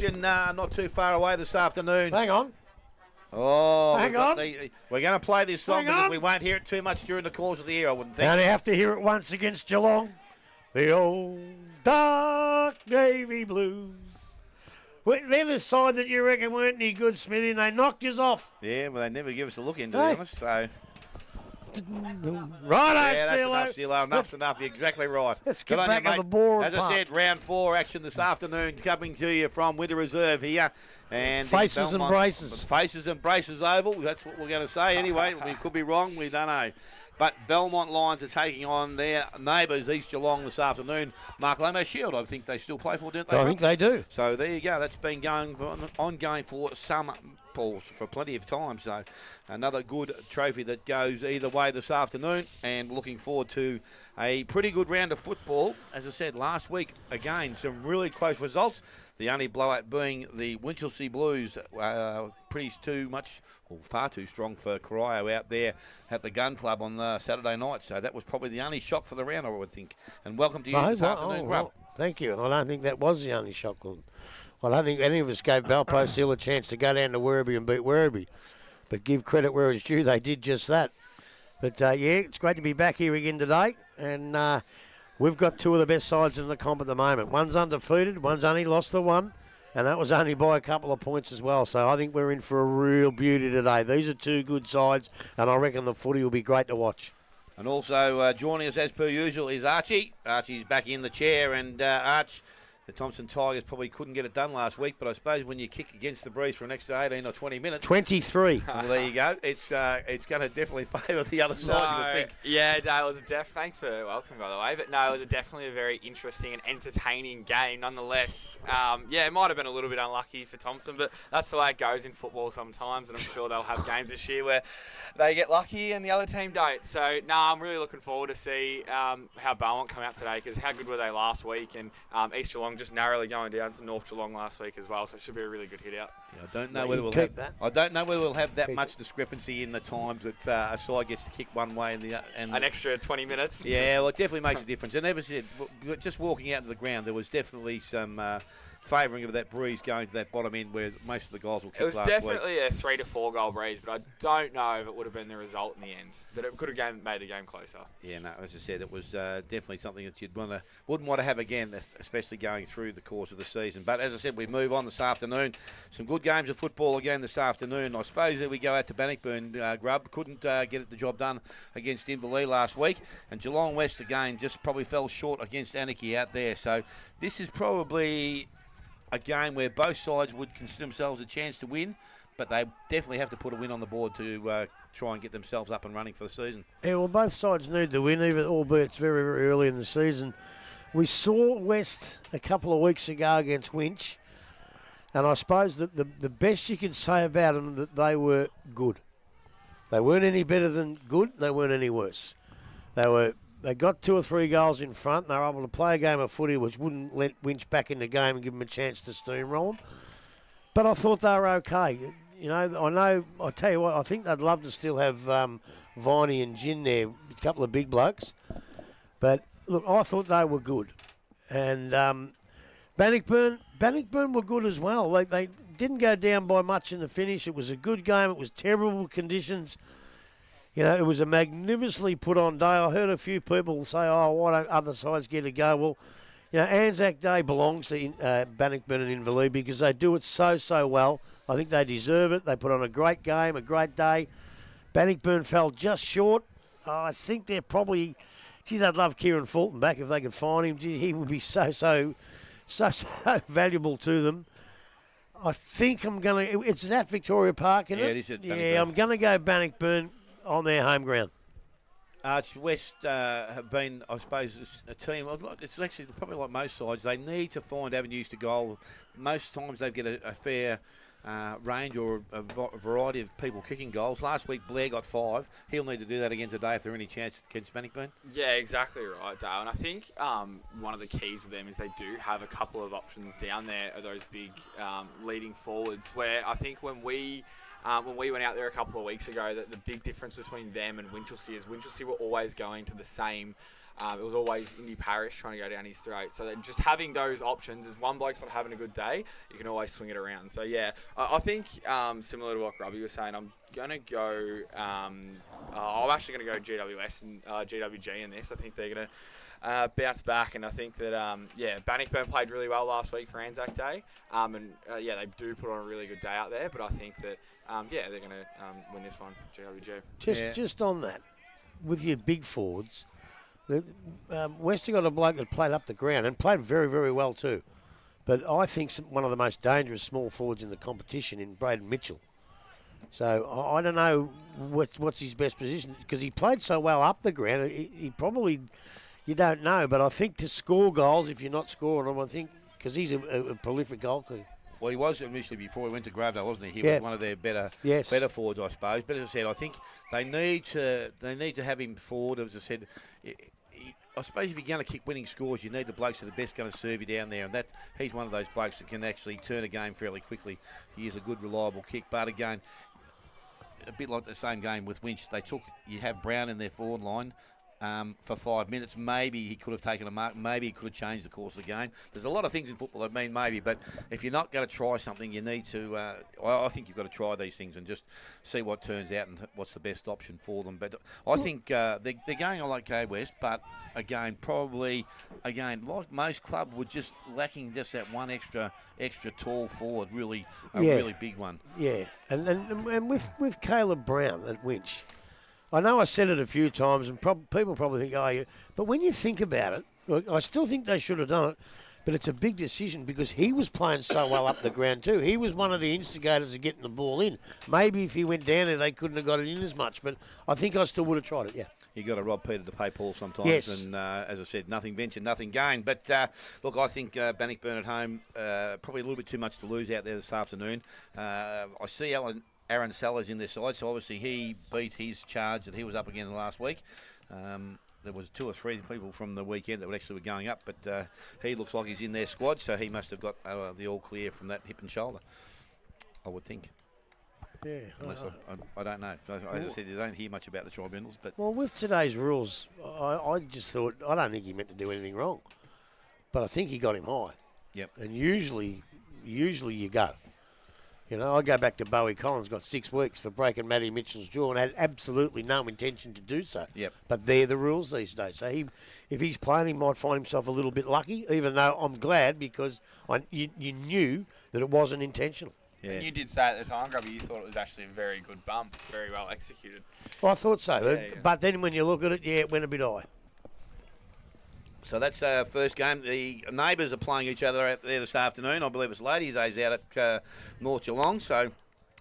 action not too far away this afternoon. Hang on. Oh, Hang on. We're going to play this song Hang because on. we won't hear it too much during the course of the year, I wouldn't think. And you have to hear it once against Gelong. The old dark navy blues. Well, they're the side that you reckon weren't any good, Smithy, and they knocked us off. Yeah, well, they never give us a look in, to Hey. be honest. So, Right, yeah, that's enough, Steelo. Enough's enough. You're exactly right. Let's Good get on back you, on mate. the ball. As I said, round 4 action this afternoon coming to you from Winter Reserve here. And Faces and braces. Faces and braces oval. That's what we're going to say anyway. We could be wrong. We don't know. But Belmont Lions are taking on their neighbours, East Gelong, this afternoon. Mark Lamo Shield, I think they still play for, don't they? I think they do. So there you go. That's been ongoing for some balls for plenty of time. So another good trophy that goes either way this afternoon, and looking forward to a pretty good round of football. As I said last week, again, some really close results. The only blowout being the Winchelsea Blues, far too strong for Corio out there at the Gun Club on Saturday night. So that was probably the only shock for the round, I would think. And welcome to you this afternoon, Grub. Thank you. I don't think that was the only shock. Well, I don't think any of us gave Valpo Seal a chance to go down to Wereby and beat Wereby. But give credit where it's due, they did just that. But, yeah, it's great to be back here again today. And we've got two of the best sides in the comp at the moment. One's undefeated, one's only lost the one. And that was only by a couple of points as well. So I think we're in for a real beauty today. These are two good sides, and I reckon the footy will be great to watch. And also joining us as per usual is Archie. Archie's back in the chair, and Arch, the Thompson Tigers probably couldn't get it done last week, but I suppose when you kick against the breeze for an extra 18 or 20 minutes... 23. Well, there you go. It's going to definitely favour the other side, you would think. Yeah, it was thanks for welcoming, by the way. But no, it was definitely a very interesting and entertaining game nonetheless. Yeah, it might have been a little bit unlucky for Thompson, but that's the way it goes in football sometimes, and I'm sure they'll have games this year where they get lucky and the other team don't. So, no, I'm really looking forward to see how Belmont come out today, because how good were they last week, and East Gelong just narrowly going down to North Geelong last week as well, so it should be a really good hit out. Yeah, I don't know whether we'll have that much discrepancy in the times that a side gets to kick one way and an extra 20 minutes. Yeah, well, it definitely makes a difference. And as I said, just walking out to the ground, there was definitely some favouring of that breeze going to that bottom end where most of the goals will kick last week. It was definitely a 3 to 4 goal breeze, but I don't know if it would have been the result in the end. But it could have made the game closer. Yeah, no, as I said, it was definitely something that wouldn't want to have again, especially going through the course of the season. But as I said, we move on this afternoon. Some good games of football again this afternoon. I suppose that we go out to Bannockburn. Grub couldn't get the job done against Invali last week. And Geelong West again just probably fell short against Anarchy out there. So this is probably a game where both sides would consider themselves a chance to win, but they definitely have to put a win on the board to try and get themselves up and running for the season. Yeah, well, both sides need to win, even albeit it's very, very early in the season. We saw West a couple of weeks ago against Winch, and I suppose that the best you can say about them that they were good. They weren't any better than good. They weren't any worse. They got 2 or 3 goals in front. They were able to play a game of footy which wouldn't let Winch back in the game and give them a chance to steamroll them. But I thought they were okay. You know, I tell you what, I think they'd love to still have Viney and Gin there, a couple of big blokes. But, look, I thought they were good. And Bannockburn were good as well. They didn't go down by much in the finish. It was a good game. It was terrible conditions. You know, it was a magnificently put on day. I heard a few people say, oh, why don't other sides get a go? Well, you know, Anzac Day belongs to Bannockburn and Invali because they do it so, so well. I think they deserve it. They put on a great game, a great day. Bannockburn fell just short. I think they're probably... Geez, I'd love Kieran Fulton back if they could find him. Gee, he would be so valuable to them. I think I'm going to... It's at Victoria Park, isn't it? Yeah, it is at Bannockburn. Yeah, I'm going to go Bannockburn on their home ground. Arch West have been, I suppose, a team. It's actually probably like most sides. They need to find avenues to goal. Most times they get a fair range or a variety of people kicking goals. Last week Blair got 5. He'll need to do that again today if there's any chance against Bannockburn. Yeah, exactly right, Dale. And I think one of the keys to them is they do have a couple of options down there, those big leading forwards, where I think when we went out there a couple of weeks ago, the big difference between them and Winchelsea is Winchelsea were always going to the same It was always Indy Parish trying to go down his throat. So then just having those options, if one bloke's not having a good day, you can always swing it around. So yeah, I think similar to what Robbie was saying, I'm going to go, I'm actually going to go GWS and GWG in this. I think they're going to bounce back, and I think that, Bannockburn played really well last week for Anzac Day. They do put on a really good day out there, but I think that, they're going to win this one, GWG. Just on that, with your big forwards, West have got a bloke that played up the ground and played very, very well too. But I think one of the most dangerous small forwards in the competition in Braden Mitchell. So I don't know what's his best position, because he played so well up the ground. He probably, you don't know, but I think to score goals, if you're not scoring them, I think, because he's a prolific goal kicker. Well, he was initially before he went to Gravedale, wasn't he? He was one of their better forwards, I suppose. But as I said, I think they need to have him forward. As I said, I suppose if you're going to kick winning scores, you need the blokes that are the best going to serve you down there, and he's one of those blokes that can actually turn a game fairly quickly. He is a good, reliable kick. But again, a bit like the same game with Winch, you have Brown in their forward line for 5 minutes. Maybe he could have taken a mark. Maybe he could have changed the course of the game. There's a lot of things in football that mean maybe, but if you're not going to try something, you need to. I think you've got to try these things and just see what turns out and what's the best option for them. But I think they're going on like OK West, but again, like most clubs, were just lacking just that one extra tall forward, really really big one. Yeah, and with Caleb Brown at Winch, I know I said it a few times, and people probably think, but when you think about it, I still think they should have done it, but it's a big decision because he was playing so well up the ground too. He was one of the instigators of getting the ball in. Maybe if he went down there, they couldn't have got it in as much, but I think I still would have tried it, yeah. You got to rob Peter to pay Paul sometimes, yes. And as I said, nothing ventured, nothing gained. But look, I think Bannockburn at home, probably a little bit too much to lose out there this afternoon. I see Aaron Sellers in their side, so obviously he beat his charge that he was up again last week. There was 2 or 3 people from the weekend that actually were going up, but he looks like he's in their squad, so he must have got the all clear from that hip and shoulder, I would think. Yeah, unless I don't know. As I said, you don't hear much about the tribunals, but with today's rules, I just thought I don't think he meant to do anything wrong, but I think he got him high. Yep. And usually you go. You know, I go back to Bowie Collins, got 6 weeks for breaking Matty Mitchell's jaw and had absolutely no intention to do so. Yep. But they're the rules these days. So if he's playing, he might find himself a little bit lucky, even though I'm glad because you knew that it wasn't intentional. Yeah. And you did say at the time, Grubby, you thought it was actually a very good bump, very well executed. Well, I thought so. But then when you look at it, it went a bit high. So that's our first game. The neighbours are playing each other out there this afternoon. I believe it's Ladies' Days out at North Gelong. So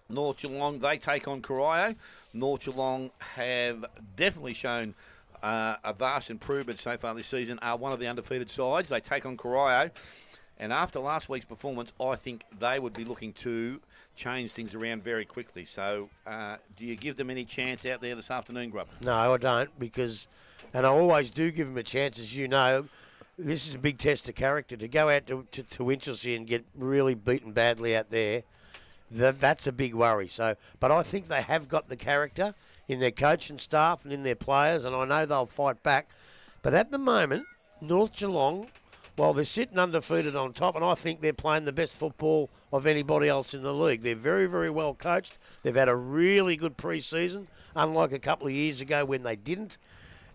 North Gelong, they take on Corio. North Gelong have definitely shown a vast improvement so far this season, are one of the undefeated sides. They take on Corio. And after last week's performance, I think they would be looking to change things around very quickly. So do you give them any chance out there this afternoon, Grub? No, I don't, and I always do give them a chance, as you know. This is a big test of character. To go out to Winchelsea and get really beaten badly out there, that's a big worry. So, but I think they have got the character in their coaching staff and in their players, and I know they'll fight back. But at the moment, North Gelong, well, they're sitting undefeated on top, and I think they're playing the best football of anybody else in the league. They're very, very well coached. They've had a really good pre-season, unlike a couple of years ago when they didn't.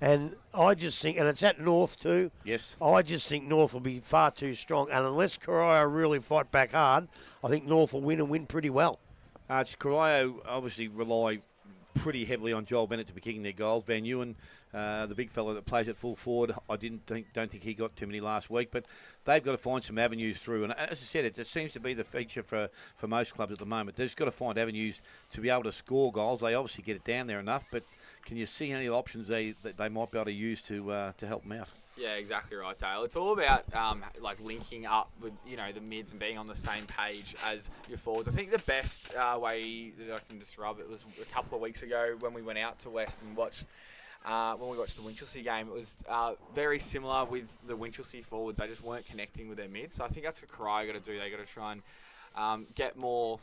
And I just think, and it's at North too. Yes. I just think North will be far too strong. And unless Corio really fight back hard, I think North will win pretty well. Corio obviously rely pretty heavily on Joel Bennett to be kicking their goals. Van Ewan, the big fellow that plays at full forward, I don't think he got too many last week, but they've got to find some avenues through. And as I said, it seems to be the feature for most clubs at the moment. They've just got to find avenues to be able to score goals. They obviously get it down there enough, but can you see any options that they might be able to use to help them out? Yeah, exactly right, Dale. It's all about linking up with the mids and being on the same page as your forwards. I think the best way that I can describe it was a couple of weeks ago when we went out to West and watched. When we watched the Winchelsea game, it was very similar with the Winchelsea forwards. They just weren't connecting with their mids. So I think that's what Corio got to do. They got to try and get more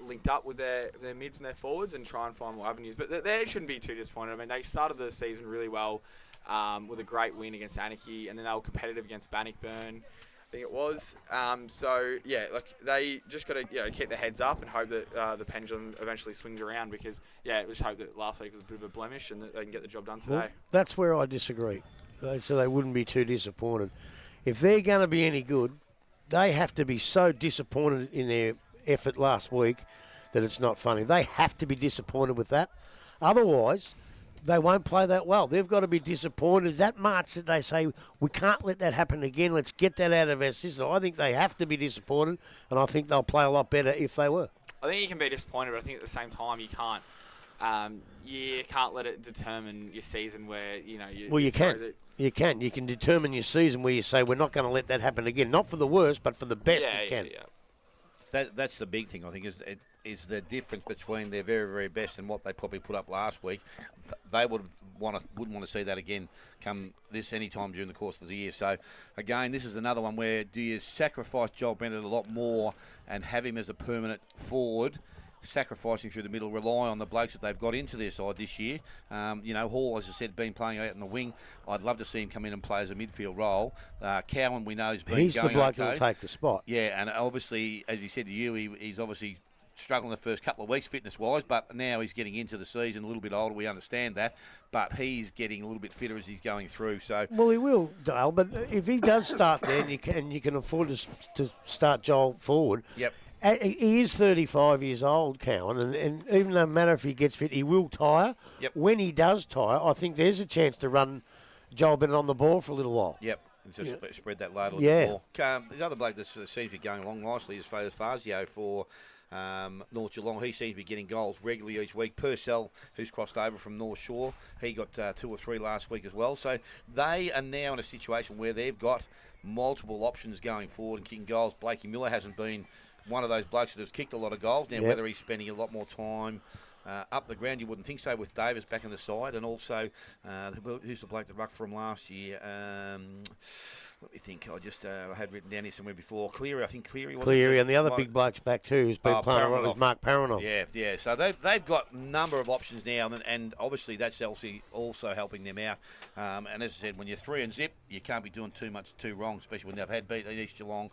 linked up with their mids and their forwards and try and find more avenues. But they shouldn't be too disappointed. I mean, they started the season really well. with a great win against Anarchy, and then they were competitive against Bannockburn, I think it was. So yeah, like they just got to keep their heads up and hope that the pendulum eventually swings around, because we just hope that last week was a bit of a blemish and that they can get the job done today. Well, that's where I disagree. So they wouldn't be too disappointed. If they're going to be any good, they have to be so disappointed in their effort last week that it's not funny. They have to be disappointed with that. Otherwise, they won't play that well. They've got to be disappointed that much that they say, we can't let that happen again. Let's get that out of our system. I think they have to be disappointed, and I think they'll play a lot better if they were. I think you can be disappointed, but I think at the same time you can't let it determine your season where, you can. You can determine your season where you say, we're not going to let that happen again. Not for the worst, but for the best we can. That's the big thing, I think, is the difference between their very, very best and what they probably put up last week. They wouldn't want to see that again come any time during the course of the year. So, again, this is another one where do you sacrifice Joel Bennett a lot more and have him as a permanent forward, sacrificing through the middle, rely on the blokes that they've got into their side this year. Hall, as I said, been playing out in the wing. I'd love to see him come in and play as a midfield role. Cowan, we know, he's the bloke who'll take the spot. Yeah, and obviously, as he said to you, he's obviously struggling the first couple of weeks fitness-wise, but now he's getting into the season, a little bit older, we understand that, but he's getting a little bit fitter as he's going through. So, well, he will, Dale, but if he does start there and you can afford to start Joel forward. Yep. He is 35 years old, Cowan, and even no matter if he gets fit, he will tire. Yep. When he does tire, I think there's a chance to run Joel Bennett on the ball for a little while. Yep. And just spread that load a little bit more. The other bloke that seems to be going along nicely is Fazio for North Gelong. He seems to be getting goals regularly each week. Purcell, who's crossed over from North Shore, he got 2 or 3 last week as well. So they are now in a situation where they've got multiple options going forward and kicking goals. Blakey Miller hasn't been one of those blokes that has kicked a lot of goals. Now, whether he's spending a lot more time up the ground, you wouldn't think so, with Davis back on the side. And also, who's the bloke that rucked for him last year? Let me think. I had written down here somewhere before. Cleary, I think Cleary was. Cleary, and the other big bloke's back too, who's been playing a lot, was Mark Paranoff. Yeah. So they've got a number of options now, and obviously that's also helping them out. And as I said, when you're 3-0, you can't be doing too wrong, especially when they've had beaten East Geelong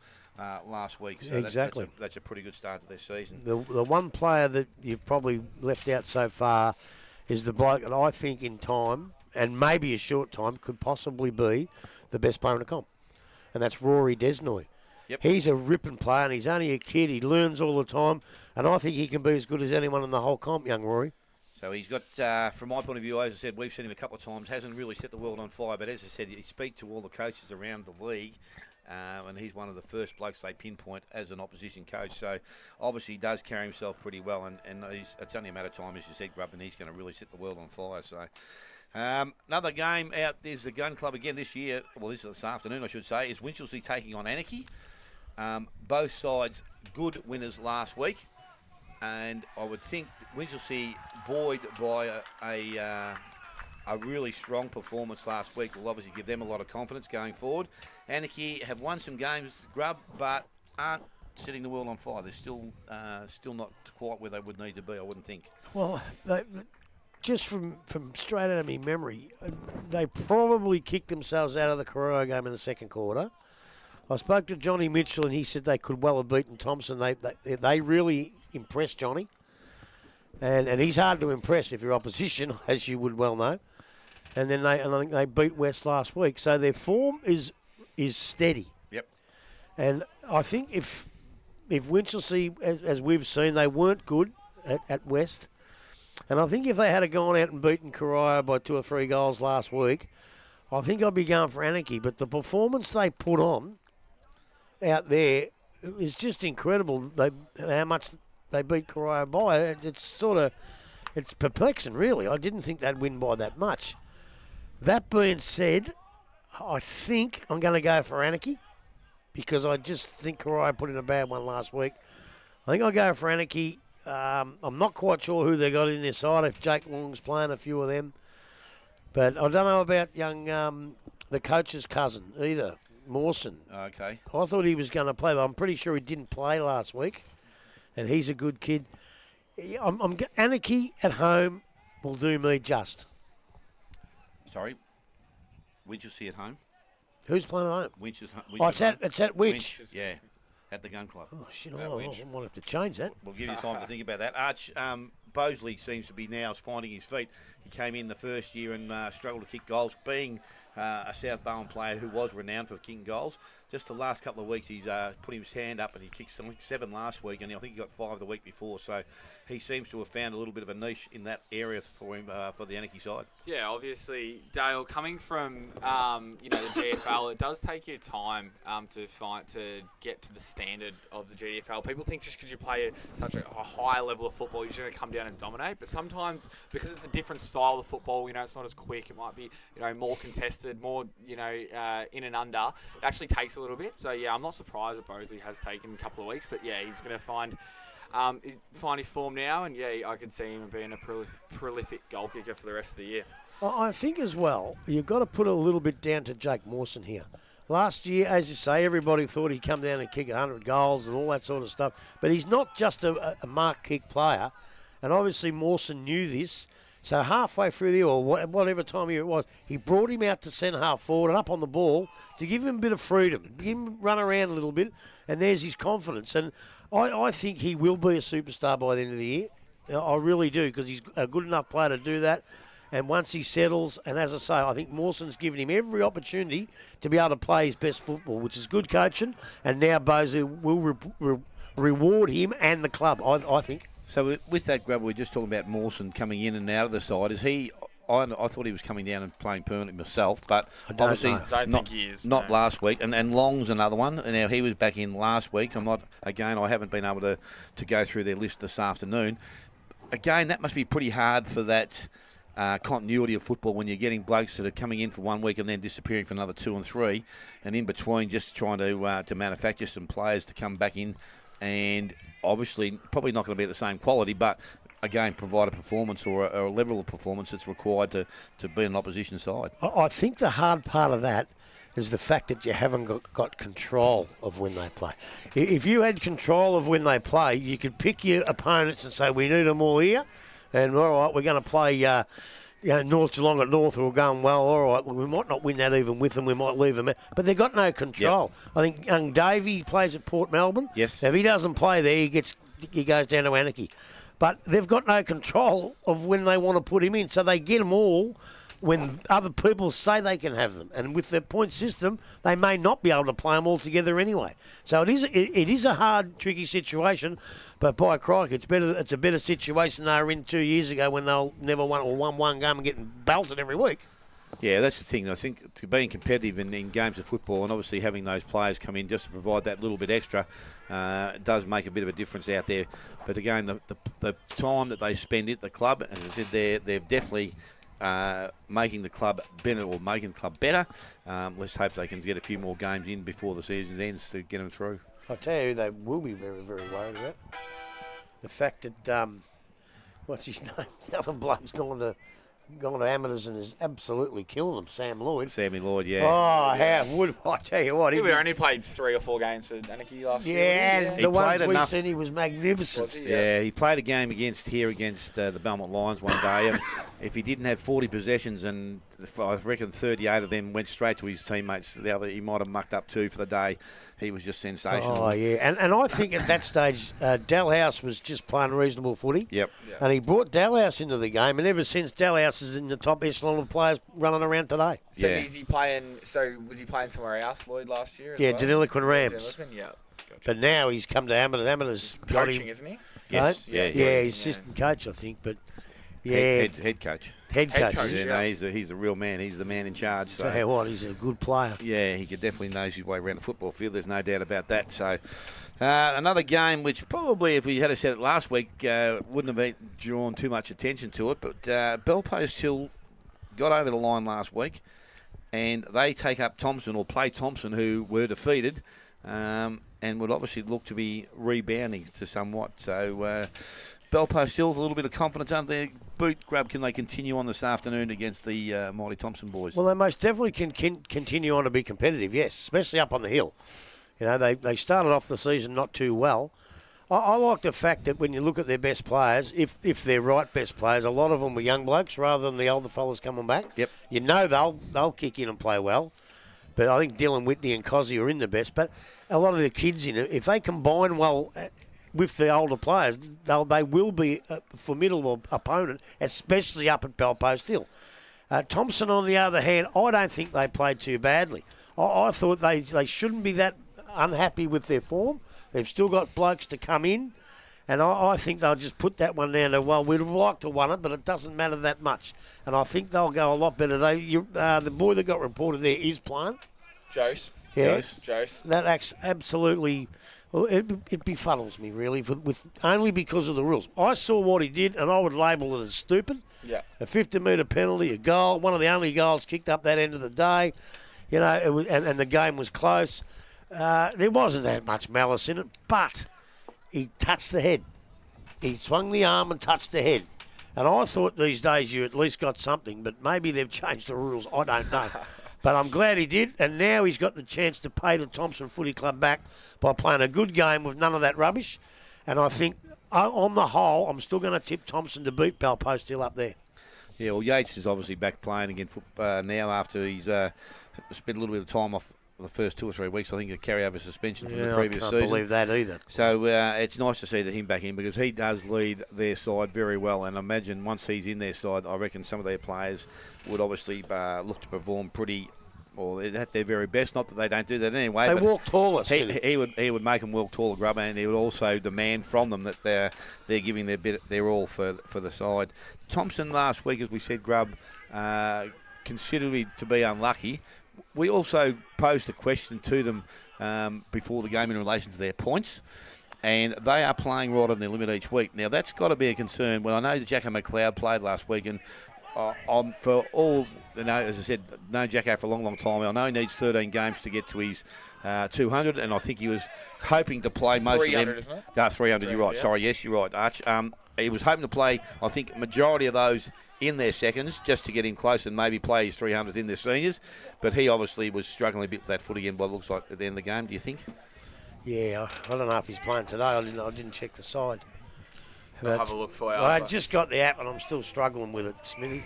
last week. So exactly. That's a pretty good start to their season. The one player that you've probably left out so far is the bloke that I think in time, and maybe a short time, could possibly be the best player in the comp. And that's Rory Desnoy. Yep. He's a ripping player, and he's only a kid. He learns all the time, and I think he can be as good as anyone in the whole comp, young Rory. So he's got, from my point of view, as I said, we've seen him a couple of times, hasn't really set the world on fire, but as I said, he speaks to all the coaches around the league, and he's one of the first blokes they pinpoint as an opposition coach. So obviously he does carry himself pretty well, and it's only a matter of time, as you said, Grubb, and he's going to really set the world on fire. So another game out, there's the Gun Club again this year, well this afternoon I should say, is Winchelsea taking on Anarchy. Both sides good winners last week, and I would think Winchelsea, buoyed by a really strong performance last week, will obviously give them a lot of confidence going forward. Anarchy have won some games, Grubb, but aren't setting the world on fire. They're still not quite where they would need to be, I wouldn't think. Well, just from straight out of me memory, they probably kicked themselves out of the Corio game in the second quarter. I spoke to Johnny Mitchell, and he said they could well have beaten Thompson. They really impressed Johnny. And he's hard to impress if you're opposition, as you would well know. And then I think they beat West last week. So their form is steady. Yep. And I think if Winchelsea, as we've seen, they weren't good at West. And I think if they had gone out and beaten Corio by 2 or 3 goals last week, I think I'd be going for Anarchy. But the performance they put on out there is just incredible. How much they beat Corio by. It's perplexing, really. I didn't think they'd win by that much. That being said, I think I'm going to go for Anarchy because I just think Corio put in a bad one last week. I think I'll go for Anarchy. I'm not quite sure who they got in their side, if Jake Long's playing, a few of them. But I don't know about young the coach's cousin either, Mawson. Okay. I thought he was going to play, but I'm pretty sure he didn't play last week. And he's a good kid. Anarchy at home will do me just. Sorry? Winchelsea at home. Who's playing at home? Winch's Oh, it's at Winch. Yeah, at the Gun Club. Oh, shit, I might have to change that. We'll give you time to think about that. Arch Bosley seems to be now finding his feet. He came in the first year and struggled to kick goals, being a South Belmont player who was renowned for kicking goals. Just the last couple of weeks, he's put his hand up and he kicked something 7 last week, and I think he got 5 the week before. So he seems to have found a little bit of a niche in that area for him for the Anarchy side. Yeah, obviously, Dale, coming from the GFL, it does take you time to get to the standard of the GFL. People think just because you play such a high level of football, you're going to come down and dominate. But sometimes, because it's a different style of football, it's not as quick. It might be more contested, more in and under. It actually takes a little bit. So yeah, I'm not surprised that Bosley has taken a couple of weeks. But yeah, he's going to find his form now, and yeah, I could see him being a prolific goal kicker for the rest of the year. I think as well, you've got to put a little bit down to Jake Mawson here. Last year, as you say, everybody thought he'd come down and kick 100 goals and all that sort of stuff. But he's not just a mark kick player, and obviously Mawson knew this. So halfway through the year, or whatever time of year it was, he brought him out to centre half forward and up on the ball to give him a bit of freedom, give him run around a little bit, and there's his confidence. And I think he will be a superstar by the end of the year. I really do, because he's a good enough player to do that. And once he settles, and as I say, I think Mawson's given him every opportunity to be able to play his best football, which is good coaching. And now Bosley will reward him and the club, I think. So with that, Grub, we're just talking about Mawson coming in and out of the side. Is he? I thought he was coming down and playing permanently myself, but obviously don't think he is. Not last week. And Long's another one. And now he was back in last week. I haven't been able to go through their list this afternoon. Again, that must be pretty hard for that continuity of football when you're getting blokes that are coming in for 1 week and then disappearing for another 2 and 3, and in between just trying to manufacture some players to come back in. And obviously, probably not going to be at the same quality, but again, provide a performance or a level of performance that's required to be an opposition side. I think the hard part of that is the fact that you haven't got control of when they play. If you had control of when they play, you could pick your opponents and say, we need them all here, and all right, we're going to play North Gelong at North, who are going, well, all right, we might not win that even with them, we might leave them out. But they've got no control. Yep. I think young Davey plays at Port Melbourne. Yes. If he doesn't play there, he goes down to Anarchy. But they've got no control of when they want to put him in, so they get them all when other people say they can have them. And with the point system, they may not be able to play them all together anyway. So it is a hard, tricky situation, but by crikey, it's a better situation they were in 2 years ago when they'll never won one game and getting belted every week. Yeah, that's the thing. I think to being competitive in games of football, and obviously having those players come in just to provide that little bit extra, does make a bit of a difference out there. But again, the time that they spend at the club, as I said, they're definitely making the club better or making the club better. Let's hope they can get a few more games in before the season ends to get them through. I'll tell you who they will be very, very worried about. The fact that, what's his name? The other bloke's gone to amateurs and has absolutely killed them, Sammy Lloyd, yeah. Oh, how would I tell you what? We only played 3 or 4 games for Anarchy last year. Yeah, and the ones we seen, he was magnificent. Was he? Yeah, he played a game against the Belmont Lions one day, and if he didn't have 40 possessions and I reckon 38 of them went straight to his teammates, the other he might have mucked up 2 for the day. He was just sensational. Oh, yeah. And I think at that stage, Dalhouse was just playing reasonable footy. Yep. And he brought Dalhouse into the game, and ever since, Dalhouse is in the top echelon of players running around today. So was he playing somewhere else, Lloyd, last year? Yeah, well? Deniliquin Rams. Yeah. Gotcha. But now he's come to Amateurs. Amateurs coaching, isn't he? Yes. Yeah, he's assistant coach, I think. But head coach. Head coach. No, he's a real man. He's the man in charge. So tell you what, he's a good player. Yeah, he could definitely knows his way around the football field. There's no doubt about that. So another game which probably, if we had said it last week, wouldn't have drawn too much attention to it. But Belpost Hill got over the line last week, and they take up Thompson, or play Thompson, who were defeated, and would obviously look to be rebounding to somewhat. So Belpost Hill's a little bit of confidence under their boot. Grub, can they continue on this afternoon against the mighty Thompson boys? Well, they most definitely can continue on to be competitive, yes, especially up on the hill. You know, they started off the season not too well. I like the fact that when you look at their best players, if they're right best players, a lot of them were young blokes rather than the older fellas coming back. Yep. You know they'll kick in and play well. But I think Dylan Whitney and Cozzy are in the best. But a lot of the kids in it, if they combine well with the older players, they will be a formidable opponent, especially up at Belpost Hill. Thompson, on the other hand, I don't think they played too badly. I thought they shouldn't be that unhappy with their form. They've still got blokes to come in. And I think they'll just put that one down to, well, we'd have liked to won it, but it doesn't matter that much. And I think they'll go a lot better. The boy that got reported there is playing. Jose. Yeah. Jose. That absolutely, well, it befuddles me, really, with only because of the rules. I saw what he did, and I would label it as stupid. Yeah. A 50-metre penalty, a goal, one of the only goals kicked up that end of the day. You know, it was, and the game was close. There wasn't that much malice in it, but he touched the head. He swung the arm and touched the head. And I thought these days you at least got something, but maybe they've changed the rules. I don't know. But I'm glad he did, and now he's got the chance to pay the Thompson Footy Club back by playing a good game with none of that rubbish. And I think, on the whole, I'm still going to tip Thompson to beat Belpost Hill up there. Yeah, well, Yates is obviously back playing again now after he's spent a little bit of time off the first 2 or 3 weeks. I think a carryover suspension from the previous season. I can't believe that either. So it's nice to see that him back in because he does lead their side very well. And I imagine once he's in their side, I reckon some of their players would obviously look to perform pretty, or at their very best. Not that they don't do that anyway. They walk taller. He would make them walk taller, Grubber, and he would also demand from them that they're giving their all for the side. Thompson last week, as we said, Grub, considered to be unlucky. We also posed a question to them before the game in relation to their points, and they are playing right on their limit each week. Now, that's got to be a concern. Well, I know that Jacko McLeod played last week, and for all, as I said, known Jacko for a long, long time. I know he needs 13 games to get to his 200, and I think he was hoping to play most of them. 300, isn't it? 300, you're right. Yeah. Sorry, yes, you're right, Arch. He was hoping to play, I think, majority of those in their seconds, just to get him close and maybe play his 300s in their seniors. But he obviously was struggling a bit with that foot again, by it looks like, at the end of the game. Do you think? Yeah, I don't know if he's playing today. I didn't check the side. I'll have a look for you. I just got the app and I'm still struggling with it, Smithy,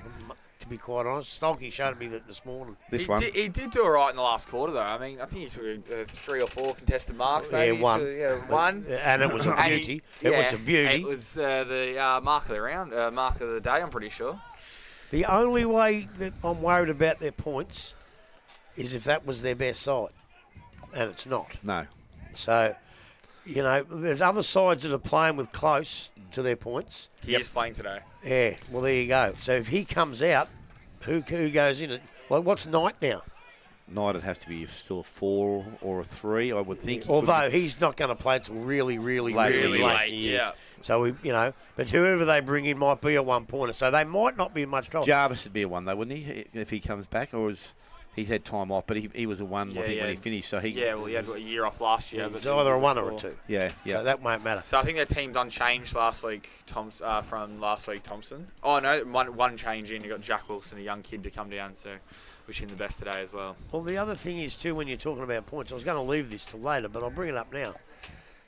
to be quite honest. Stolke showed me that this morning. He did do all right in the last quarter, though. I mean, I think he took 3 or 4 contested marks, maybe. Yeah, one. One. And it was a beauty. It was a beauty. It was the mark of the round, mark of the day, I'm pretty sure. The only way that I'm worried about their points is if that was their best side. And it's not. No. So, there's other sides that are playing with close to their points. He is playing today. Yeah, well, there you go. So if he comes out, who goes in? What's Knight now? Knight, it has to be still a 4 or a 3, I would think. Although he's not going to play till really late. Yeah. So, but whoever they bring in might be a 1-pointer. So they might not be in much trouble. Jarvis would be a 1, though, wouldn't he, if he comes back? Or he's had time off, but he was a 1, I think, when he finished. So he had a year off last year. It's either a 1 or a 2. Yeah. So that won't matter. So I think their team's unchanged last week, from last week, Thompson. Oh, no, one change in. You got Jack Wilson, a young kid, to come down, so wish him the best today as well. Well, the other thing is, too, when you're talking about points, I was going to leave this till later, but I'll bring it up now.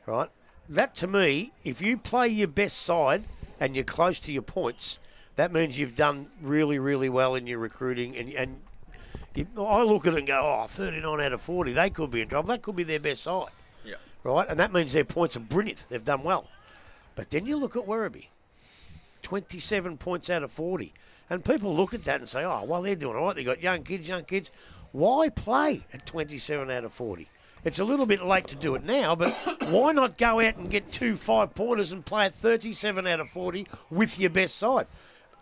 Right? That, to me, if you play your best side and you're close to your points, that means you've done really, really well in your recruiting. And I look at it and go, 39 out of 40, they could be in trouble. That could be their best side. Yeah. Right? And that means their points are brilliant. They've done well. But then you look at Wereby, 27 points out of 40. And people look at that and say, they're doing all right. They've got young kids. Why play at 27 out of 40? It's a little bit late to do it now, but why not go out and get 2 5-pointers and play at 37 out of 40 with your best side?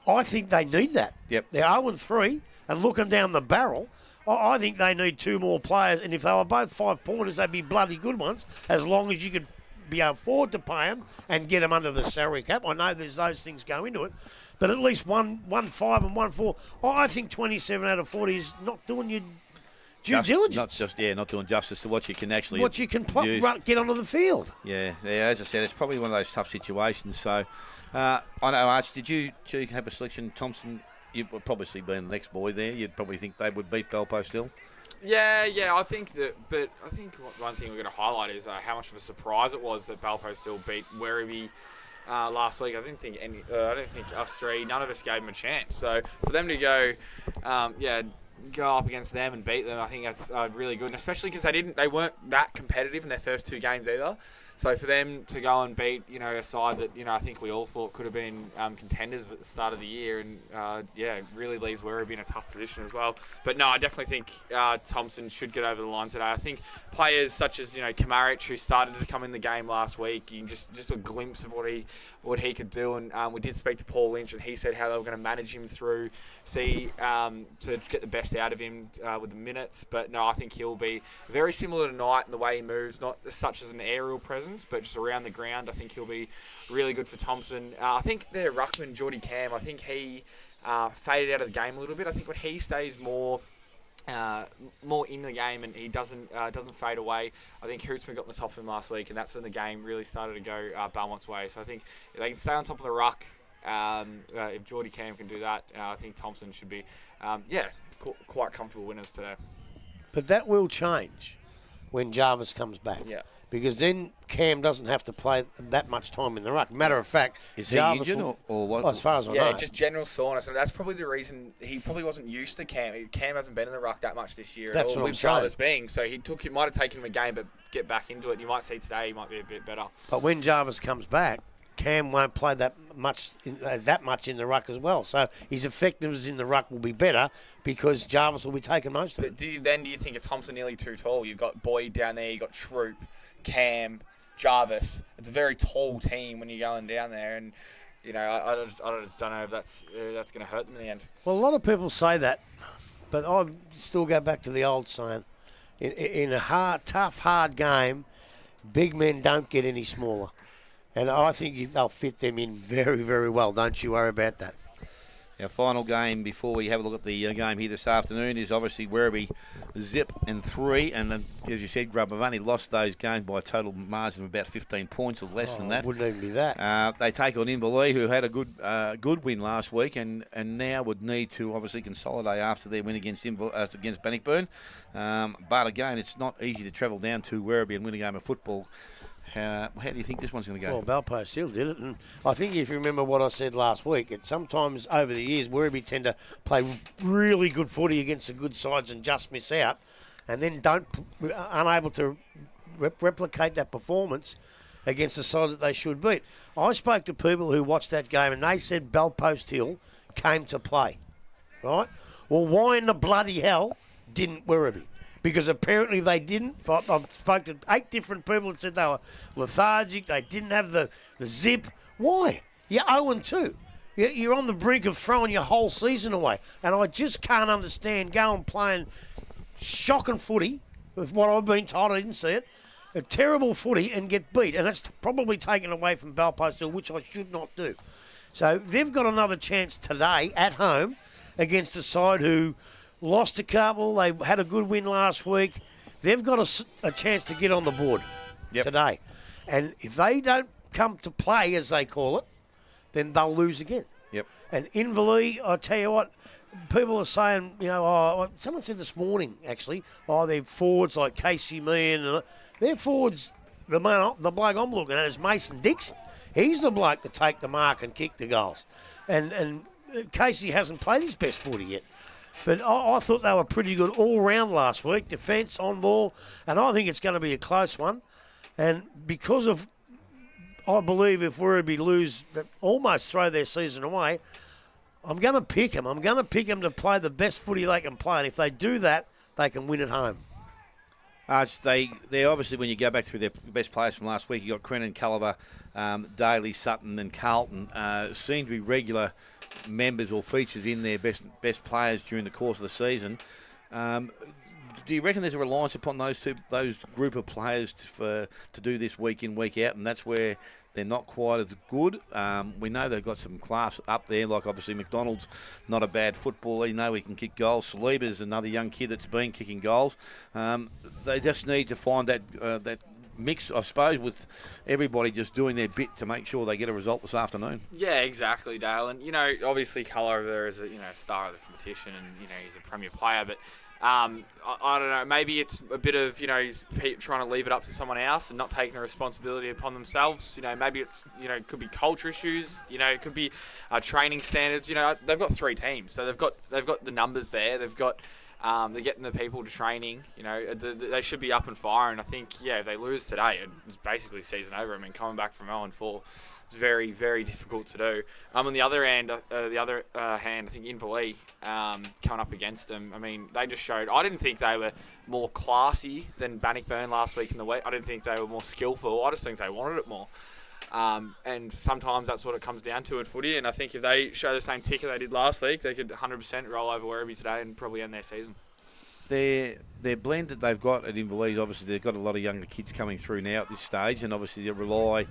I think they need that. Yep. They're 0-3 and looking down the barrel. I think they need 2 more players, and if they were both 5-pointers, they'd be bloody good ones, as long as you could be able to afford to pay them and get them under the salary cap. I know there's those things go into it, but at least 1-5 and 1-4. I think 27 out of 40 is not doing your due diligence. Not doing justice to what you can actually get onto the field. Yeah. As I said, it's probably one of those tough situations. So, I know, Arch, did you have a selection, Thompson? You'd obviously been the next boy there. You'd probably think they would beat Belpost Hill. Yeah, I think that. But I think one thing we're going to highlight is how much of a surprise it was that Balpo still beat Wereby last week. I don't think us three, none of us gave them a chance. So for them to go up against them and beat them, I think that's really good, and especially because they weren't that competitive in their first 2 games either. So for them to go and beat, a side that, I think we all thought could have been contenders at the start of the year, and it really leaves Wereby in a tough position as well. But no, I definitely think Thompson should get over the line today. I think players such as, Kamaric, who started to come in the game last week, you can just a glimpse of what he could do. And we did speak to Paul Lynch, and he said how they were going to manage him through, to get the best out of him with the minutes. But no, I think he'll be very similar tonight in the way he moves, not such as an aerial presence, but just around the ground. I think he'll be really good for Thompson. I think their ruckman, Geordie Cam, I think he faded out of the game a little bit. I think when he stays more in the game and he doesn't fade away, I think Hootsman got on the top of him last week, and that's when the game really started to go Belmont's way. So I think if they can stay on top of the ruck, if Geordie Cam can do that, I think Thompson should be quite comfortable winners today. But that will change when Jarvis comes back. Yeah. Because then Cam doesn't have to play that much time in the ruck. Matter of fact, is he injured or what? Well, as far as I know. Yeah, just general soreness. And that's probably the reason he probably wasn't used to Cam. Cam hasn't been in the ruck that much this year. That's what I'm saying. Being. So he might have taken him a game, but get back into it. You might see today he might be a bit better. But when Jarvis comes back, Cam won't play that much in the ruck as well. So his effectiveness in the ruck will be better because Jarvis will be taking most of it. But do you think of Thompson nearly too tall? You've got Boyd down there, you've got Troop, Cam, Jarvis. It's a very tall team when you're going down there, and I just don't know if that's going to hurt them in the end. Well, a lot of people say that, but I still go back to the old saying: in a tough, hard game, big men don't get any smaller, and I think they'll fit them in very, very well. Don't you worry about that. Our final game before we have a look at the game here this afternoon is obviously Wereby Zip and 3. And then, as you said, Grub, have only lost those games by a total margin of about 15 points or less than that. It wouldn't even be that. They take on Invali, who had a good win last week and now would need to obviously consolidate after their win against Bannockburn. But again, it's not easy to travel down to Wereby and win a game of football. How do you think this one's going to go? Well, Balpo still did it. And I think if you remember what I said last week, it's sometimes over the years, Wereby tend to play really good footy against the good sides and just miss out, and then unable to replicate that performance against the side that they should beat. I spoke to people who watched that game, and they said Belpost Hill came to play, right? Well, why in the bloody hell didn't Wereby? Because apparently they didn't. I spoke to 8 different people that said they were lethargic, they didn't have the zip. Why? You're 0-2. You're on the brink of throwing your whole season away. And I just can't understand going playing shocking footy, with what I've been told, I didn't see it, a terrible footy and get beat. And that's probably taken away from Belpost Hill, which I should not do. So they've got another chance today at home against a side who lost a couple. They had a good win last week. They've got a chance to get on the board today. And if they don't come to play, as they call it, then they'll lose again. Yep. And Invali, I tell you what, people are saying, someone said this morning, actually, their forwards like Casey Meehan, and their forwards, the bloke I'm looking at is Mason Dixon. He's the bloke to take the mark and kick the goals. And Casey hasn't played his best footy yet. But I thought they were pretty good all round last week, defence, on ball, and I think it's going to be a close one. And because of, I believe if Wereby lose, that almost throw their season away, I'm going to pick them. I'm going to pick them to play the best footy they can play, and if they do that, they can win at home. They obviously, when you go back through their best players from last week, you got Crennan, Culliver, Daly, Sutton, and Carlton seem to be regular members or features in their best players during the course of the season. Do you reckon there's a reliance upon those group of players to do this week in, week out, and that's where they're not quite as good? We know they've got some class up there, like obviously McDonald's not a bad footballer. You know he can kick goals. Saliba's another young kid that's been kicking goals. They just need to find that mix, I suppose, with everybody just doing their bit to make sure they get a result this afternoon. Yeah, exactly, Dale. And, obviously Culler over there is a, star of the competition and, he's a premier player. But I don't know, maybe it's a bit of, he's trying to leave it up to someone else and not taking the responsibility upon themselves. Maybe it's, it could be culture issues. It could be training standards. They've got 3 teams, so they've got the numbers there. They've got they're getting the people to training. They should be up and firing. I think, if they lose today, it's basically season over. I mean, coming back from 0-4, it's very, very difficult to do. On the other hand, I think Invali coming up against them. I mean, they just showed. I didn't think they were more classy than Bannockburn last week in the week. I didn't think they were more skillful. I just think they wanted it more. And sometimes that's what it comes down to in footy. And I think if they show the same ticker they did last week, they could 100% roll over Wereby today and probably end their season. Their blend that they've got at Invali, obviously they've got a lot of younger kids coming through now at this stage, and obviously they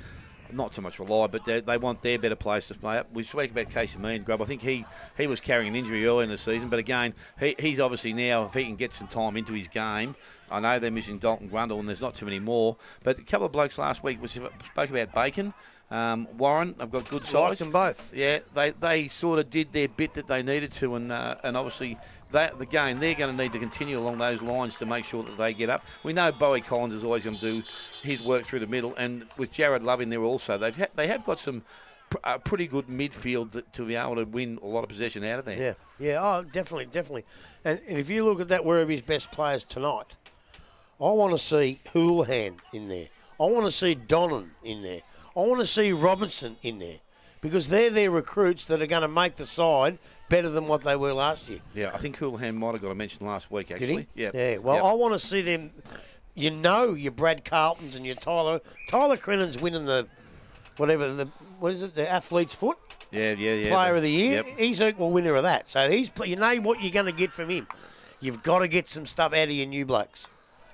not so much rely, but they want their better players to play up. We spoke about Casey Mean, Grub. I think he was carrying an injury early in the season, but again, he's obviously now, if he can get some time into his game, I know they're missing Dalton Grundle and there's not too many more, but a couple of blokes last week spoke about Bacon. Warren, I've got good size. Liked them both. Yeah, they sort of did their bit that they needed to, and obviously they're going to need to continue along those lines to make sure that they get up. We know Bowie Collins is always going to do his work through the middle, and with Jared Love in there also, they have got some pretty good midfield to be able to win a lot of possession out of there. Yeah, definitely. And if you look at that, Werribee best players tonight, I want to see Houlihan in there. I want to see Donnan in there. I want to see Robinson in there, because they're their recruits that are going to make the side better than what they were last year. Yeah, I think Houlihan might have got a mention last week, actually. Did he? Yeah. Yeah, well, I want to see them, your Brad Carltons and your Tyler Crennan's winning the athlete's foot? Yeah. Player of the year. Yep. He's equal winner of that. So you know what you're going to get from him. You've got to get some stuff out of your new blokes.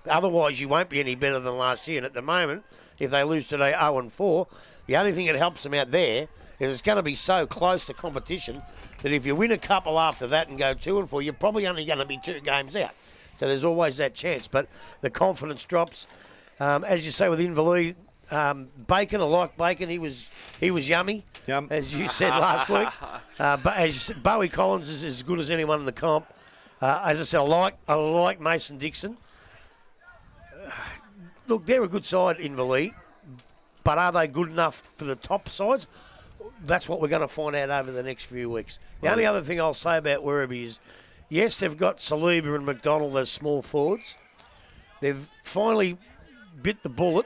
Otherwise, you won't be any better than last year. And at the moment, if they lose today 0-4, the only thing that helps them out there is it's going to be so close to competition that if you win a couple after that and go 2-4, you're probably only going to be 2 games out. So there's always that chance. But the confidence drops. As you say with Invali, Bacon, I like Bacon. He was yummy, as you said last week. But as you said, Bowie Collins is as good as anyone in the comp. As I said, I like Mason Dixon. Look, they're a good side, Invali, but are they good enough for the top sides? That's what we're going to find out over the next few weeks. The only other thing I'll say about Werribee is, yes, they've got Saliba and McDonald as small forwards. They've finally bit the bullet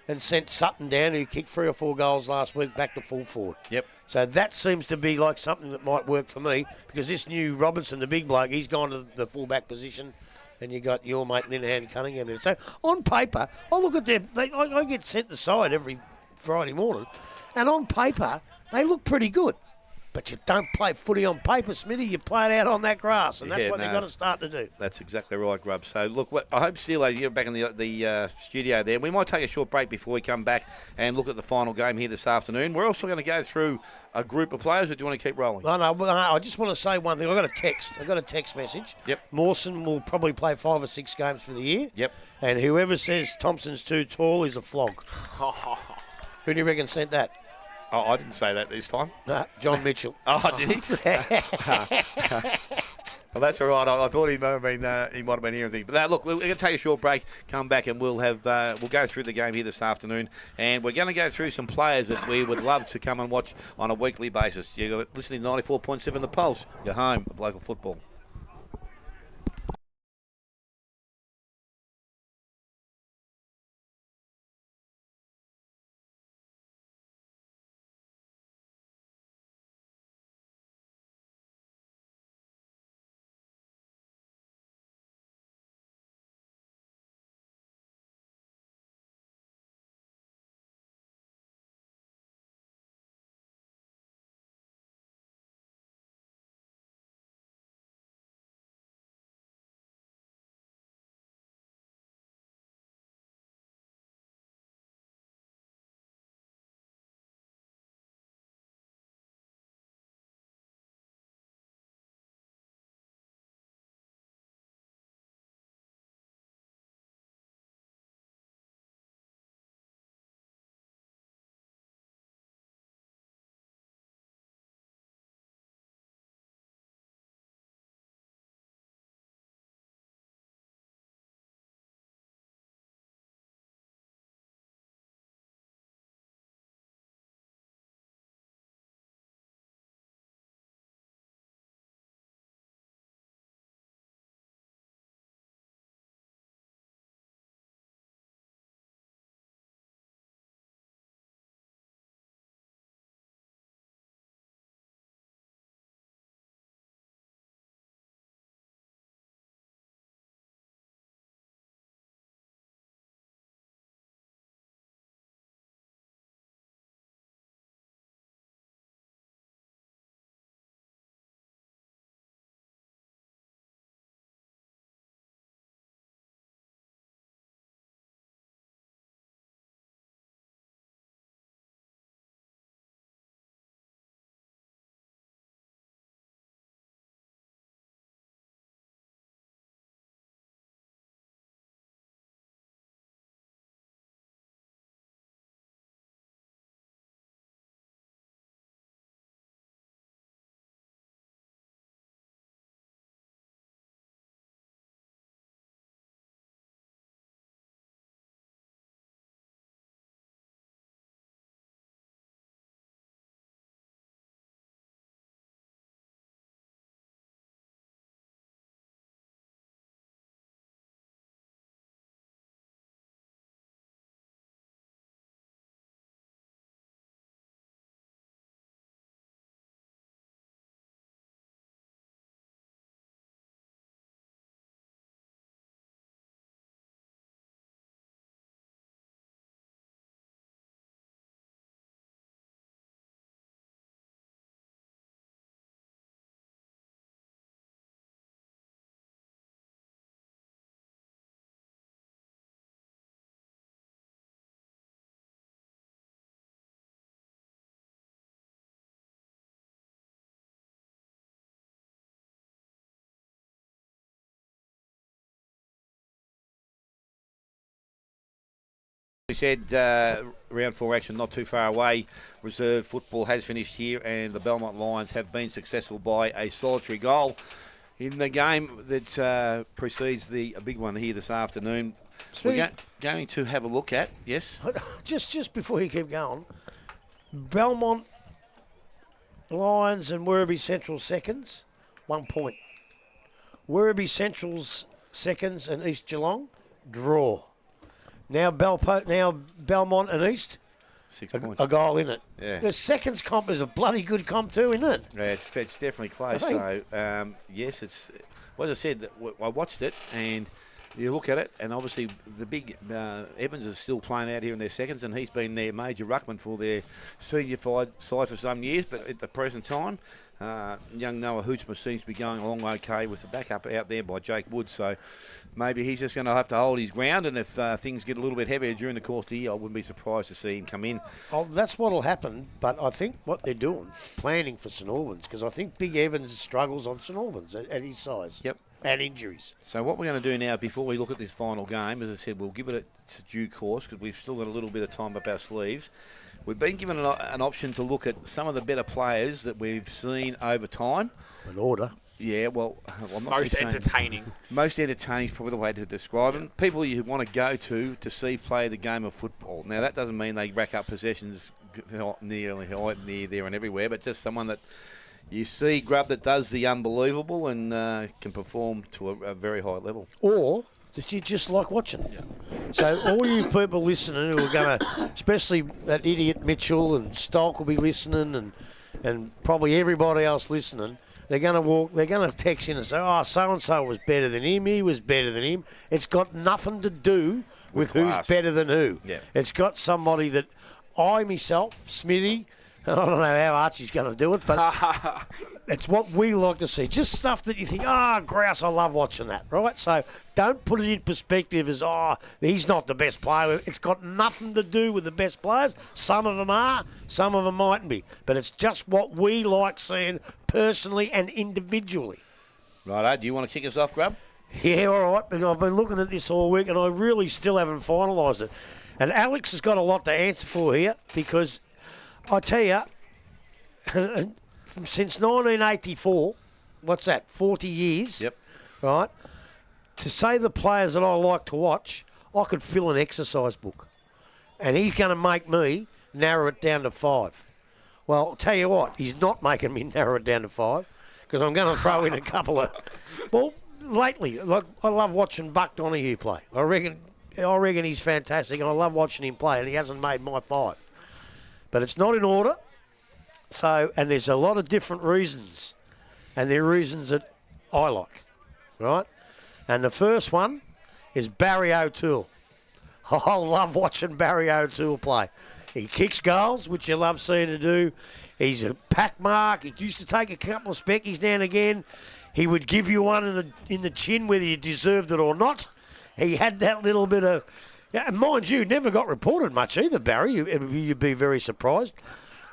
and sent Sutton down, who kicked 3 or 4 goals last week, back to full forward. Yep. So that seems to be like something that might work for me, because this new Robinson, the big bloke, he's gone to the full-back position. And you got your mate Linehan Cunningham in. So on paper, I look at them. I get sent the side every Friday morning, and on paper they look pretty good. But you don't play footy on paper, Smitty. You play it out on that grass, and that's what they've got to start to do. That's exactly right, Grub. So, look, I hope, Steelo, you're back in the studio there. We might take a short break before we come back and look at the final game here this afternoon. We're also going to go through a group of players, or do you want to keep rolling? No, I just want to say one thing. I got a text message. Yep. Mawson will probably play 5 or 6 games for the year. Yep. And whoever says Thompson's too tall is a flog. Who do you reckon sent that? Oh, I didn't say that this time. No, John Mitchell. Oh, did he? Well, that's all right. I thought he might have been hearing. But look, we're going to take a short break, come back, and we'll go through the game here this afternoon. And we're going to go through some players that we would love to come and watch on a weekly basis. You're listening to 94.7 The Pulse, your home of local football. We said round 4 action not too far away. Reserve football has finished here, and the Belmont Lions have been successful by a solitary goal in the game that precedes the big one here this afternoon. We're going to have a look at, yes? Just before you keep going, Belmont Lions and Wereby Central seconds, 1 point. Wereby Central's seconds and East Gelong, draw. Now Belmont and East, 6 points. A goal in it. Yeah. The seconds comp is a bloody good comp too, isn't it? Yeah, it's definitely close. So, yes, it's, well, as I said, I watched it, and you look at it, and obviously the big Evans is still playing out here in their seconds, and he's been their major ruckman for their senior side for some years, but at the present time, young Noah Hootsma seems to be going along okay with the backup out there by Jake Wood, so maybe he's just going to have to hold his ground, and if things get a little bit heavier during the course of the year, I wouldn't be surprised to see him come in. Oh, that's what will happen, but I think what they're doing, planning for St Albans, because I think Big Evans struggles on St Albans at his size. Yep. And injuries. So what we're going to do now, before we look at this final game, as I said, we'll give it its due course because we've still got a little bit of time up our sleeves. We've been given an option to look at some of the better players that we've seen over time. An order. Yeah, well, I'm not Most entertaining. Most entertaining is probably the way to describe them. People you want to go to see play the game of football. Now, that doesn't mean they rack up possessions near there and everywhere, but just someone that you see, Grub, that does the unbelievable and can perform to a very high level. Or that you just like watching. Yeah. So all you people listening who are going to, especially that idiot Mitchell and Stolk will be listening, and probably everybody else listening, they're going to text in and say, oh, so-and-so was better than him, he was better than him. It's got nothing to do with who's better than who. Yeah. It's got somebody that I, myself, Smithy, I don't know how Archie's going to do it, but it's what we like to see. Just stuff that you think, grouse, I love watching that, right? So don't put it in perspective as, he's not the best player. It's got nothing to do with the best players. Some of them are, some of them mightn't be. But it's just what we like seeing personally and individually. Righto, do you want to kick us off, Grub? Yeah, all right. But I've been looking at this all week, and I really still haven't finalised it. And Alex has got a lot to answer for here because I tell you, since 1984, what's that, 40 years, yep, right, to say the players that I like to watch, I could fill an exercise book. And he's going to make me narrow it down to 5. Well, I'll tell you what, he's not making me narrow it down to 5 because I'm going to throw in a couple of, well, lately, like, I love watching Buck Donahue play. I reckon he's fantastic, and I love watching him play, and he hasn't made my 5. But it's not in order. So, and there's a lot of different reasons. And they're reasons that I like, right? And the first one is Barry O'Toole. I love watching Barry O'Toole play. He kicks goals, which you love seeing him do. He's a pack mark. He used to take a couple of speckies now and again. He would give you one in the chin whether you deserved it or not. He had that little bit of... Yeah, and mind you, never got reported much either, Barry. You'd be very surprised.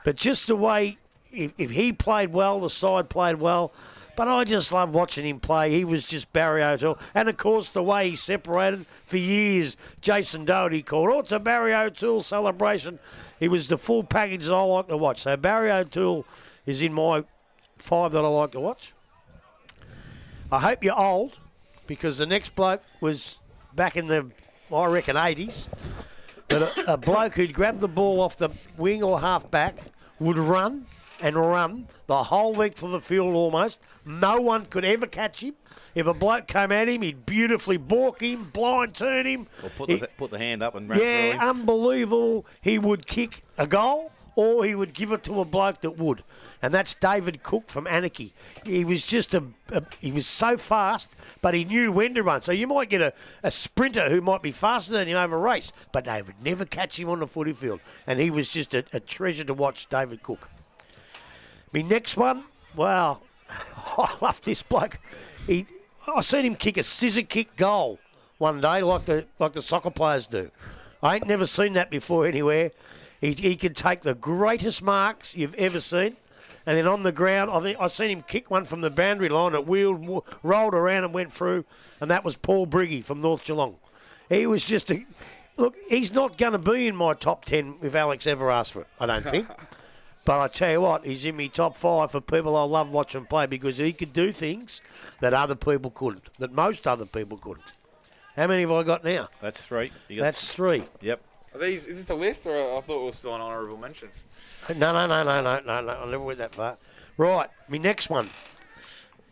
But just the way, if he played well, the side played well. But I just love watching him play. He was just Barry O'Toole. And, of course, the way he separated for years, Jason Doherty called, it's a Barry O'Toole celebration. He was the full package that I like to watch. So Barry O'Toole is in my 5 that I like to watch. I hope you're old, because the next bloke was back in the, I reckon, 80s. But a bloke who'd grab the ball off the wing or half back would run and run the whole length of the field almost. No one could ever catch him. If a bloke came at him, he'd beautifully balk him, blind turn him. Or put the hand up and run through him. Yeah, unbelievable. He would kick a goal, or he would give it to a bloke that would. And that's David Cook from Anarchy. He was just he was so fast, but he knew when to run. So you might get a sprinter who might be faster than him over a race, but they would never catch him on the footy field. And he was just a treasure to watch, David Cook. My next one, well, I love this bloke. I seen him kick a scissor kick goal one day like the soccer players do. I ain't never seen that before anywhere. He could take the greatest marks you've ever seen, and then on the ground, I seen him kick one from the boundary line. It wheeled, rolled around and went through, and that was Paul Briggy from North Geelong. He was just Look, he's not going to be in my top 10 if Alex ever asks for it, I don't think. But I tell you what, he's in my top 5 for people I love watching play because he could do things that other people couldn't, that most other people couldn't. How many have I got now? That's 3. That's 3. Yep. Is this a list, or I thought we were still on honourable mentions? No. I never went that far. Right, my next one.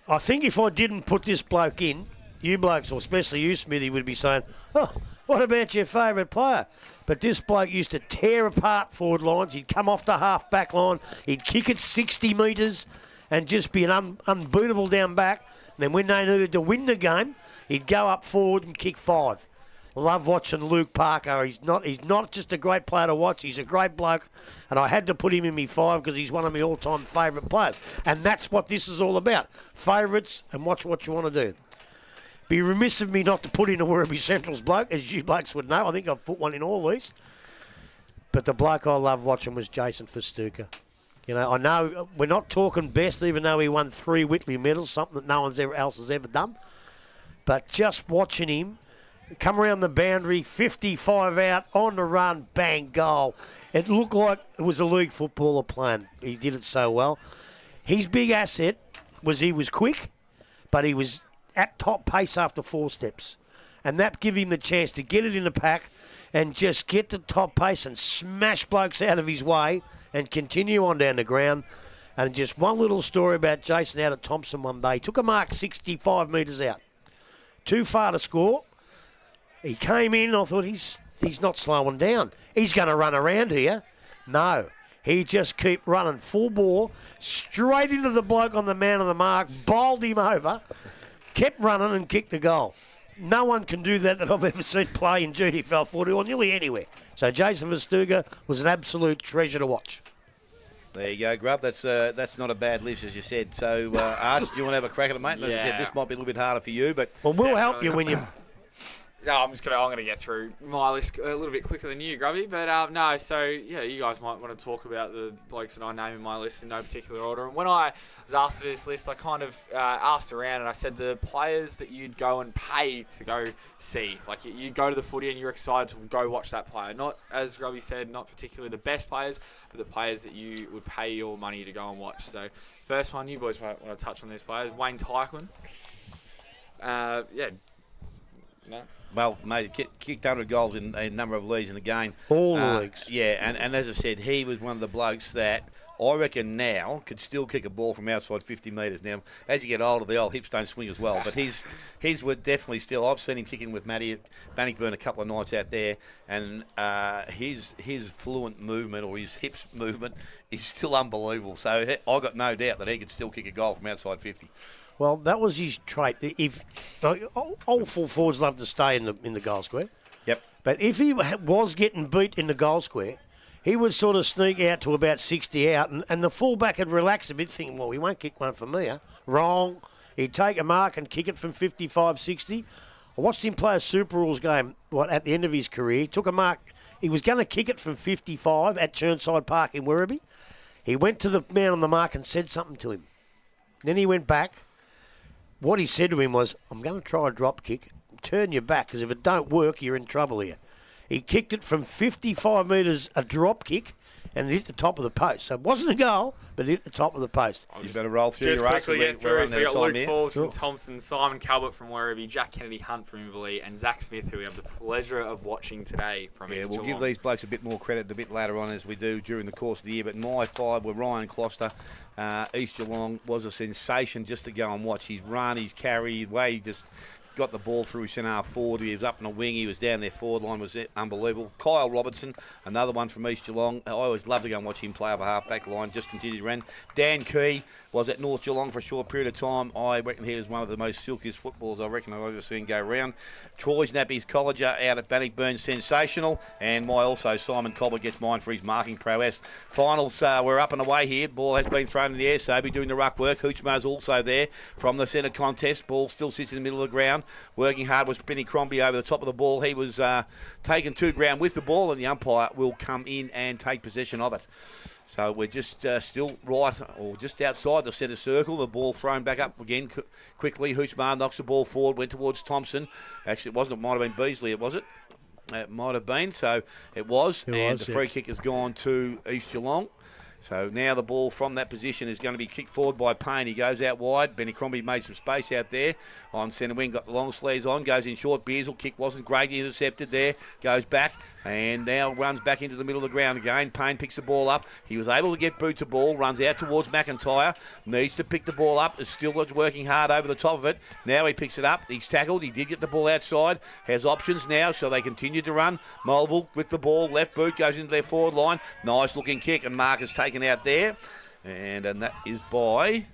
I think if I didn't put this bloke in, you blokes, or especially you, Smithy, would be saying, oh, what about your favourite player? But this bloke used to tear apart forward lines. He'd come off the half-back line. He'd kick it 60 metres and just be an unbeatable down back. And then when they needed to win the game, he'd go up forward and kick 5. Love watching Luke Parker. He's not just a great player to watch. He's a great bloke. And I had to put him in my 5 because he's one of my all-time favourite players. And that's what this is all about. Favourites and watch what you want to do. Be remiss of me not to put in a Wereby Central's bloke, as you blokes would know. I think I've put one in all these. But the bloke I love watching was Jason Festuca. You know, I know we're not talking best, even though he won 3 Whitley medals, something that no one else has ever done. But just watching him come around the boundary, 55 out, on the run, bang, goal. It looked like it was a league footballer playing. He did it so well. His big asset was he was quick, but he was at top pace after 4 steps. And that gave him the chance to get it in the pack and just get to top pace and smash blokes out of his way and continue on down the ground. And just one little story about Jason out at Thompson one day. He took a mark 65 metres out. Too far to score. He came in and I thought, he's not slowing down. He's going to run around here. No. He just kept running full bore, straight into the bloke on the man of the mark, bowled him over, kept running and kicked the goal. No one can do that I've ever seen play in GDFNL footy or nearly anywhere. So Jason Festuca was an absolute treasure to watch. There you go, Grub. That's not a bad list, as you said. So, Arch, do you want to have a crack at it, mate? And as I said, this might be a little bit harder for you, but... Well, we'll help you when you... No, I'm gonna get through my list a little bit quicker than you, Grubby. But no, so yeah, you guys might want to talk about the blokes that I name in my list in no particular order. And when I was asked to do this list, I kind of asked around and I said the players that you'd go and pay to go see. Like you go to the footy and you're excited to go watch that player. Not, as Grubby said, not particularly the best players, but the players that you would pay your money to go and watch. So first one, you boys want to touch on these players. Wayne Tyquin. No. Well, mate, kicked 100 goals in a number of leagues in the game. All leagues. Yeah, and as I said, he was one of the blokes that I reckon now could still kick a ball from outside 50 metres. Now, as you get older, the old hips don't swing as well. But he's were definitely still. I've seen him kicking with Matty at Bannockburn a couple of nights out there, and his fluent movement or his hips movement is still unbelievable. So I got no doubt that he could still kick a goal from outside 50. Well, that was his trait. If all full forwards love to stay in the goal square. Yep. But if he was getting beat in the goal square, he would sort of sneak out to about 60 out, and the fullback would relax a bit, thinking, well, he won't kick one from here. Wrong. He'd take a mark and kick it from 55, 60. I watched him play a Super Rules game at the end of his career. He took a mark. He was going to kick it from 55 at Churnside Park in Wereby. He went to the man on the mark and said something to him. Then he went back. What he said to him was, I'm going to try a drop kick. Turn your back, because if it don't work, you're in trouble here. He kicked it from 55 metres, a drop kick, and it hit the top of the post. So it wasn't a goal, but it hit the top of the post. You better roll through your Just quickly get through. So we got Luke Forbes from Sure. Thompson, Simon Calvert from Wereby, Jack Kennedy Hunt from Invali, and Zach Smith, who we have the pleasure of watching today from East we'll Gelong. give these blokes a bit more credit a bit later on as we do during the course of the year. But my 5 were Ryan Closter. East Gelong was a sensation just to go and watch his run, his carry, the way he just got the ball through centre half forward. He was up in a wing. He was down there forward line. Was unbelievable. Kyle Robertson, another one from East Gelong. I always love to go and watch him play over half-back line. Just continued to run. Dan Key was at North Gelong for a short period of time. I reckon he was one of the most silkiest footballers I reckon I've ever seen go round. Troy Snappy's Colleger out at Bannockburn, sensational. And also Simon Cobber gets mine for his marking prowess. Finals, we're up and away here. Ball has been thrown in the air. Sobe doing the ruck work. Hoochmar's also there from the centre contest. Ball still sits in the middle of the ground. Working hard was Benny Crombie over the top of the ball. He was taken to ground with the ball, and the umpire will come in and take possession of it. So we're just still right or just outside the centre circle. The ball thrown back up again quickly. Hoochmar knocks the ball forward, went towards Thompson. Actually, it wasn't. It might have been Beasley, was it? It might have been, so it was. The free kick has gone to East Gelong. So now the ball from that position is going to be kicked forward by Payne. He goes out wide. Benny Crombie made some space out there on centre wing. Got the long sleeves on. Goes in short. Bearsall kick wasn't great. Intercepted there. Goes back and now runs back into the middle of the ground again. Payne picks the ball up. He was able to get boot to ball. Runs out towards McIntyre. Needs to pick the ball up. Is still working hard over the top of it. Now he picks it up. He's tackled. He did get the ball outside. Has options now, so they continue to run. Mulville with the ball. Left boot goes into their forward line. Nice looking kick, and Mark is taken out there. And that is by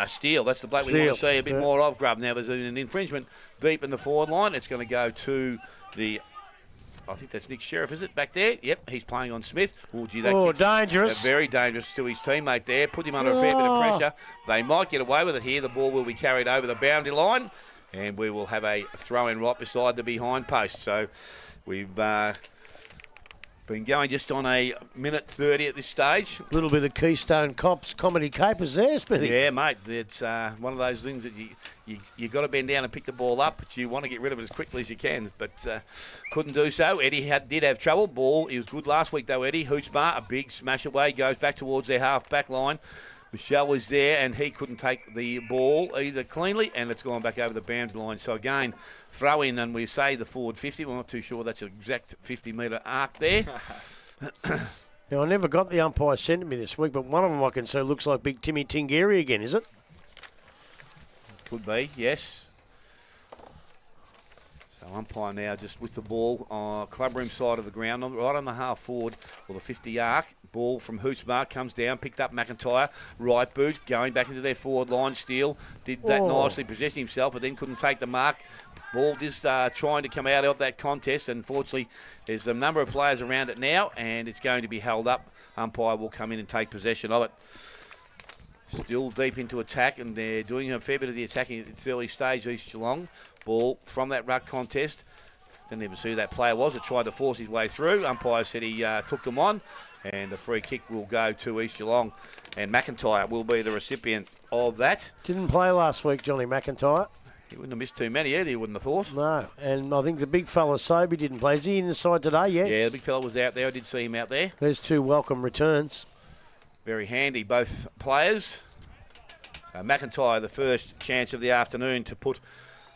Steele. That's the bloke we want to see a bit more of, Grub. Now there's an infringement deep in the forward line. It's going to go to I think that's Nick Sheriff, is it, back there? Yep, he's playing on Smith. Dangerous. Very dangerous to his teammate there. Put him under a fair bit of pressure. They might get away with it here. The ball will be carried over the boundary line, and we will have a throw-in right beside the behind post. So we've been going just on a minute 30 at this stage. A little bit of Keystone Cops comedy capers there, Smithy. Yeah, mate. It's one of those things that you got to bend down and pick the ball up, but you want to get rid of it as quickly as you can. But couldn't do so. Eddie did have trouble. Ball, he was good last week though, Eddie. Hootsmar, a big smash away, goes back towards their half-back line. Michelle was there, and he couldn't take the ball either cleanly, and it's gone back over the boundary line. So again, throw in, and we say the forward 50. We're not too sure that's an exact 50-metre arc there. Now, I never got the umpire sent to me this week, but one of them I can say looks like Big Timmy Tingeri again, is it? Could be, yes. So umpire now just with the ball on clubroom side of the ground, right on the half forward, or the 50 arc. Ball from Hootsmar comes down, picked up McIntyre, right boot, going back into their forward line. Steele did that nicely, possessing himself, but then couldn't take the mark. Ball just trying to come out of that contest. Unfortunately, there's a number of players around it now, and it's going to be held up. Umpire will come in and take possession of it. Still deep into attack, and they're doing a fair bit of the attacking at its early stage, East Gelong. Ball from that ruck contest. Didn't even see who that player was. It tried to force his way through. Umpire said he took them on, and the free kick will go to East Gelong, and McIntyre will be the recipient of that. Didn't play last week, Johnny McIntyre. He wouldn't have missed too many either, you wouldn't have thought. No, and I think the big fella Sobey didn't play. Is he in the side today? Yes. Yeah, the big fella was out there. I did see him out there. There's two welcome returns. Very handy, both players. So McIntyre, the first chance of the afternoon to put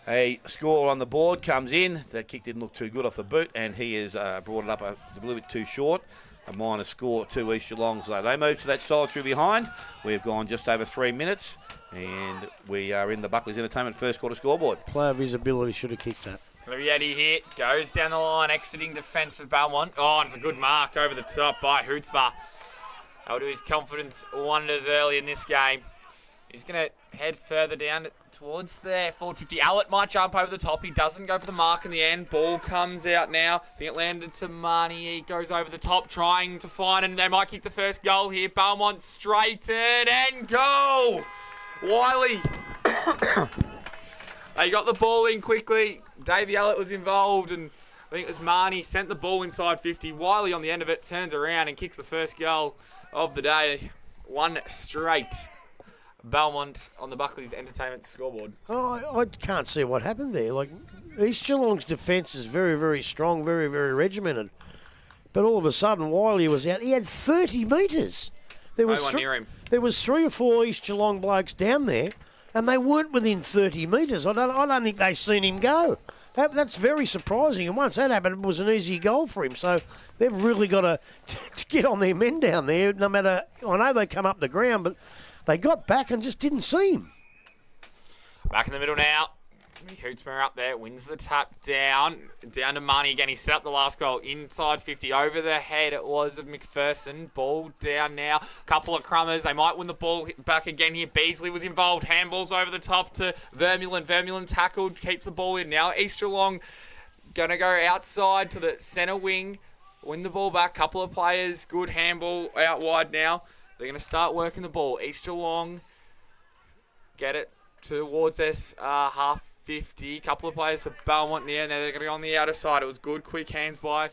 a score on the board, comes in. That kick didn't look too good off the boot, and he has brought it up a little bit too short. A minor score to East Gelong. So they move to that solitary behind. We've gone just over 3 minutes, and we are in the Buckley's Entertainment first quarter scoreboard. Player visibility should have kicked that. It's going to be Eddie here. Goes down the line, exiting defence for Belmont. Oh, and it's a good mark over the top by Hootsmar. That'll do his confidence wonders early in this game. He's going to head further down towards the forward 50. Allett might jump over the top. He doesn't go for the mark in the end. Ball comes out now. I think it landed to Marnie. He goes over the top trying to find, and they might kick the first goal here. Belmont straighten and goal! Wiley. They got the ball in quickly. Davey Allett was involved, and I think it was Marnie sent the ball inside 50. Wiley on the end of it turns around and kicks the first goal of the day. One straight. Belmont on the Buckley's Entertainment scoreboard. Oh, I can't see what happened there. Like, East Geelong's defence is very, very strong, very, very regimented. But all of a sudden, Wiley was out. He had 30 metres. There was near him. There was 3 or 4 East Geelong blokes down there, and they weren't within 30 metres. I don't think they seen him go. That's very surprising. And once that happened, it was an easy goal for him. So they've really got to get on their men down there. No matter, I know they come up the ground, but they got back and just didn't see him. Back in the middle now. Hootsmar up there, wins the tap down to Marnie again. He set up the last goal inside 50, over the head it was of McPherson. Ball down now, couple of crummers, they might win the ball back again here. Beasley was involved, handballs over the top to Vermeulen tackled, keeps the ball in now. East Gelong going to go outside to the centre wing, win the ball back, couple of players, good handball out wide now. They're going to start working the ball. East Gelong get it towards their half 50. Couple of players for Belmont in the end. They're going to go on the outer side. It was good, quick hands by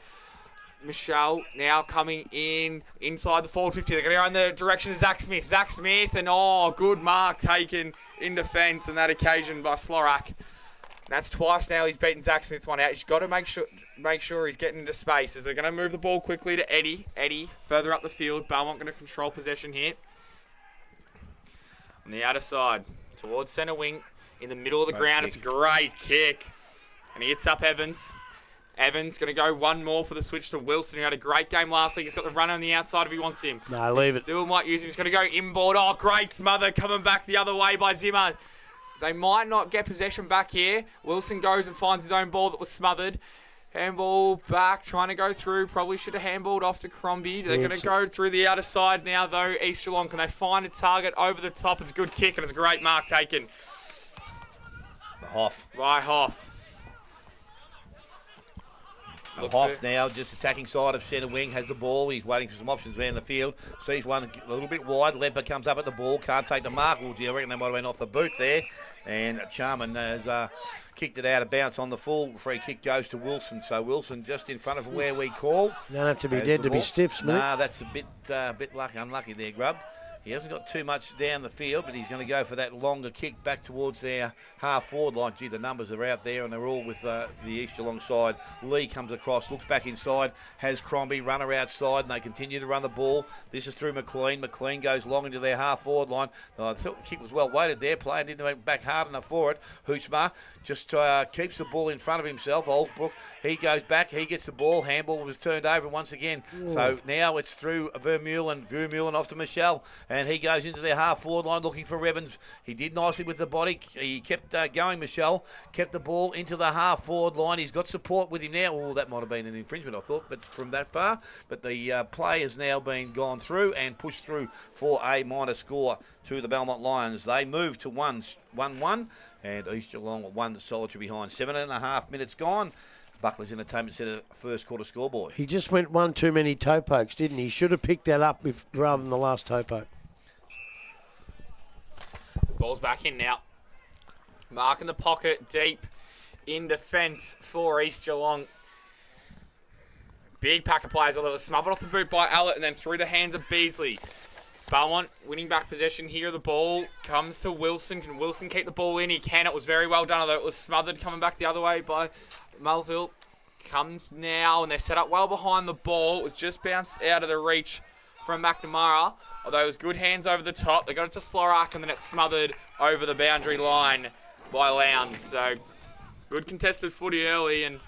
Michelle. Now coming in inside the forward 50. They're going to go in the direction of Zach Smith. Zach Smith, and good mark taken in defence on that occasion by Slorak. That's twice now he's beaten Zach Smith's one out. He's got to make sure he's getting into space as they're going to move the ball quickly to Eddie. Eddie further up the field. Belmont going to control possession here. On the outer side, towards centre wing, in the middle of the ground. It's a great kick. And he hits up Evans. Evans going to go one more for the switch to Wilson, who had a great game last week. He's got the runner on the outside if he wants him. No, leave it. Still might use him. He's going to go inboard. Oh, great smother coming back the other way by Zimmer. They might not get possession back here. Wilson goes and finds his own ball that was smothered. Handball back, trying to go through. Probably should have handballed off to Crombie. They're going to go through the outer side now, though. East Gelong, can they find a target over the top? It's a good kick, and it's a great mark taken. The Hoff. By Hoff. Hoff now just attacking side of centre wing, has the ball. He's waiting for some options around the field. Sees one a little bit wide. Lemper comes up at the ball. Can't take the mark. Well, I reckon they might have went off the boot there. And Charman has kicked it out of bounds on the full. Free kick goes to Wilson. So Wilson just in front of where we call. You don't have to be dead to be stiff, Smith. Nah, that's a bit unlucky there, Grub. He hasn't got too much down the field, but he's going to go for that longer kick back towards their half-forward line. Gee, the numbers are out there, and they're all with the East Gelong side. Lee comes across, looks back inside, has Crombie, runner outside, and they continue to run the ball. This is through McLean. McLean goes long into their half-forward line. I thought the kick was well weighted there. Player didn't make back hard enough for it. Hoochma just keeps the ball in front of himself. Olsbrook, he goes back, he gets the ball. Handball was turned over once again. So now it's through Vermeulen. Vermeulen off to Michelle. And he goes into their half-forward line looking for Evans. He did nicely with the body. He kept going, Michelle. Kept the ball into the half-forward line. He's got support with him now. Oh, that might have been an infringement, I thought, but from that far. But the play has now been gone through and pushed through for a minor score to the Belmont Lions. They move to 1-1, and East Gelong 1 solitary behind. 7.5 minutes gone. Buckley's Entertainment Centre first quarter scoreboard. He just went one too many toe pokes, didn't he? He should have picked that up rather than the last toe poke. Ball's back in now. Mark in the pocket, deep in defence for East Gelong. Big pack of players, although it was smothered off the boot by Allett and then through the hands of Beasley. Belmont winning back possession here. The ball comes to Wilson. Can Wilson keep the ball in? He can. It was very well done, although it was smothered coming back the other way by Melville. Comes now, and they're set up well behind the ball. It was just bounced out of the reach from McNamara. Although it was good hands over the top. They got it to Slorak, and then it's smothered over the boundary line by Lowndes. So, good contested footy early, and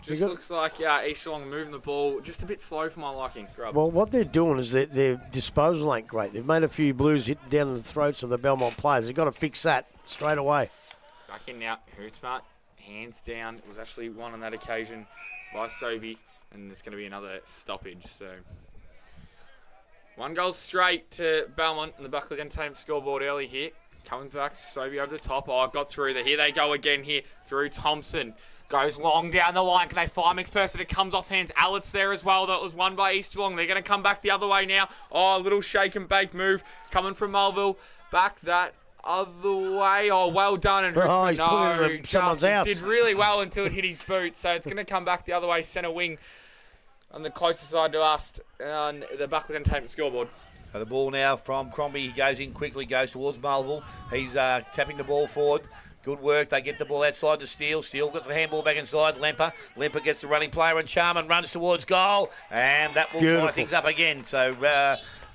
just looks like East Gelong moving the ball just a bit slow for my liking. Grub. Well, what they're doing is their disposal ain't great. They've made a few blues hit down the throats of the Belmont players. They've got to fix that straight away. Back in now. Hootsmart, hands down. It was actually one on that occasion by Sobey, and it's going to be another stoppage. So, 1 goal straight to Belmont and the Buckley's Entertainment scoreboard early here. Coming back, Sobey over the top. Oh, got through there. Here they go again here through Thompson. Goes long down the line. Can they find McPherson? It comes off hands. Allett's there as well. That was won by East Gelong. They're going to come back the other way now. Oh, a little shake and bake move coming from Melville. Back that other way. Oh, well done. And he's putting it in someone's house. Did really well until it hit his boot. So it's going to come back the other way, centre wing, on the closest side to us on the Buckley's Entertainment scoreboard. So the ball now from Crombie. He goes in quickly, goes towards Melville. He's tapping the ball forward. Good work. They get the ball outside to Steele. Steele gets the handball back inside. Lemper gets the running player, and Charman runs towards goal. And that will tie things up again. So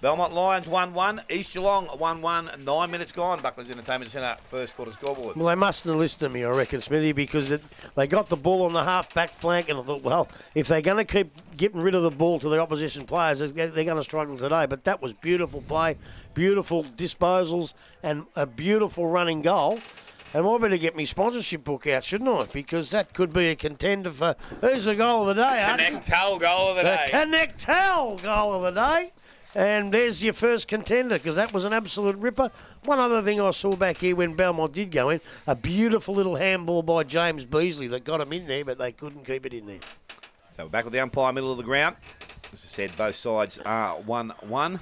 Belmont Lions 1-1. East Gelong 1-1. 9 minutes gone. Buckley's Entertainment Centre first quarter scoreboard. Well, they mustn't have listened to me, I reckon, Smithy, because they got the ball on the half-back flank, and I thought, well, if they're going to keep getting rid of the ball to the opposition players, they're going to struggle today. But that was beautiful play, beautiful disposals, and a beautiful running goal. And I better get my sponsorship book out, shouldn't I? Because that could be a contender for who's the goal of the day, Connect-Tel goal of the day. Connect-Tel goal of the day. And there's your first contender, because that was an absolute ripper. One other thing I saw back here when Belmont did go in, a beautiful little handball by James Beasley that got him in there, but they couldn't keep it in there. So we're back with the umpire, middle of the ground. As I said, both sides are 1-1.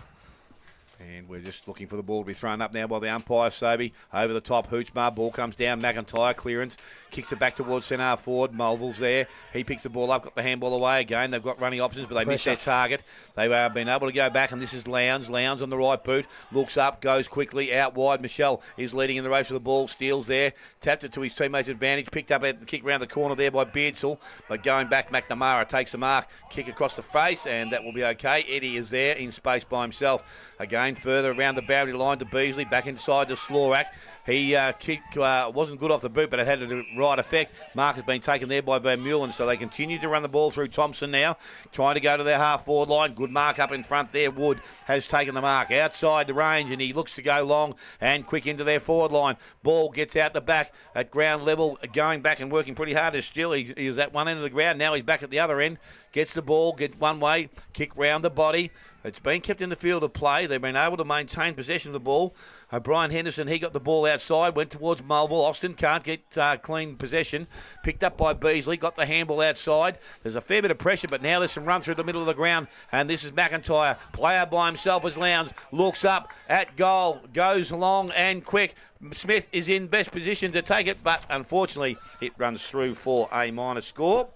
And we're just looking for the ball to be thrown up now by the umpire, Sobey. Over the top, Hoochmar. Ball comes down. McIntyre clearance. Kicks it back towards centre half forward. Mulville's there. He picks the ball up. Got the handball away again. They've got running options, but they missed their target. They've been able to go back, and this is Lowndes. Lowndes on the right boot. Looks up. Goes quickly. Out wide. Michelle is leading in the race for the ball. Steals there. Tapped it to his teammate's advantage. Picked up at the kick round the corner there by Beardsall. But going back, McNamara takes the mark. Kick across the face, and that will be okay. Eddie is there in space by himself. Again, further around the boundary line to Beasley, back inside to Slorak. He kicked, wasn't good off the boot, but it had the right effect. Mark has been taken there by Van Meulen, so they continue to run the ball through Thompson now, trying to go to their half-forward line. Good mark up in front there. Wood has taken the mark outside the range, and he looks to go long and quick into their forward line. Ball gets out the back at ground level, going back and working pretty hard. Still, he was at one end of the ground. Now he's back at the other end. Gets the ball, gets one way, kick round the body. It's been kept in the field of play. They've been able to maintain possession of the ball. O'Brien Henderson, he got the ball outside, went towards Mulville. Austin can't get clean possession. Picked up by Beasley, got the handball outside. There's a fair bit of pressure, but now there's some run through the middle of the ground. And this is McIntyre. Player by himself as Lowndes. Looks up at goal. Goes long and quick. Smith is in best position to take it, but unfortunately it runs through for a minor score,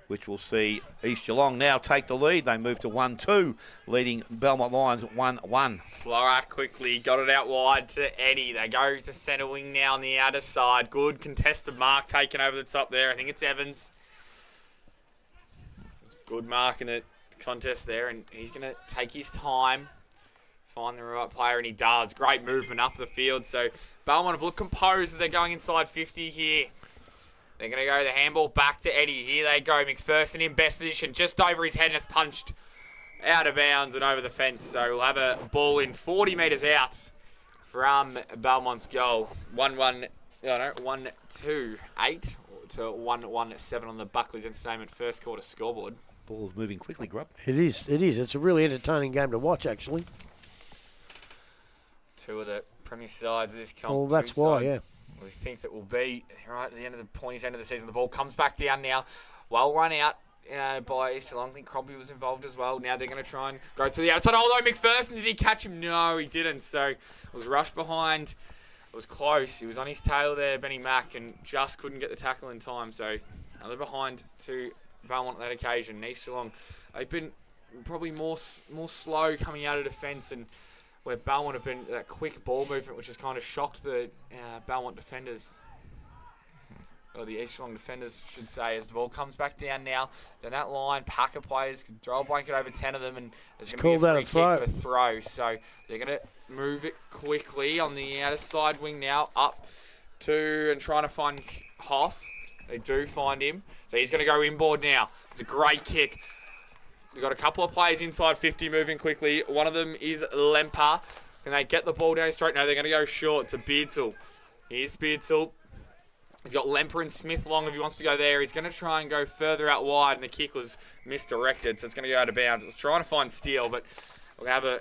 which will see East Gelong now take the lead. They move to 1-2, leading Belmont Lions 1-1. Slorak quickly got it out wide to Eddie. They go to centre wing now on the outer side. Good contested mark taken over the top there. I think it's Evans. Good mark in the contest there, and he's going to take his time, find the right player, and he does. Great movement up the field. So Belmont have looked composed as they're going inside 50 here. They're going to go the handball back to Eddie. Here they go. McPherson in best position. Just over his head and it's punched out of bounds and over the fence. So we'll have a ball in 40 metres out from Belmont's goal. 1-2-8 to 1-1-7 on the Buckley's Entertainment first quarter scoreboard. Ball's moving quickly, Grub. It is. It's a really entertaining game to watch, actually. Two of the premier sides of this comp. Well, that's why, yeah. We think that will be right at the end of the pointy end of the season. The ball comes back down now. Well run out by East Gelong. I think Crombie was involved as well. Now they're going to try and go to the outside. Although McPherson, did he catch him? No, he didn't. So it was rushed behind. It was close. He was on his tail there, Benny Mack, and just couldn't get the tackle in time. So another behind to Belmont on that occasion. East Gelong, they've been probably more slow coming out of defence, and where Belmont have been that quick ball movement, which has kind of shocked the Belmont defenders, or the East Gelong defenders, should say, as the ball comes back down now. Then that line, Packer players control blanket over 10 of them, and there's going to be a free kick for throw. So they're going to move it quickly on the outer side wing now, up to and trying to find Hoff. They do find him, so he's going to go inboard now. It's a great kick. We've got a couple of players inside 50 moving quickly. One of them is Lemper. Can they get the ball down straight? No, they're going to go short to Beardsall. Here's Beardsall. He's got Lemper and Smith long if he wants to go there. He's going to try and go further out wide, and the kick was misdirected, so it's going to go out of bounds. It was trying to find Steele, but we're going to have a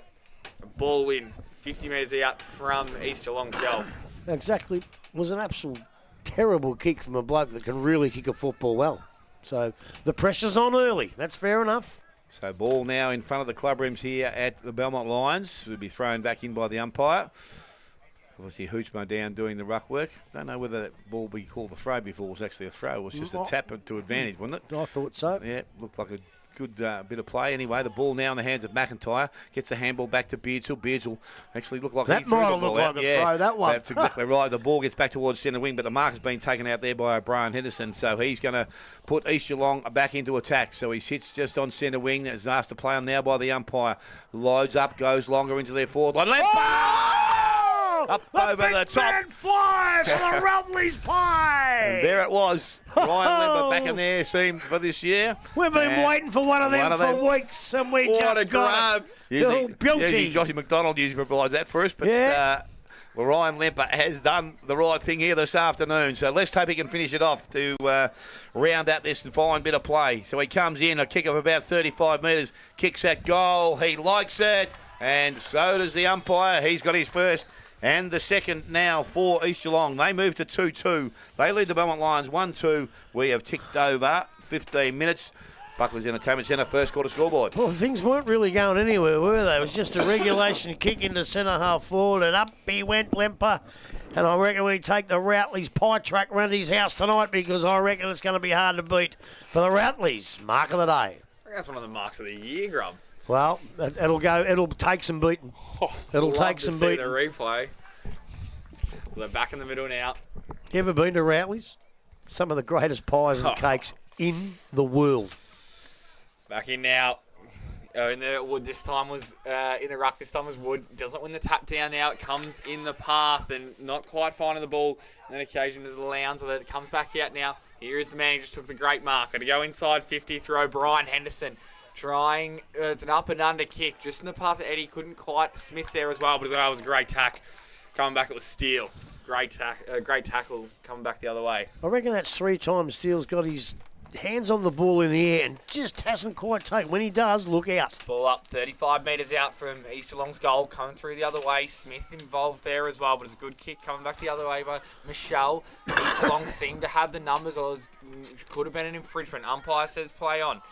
ball in 50 metres out from East Gelong's goal. Exactly. It was an absolute terrible kick from a bloke that can really kick a football well. So the pressure's on early. That's fair enough. So ball now in front of the club rooms here at the Belmont Lions. Will be thrown back in by the umpire. Obviously Hoochmo down doing the ruck work. Don't know whether that ball be called a throw before it was actually a throw. It was just a tap to advantage, wasn't it? I thought so. Yeah, looked like a good bit of play. Anyway, the ball now in the hands of McIntyre. Gets the handball back to Beardsall. Beardsall actually looked like that he threw the ball look out. Like a throw, that one. That's exactly right. The ball gets back towards centre wing, but the mark has been taken out there by O'Brien Henderson. So he's going to put East Gelong back into attack. So he sits just on centre wing. Is asked to play on now by the umpire. Loads up, goes longer into their forward line. Up over the top. Man fly for the Rumley's pie. And there it was. Ryan Lemper back in there, seemed for this year. We've been waiting for one of them for weeks, and we just got it. Usually Joshy McDonald usually provides that for us, but well, Ryan Lemper has done the right thing here this afternoon. So let's hope he can finish it off to round out this fine bit of play. So he comes in, a kick of about 35 metres, kicks that goal. He likes it, and so does the umpire. He's got his first and the second now for East Gelong. They move to 2-2. They lead the Belmont Lions 1-2. We have ticked over 15 minutes. Buckley's Entertainment Centre, first quarter scoreboard. Well, things weren't really going anywhere, were they? It was just a regulation kick into centre half forward, and up he went, Lemper. And I reckon we take the Routleys pie track round his house tonight, because I reckon it's going to be hard to beat for the Routleys. Mark of the day. I think that's one of the marks of the year, Grub. Well, it'll take some beating. It'll take some beating. The replay. So they're back in the middle now. You ever been to Routleys? Some of the greatest pies and cakes in the world. Back in now. In the Wood this time was in the ruck. This time was Wood. Doesn't win the tap down now. It comes in the path and not quite finding the ball. And then occasion is Lowndes that comes back out now. Here is the man who just took the great marker to go inside 50. Throw Brian Henderson trying. It's an up and under kick just in the path that Eddie couldn't quite. Smith there as well, but it was a great tack. Coming back, it was Steele. Great tackle coming back the other way. I reckon that's 3 times Steele's got his hands on the ball in the air and just hasn't quite taken. When he does, look out. Ball up 35 metres out from East Gelong's goal, coming through the other way. Smith involved there as well, but it's a good kick coming back the other way by Michelle. East Gelong seemed to have the numbers, or could have been an infringement. Umpire says play on.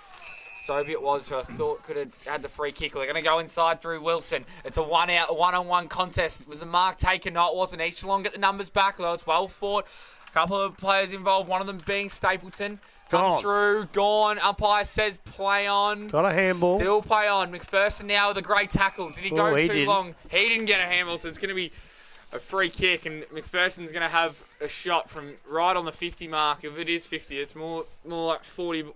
So be it was, who I thought could have had the free kick. They're going to go inside through Wilson. It's a one-on-one contest. Was the mark taken? No, it wasn't. East Gelong get the numbers back, although it's well fought. A couple of players involved, one of them being Stapleton. Comes through, gone. Umpire says play on. Got a handball. Still play on. McPherson now with a great tackle. Did he go too long? He didn't get a handball, so it's going to be a free kick, and McPherson's going to have a shot from right on the 50 mark. If it is 50, it's more like 40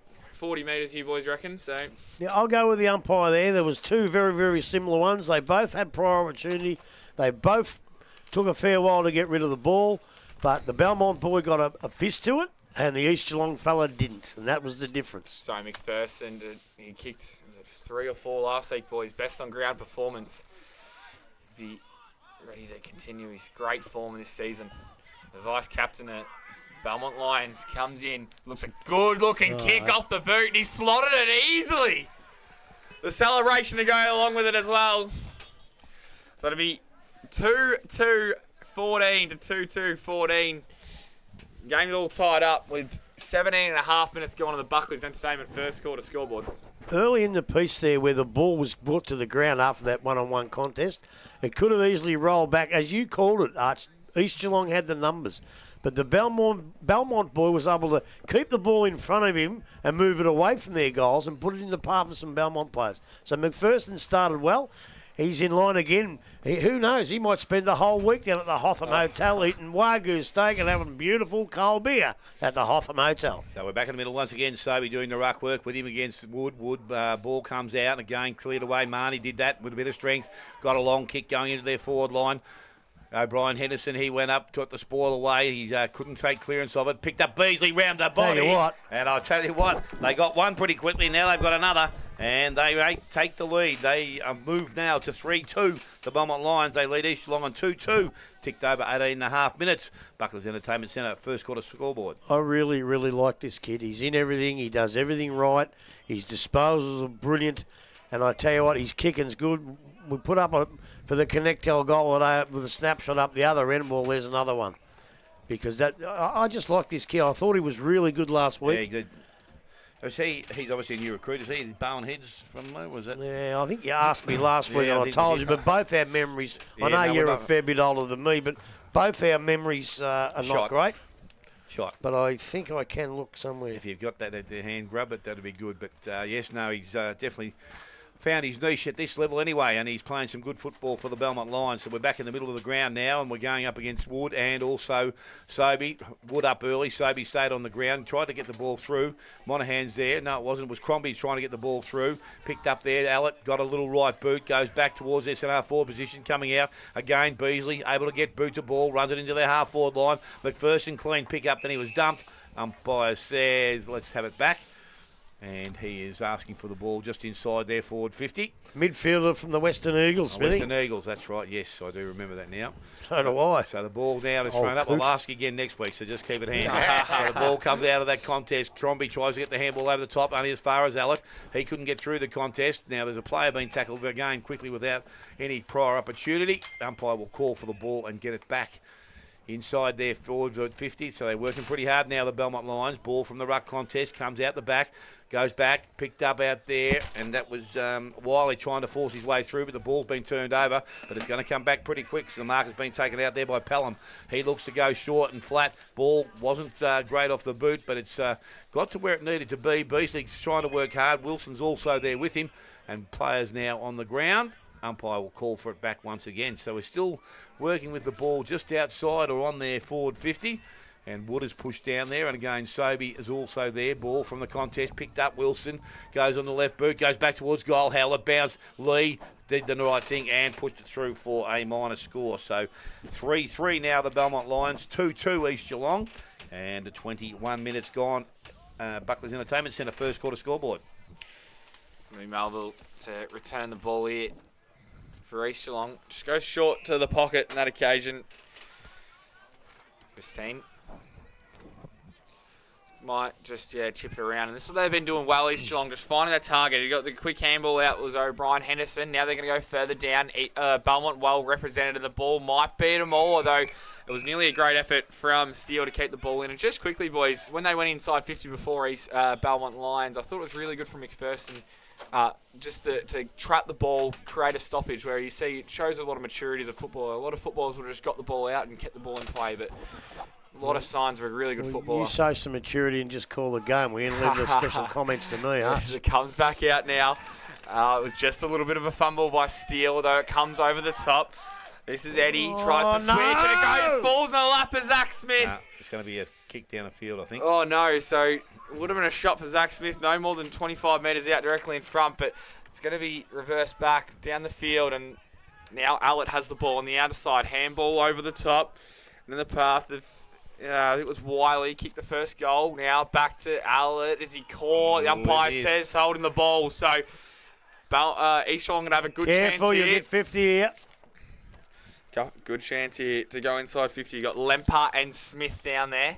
metres, you boys reckon? So yeah, I'll go with the umpire there. There was 2 very, very similar ones. They both had prior opportunity. They both took a fair while to get rid of the ball, but the Belmont boy got a fist to it, and the East Gelong fella didn't, and that was the difference. So McPherson, he kicked 3 or 4 last week, boys. Best on ground performance. Be ready to continue his great form this season. The vice captain at Belmont Lions comes in, looks a good-looking kick off the boot, and he slotted it easily. The celebration to go along with it as well. So it'll be 2-2-14 to 2-2-14. Game's all tied up with 17.5 minutes going on the Buckley's Entertainment first quarter scoreboard. Early in the piece there, where the ball was brought to the ground after that one-on-one contest, it could have easily rolled back. As you called it, Arch, East Gelong had the numbers. But the Belmont boy was able to keep the ball in front of him and move it away from their goals and put it in the path of some Belmont players. So McPherson started well. He's in line again. Who knows? He might spend the whole week down at the Hotham Hotel eating Wagyu steak and having beautiful cold beer at the Hotham Hotel. So we're back in the middle once again. Sobey doing the ruck work with him against Wood. Ball comes out and again cleared away. Marnie did that with a bit of strength. Got a long kick going into their forward line. Brian Henderson, he went up, took the spoil away. He couldn't take clearance of it. Picked up Beasley round the body. Tell you what. And I'll tell you what, they got one pretty quickly. Now they've got another. And they take the lead. They are moved now to 3-2. The Belmont Lions, they lead East Gelong on 2-2. Ticked over 18.5 minutes. Buckley's Entertainment Centre, first quarter scoreboard. I really, really like this kid. He's in everything. He does everything right. His disposals are brilliant. And I tell you what, his kicking's good. We put up for the Connectel goal today with a snapshot up the other end. Well, there's another one. Because I just like this kid. I thought he was really good last week. Yeah, he did. He's obviously a new recruit. Is he Bowen Heads from there, was it? Yeah, I think you asked me last week and I told you, but both our memories, Yeah, I know no, you're we're a not- fair bit older than me, but both our memories are not Shot. great. Shot. But I think I can look somewhere. If you've got that at the hand, grab it, that'd be good. But yes, no, he's definitely found his niche at this level anyway, and he's playing some good football for the Belmont Lions. So we're back in the middle of the ground now, and we're going up against Wood and also Sobey. Wood up early. Sobey stayed on the ground, tried to get the ball through. Monahan's there. No, it wasn't. It was Crombie trying to get the ball through. Picked up there. Allett got a little right boot, goes back towards SNR forward position, coming out. Again, Beasley able to get boot to ball, runs it into their half-forward line. McPherson clean pick up, then he was dumped. Umpire says, let's have it back. And he is asking for the ball just inside their forward 50. Midfielder from the Western Eagles, Smithy. Western Eagles, that's right. Yes, I do remember that now. So do I. So the ball now is Oh, thrown up. Coot. I'll ask again next week, so just keep it handy. So the ball comes out of that contest. Crombie tries to get the handball over the top, only as far as Allett. He couldn't get through the contest. Now there's a player being tackled again quickly without any prior opportunity. Umpire will call for the ball and get it back inside their forwards at 50, so they're working pretty hard now, the Belmont Lions. Ball from the ruck contest, comes out the back, goes back, picked up out there, and that was Wiley trying to force his way through, but the ball's been turned over, but it's going to come back pretty quick, so the mark has been taken out there by Pelham. He looks to go short and flat. Ball wasn't great off the boot, but it's got to where it needed to be. Beasley's trying to work hard. Wilson's also there with him, and players now on the ground. Umpire will call for it back once again. So we're still working with the ball just outside or on their forward 50. And Wood is pushed down there. And again, Sobey is also there. Ball from the contest. Picked up. Wilson goes on the left boot. Goes back towards goal. Howler bounced. Lee did the right thing and pushed it through for a minor score. So 3-3 now the Belmont Lions. 2-2 East Gelong. And the 21 minutes gone. Buckley's Entertainment Centre first quarter scoreboard. Melville to return the ball here for East Gelong. Just goes short to the pocket on that occasion. Christine might just chip it around. And this is what they've been doing well, East Gelong, just finding that target. You got the quick handball out was O'Brien Henderson. Now they're going to go further down. Belmont well represented, and the ball might beat them all, although it was nearly a great effort from Steele to keep the ball in. And just quickly, boys, when they went inside 50 before Belmont Lions, I thought it was really good from McPherson just to trap the ball, create a stoppage where you see it shows a lot of maturity as a footballer. A lot of footballers would have just got the ball out and kept the ball in play, but a lot of signs of a really good footballer. You show some maturity and just call the game. We didn't leave the special comments to me, huh? It comes back out now. It was just a little bit of a fumble by Steele, though it comes over the top. This is Eddie, tries to switch, and it goes, falls in the lap of Zach Smith. It's going to be a kick down the field, I think. Oh, no, so it would have been a shot for Zach Smith, no more than 25 metres out directly in front, but it's going to be reversed back down the field, and now Allett has the ball on the outer side. Handball over the top, and in the path of, it was Wiley, kicked the first goal. Now back to Allett. Is he caught? The umpire says holding the ball, so East Gelong going to have a good chance here. Careful, you get 50 here. Good chance here to go inside 50. You got Lempart and Smith down there.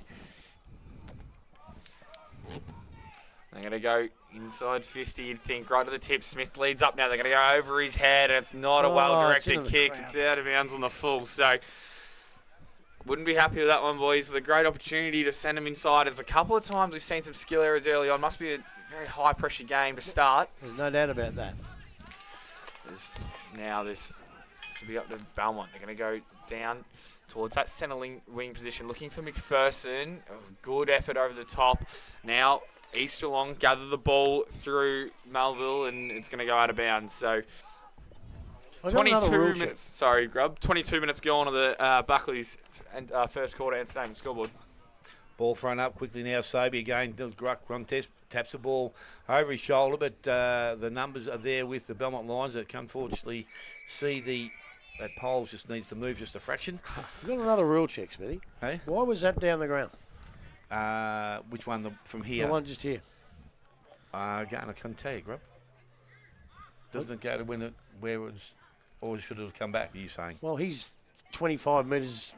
They're going to go inside 50, you'd think, right to the tip. Smith leads up now. They're going to go over his head, and it's not a well-directed kick. It's out of bounds on the full, so wouldn't be happy with that one, boys. It's a great opportunity to send them inside. There's a couple of times we've seen some skill errors early on. Must be a very high-pressure game to start. There's no doubt about that. This will be up to Belmont. They're going to go down towards that centre wing position, looking for McPherson. Good effort over the top. Now East Gelong gather the ball through Melville, and it's going to go out of bounds. So 22 minutes. Sorry, Grub. 22 minutes gone on the Buckley's first quarter entertainment scoreboard. Ball thrown up quickly now. Sobey again does grunt contest, taps the ball over his shoulder, but the numbers are there with the Belmont Lions that can unfortunately see that pole just needs to move just a fraction. We've got another rule check, Smithy. Hey? Why was that down the ground? Which one? From here? The one just here. Again, I couldn't tell you, Grub. Doesn't it go to where it was, or should it have come back? Are you saying? Well, he's 25 metres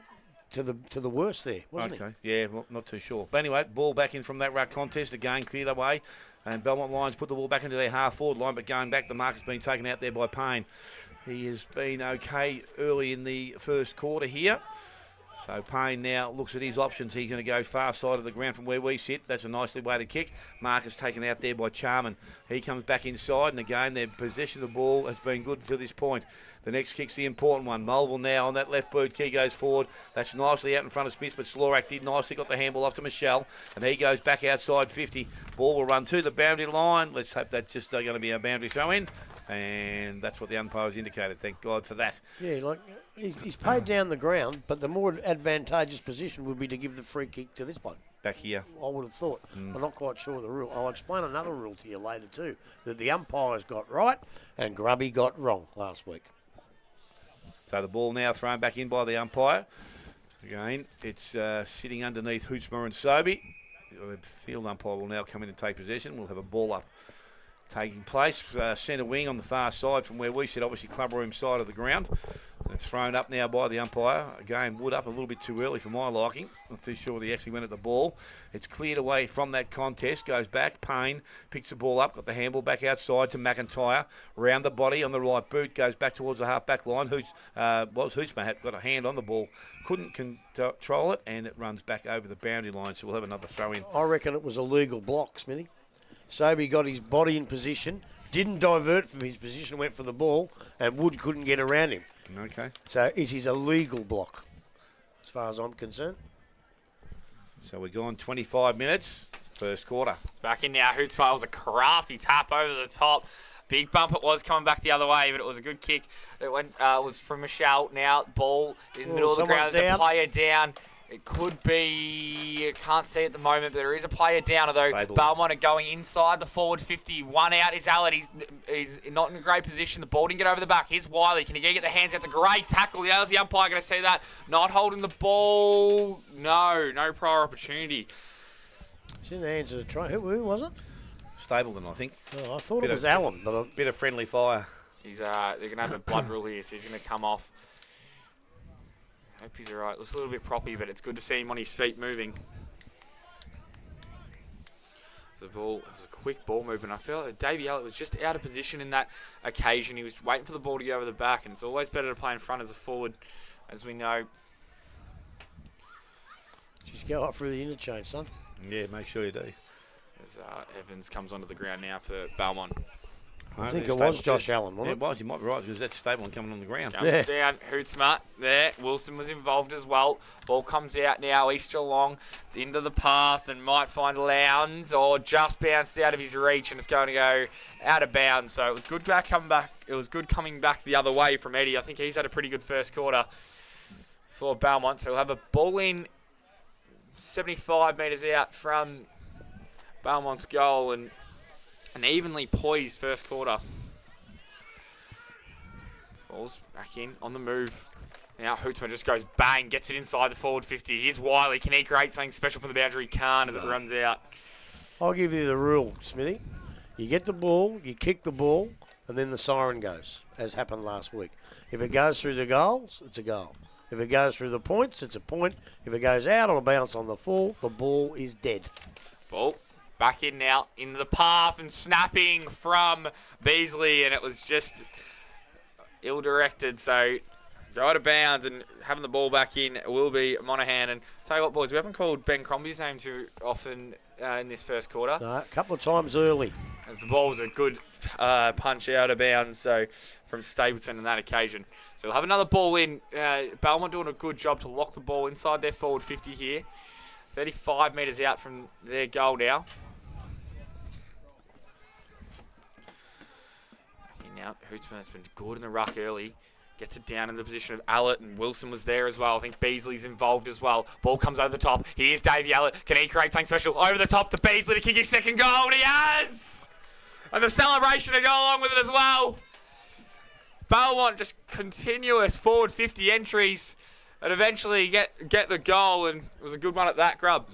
to the worst there, wasn't he? Okay, yeah, well, not too sure. But anyway, ball back in from that ruck contest again, cleared away, and Belmont Lions put the ball back into their half-forward line, but going back, the mark has been taken out there by Payne. He has been okay early in the first quarter here. So Payne now looks at his options. He's going to go far side of the ground from where we sit. That's a nicely weighted kick. Marcus taken out there by Charman. He comes back inside, and again, their possession of the ball has been good to this point. The next kick's the important one. Mulville now on that left boot. Key goes forward. That's nicely out in front of Smith, but Slorak did nicely. Got the handball off to Michelle, and he goes back outside 50. Ball will run to the boundary line. Let's hope that's just going to be a boundary throw-in. And that's what the umpires indicated. Thank God for that. Yeah, like he's paid down the ground, but the more advantageous position would be to give the free kick to this bloke. Back here. I would have thought. I'm not quite sure of the rule. I'll explain another rule to you later too, that the umpires got right and Grubby got wrong last week. So the ball now thrown back in by the umpire. Again, it's sitting underneath Hootsma and Sobey. The field umpire will now come in and take possession. We'll have a ball up taking place. Centre wing on the far side from where we sit, obviously club room side of the ground. It's thrown up now by the umpire. Again, Wood up a little bit too early for my liking. Not too sure he actually went at the ball. It's cleared away from that contest. Goes back. Payne picks the ball up. Got the handball back outside to McIntyre. Round the body on the right boot. Goes back towards the half-back line. Hootsma had got a hand on the ball. Couldn't control it, and it runs back over the boundary line. So we'll have another throw in. I reckon it was a legal block, Smithy. Sobey got his body in position. Didn't divert from his position. Went for the ball, and Wood couldn't get around him. Okay. So it is a legal block, as far as I'm concerned. So we're gone 25 minutes, first quarter. Back in now. Hootsma was a crafty tap over the top. Big bump it was coming back the other way, but it was a good kick. It went was from Michelle. Now ball in the middle of the ground. There's a player down. It could be, I can't see at the moment, but there is a player down, although Belmont are going inside the forward 50. One out is Allard. He's not in a great position. The ball didn't get over the back. Here's Wiley. Can he get the hands out? It's a great tackle. How's the umpire going to see that? Not holding the ball. No prior opportunity. It's in the hands of the try. Who was it? Stapleton, I think. Oh, I thought it was Allen. But a bit of friendly fire. They're going to have a blood rule here, so he's going to come off. Hope he's all right. Looks a little bit proppy, but it's good to see him on his feet moving. The ball, it was a quick ball movement. I felt that Davey Allett was just out of position in that occasion. He was waiting for the ball to go over the back, and it's always better to play in front as a forward, as we know. Just go up through the interchange, son. Yeah, make sure you do. As Evans comes onto the ground now for Belmont. I think it was Josh Allen, wasn't it? It was. You might be right, because that's Stapleton coming on the ground. Comes down. Hootsma there. Wilson was involved as well. Ball comes out now. East Gelong. It's into the path and might find Lowndes, or just bounced out of his reach, and it's going to go out of bounds. So it was good coming back. It was good coming back the other way from Eddie. I think he's had a pretty good first quarter for Belmont. So we'll have a ball in 75 metres out from Belmont's goal, and an evenly poised first quarter. Ball's back in, on the move. Now Hootsma just goes bang, gets it inside the forward 50. Here's Wiley. Can he create something special for the boundary? He can't as it runs out. I'll give you the rule, Smithy. You get the ball, you kick the ball, and then the siren goes, as happened last week. If it goes through the goals, it's a goal. If it goes through the points, it's a point. If it goes out on a bounce on the full, the ball is dead. Ball back in now, into the path, and snapping from Beasley, and it was just ill-directed. So go out of bounds, and having the ball back in will be Monaghan. And tell you what, boys, we haven't called Ben Crombie's name too often in this first quarter. No, a couple of times early. As the ball was a good punch out of bounds, so from Stapleton on that occasion. So we'll have another ball in. Belmont doing a good job to lock the ball inside their forward 50 here. 35 metres out from their goal now. Now, Hootsman's been good in the ruck early. Gets it down in the position of Allett, and Wilson was there as well. I think Beasley's involved as well. Ball comes over the top. Here's Davey Allett. Can he create something special? Over the top to Beasley to kick his second goal, and he has! And the celebration to go along with it as well. Belmont just continuous forward 50 entries, and eventually get the goal, and it was a good one at that, Grub.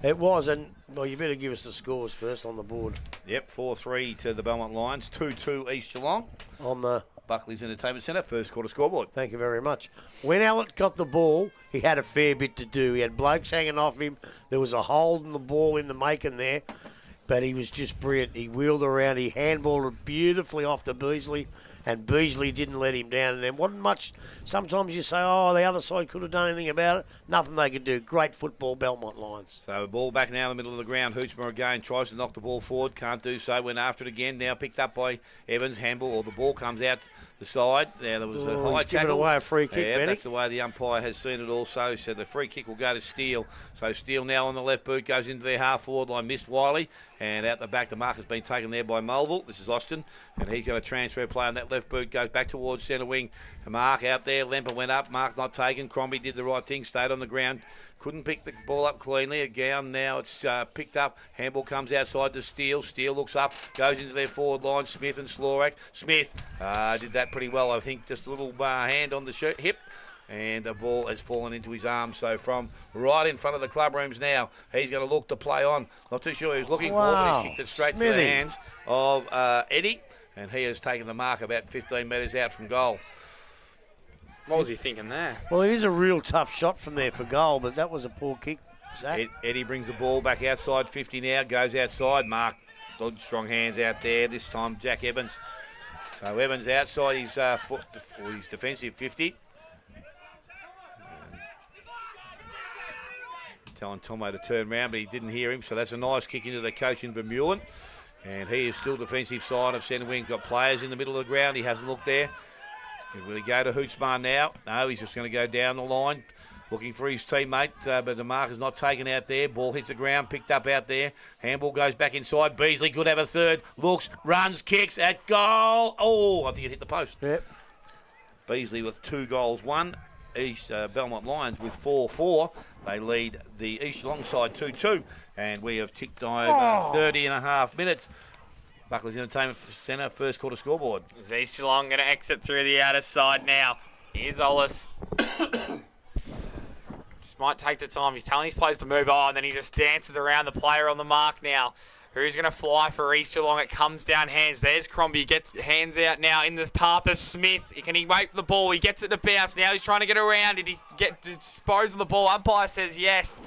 It was, and well, you better give us the scores first on the board. Yep, 4-3 to the Belmont Lions, 2-2 East Gelong. On the Buckley's Entertainment Centre, first quarter scoreboard. Thank you very much. When Allett got the ball, he had a fair bit to do. He had blokes hanging off him. There was a hold in the ball in the making there, but he was just brilliant. He wheeled around. He handballed it beautifully off to Beasley, and Beasley didn't let him down. And there wasn't much. Sometimes you say, oh, the other side could have done anything about it. Nothing they could do. Great football, Belmont Lions. So ball back now in the middle of the ground. Hootsma again tries to knock the ball forward. Can't do so. Went after it again. Now picked up by Evans. Handball, or the ball comes out the side. Now there was a high tackle. Giving away a free kick, yeah, Benny. That's the way the umpire has seen it also. So the free kick will go to Steele. So Steele now on the left boot goes into their half forward line. Missed Wiley. And out the back, the mark has been taken there by Mulville. This is Austin. And he's going to transfer play on that left boot. Goes back towards centre wing. Mark out there. Lemper went up. Mark not taken. Crombie did the right thing. Stayed on the ground. Couldn't pick the ball up cleanly. Again, now it's picked up. Handball comes outside to Steele. Steele looks up. Goes into their forward line. Smith and Slorak. Smith did that pretty well, I think. Just a little hand on the hip. And the ball has fallen into his arms. So from right in front of the club rooms now, he's going to look to play on. Not too sure he was looking for, but he kicked it straight to the hands of Eddie. And he has taken the mark about 15 metres out from goal. What was he thinking there? Well, it is a real tough shot from there for goal, but that was a poor kick, Zach. Eddie brings the ball back outside 50 now, goes outside. Mark, good strong hands out there. This time Jack Evans. So Evans outside his his defensive 50. Telling Tomo to turn round, but he didn't hear him. So that's a nice kick into the coach in Vermeulen. And he is still defensive side of centre wing. Got players in the middle of the ground. He hasn't looked there. Will he go to Hootsman now? No, he's just going to go down the line. Looking for his teammate, but the mark is not taken out there. Ball hits the ground, picked up out there. Handball goes back inside. Beasley could have a third. Looks, runs, kicks at goal. Oh, I think it hit the post. Yep. Beasley with 2 goals. One. East Belmont Lions with 4-4. They lead the East Gelong side 2-2. And we have ticked over 30 and a half minutes. Buckley's Entertainment Centre, first quarter scoreboard. Is East Gelong going to exit through the outer side now? Here's Ollis. Just might take the time. He's telling his players to move on, and then he just dances around the player on the mark now. Who's going to fly for East Gelong? It comes down hands. There's Crombie. Gets hands out now in the path of Smith. Can he wait for the ball? He gets it to bounce. Now he's trying to get around. Did he dispose of the ball? Umpire says yes.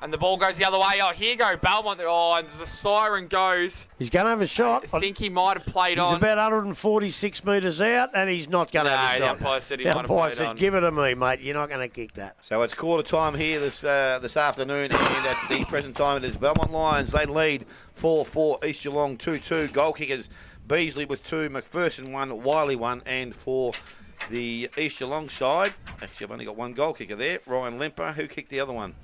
And the ball goes the other way. Oh, here go Belmont. Oh, and the siren goes. He's going to have a shot. I think he might have played on. He's about 146 metres out, and he's not going to have a shot. The umpire said he might have played umpire said, on. give it to me, mate. You're not going to kick that. So it's quarter time here this afternoon, and at the present time it is Belmont Lions. They lead 4-4, East Gelong 2-2. Goal kickers, Beasley with 2, McPherson 1, Wiley 1, and for the East Gelong side, actually I've only got 1 goal kicker there, Ryan Lemper. Who kicked the other one?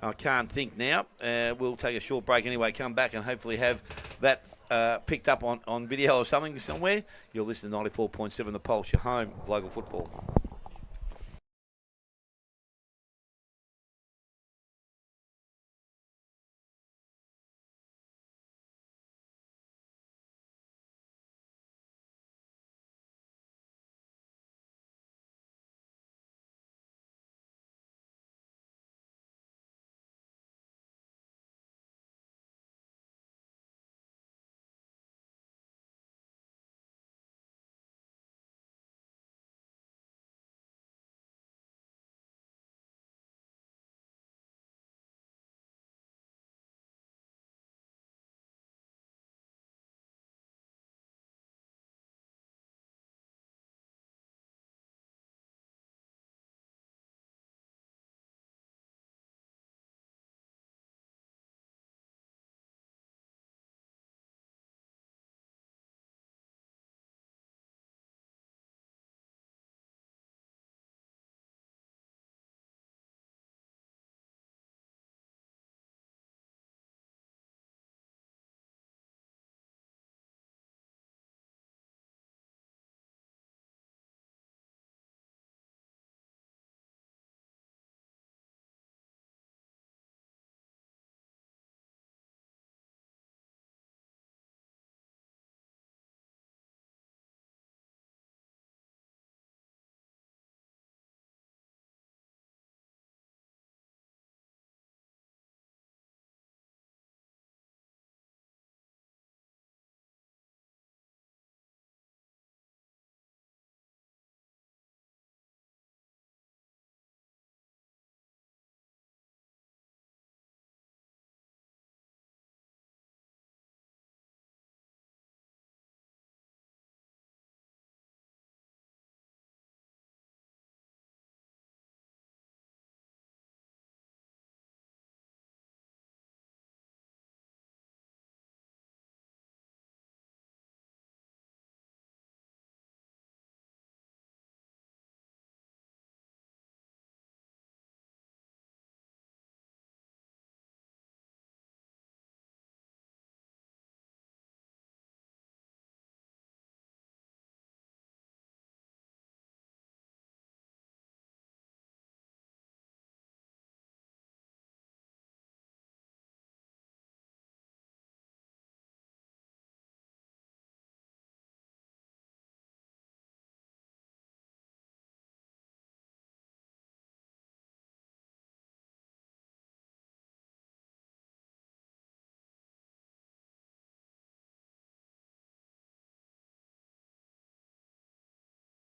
I can't think now. We'll take a short break anyway, come back and hopefully have that picked up on video or something somewhere. You'll listen to 94.7 The Pulse, your home of local football.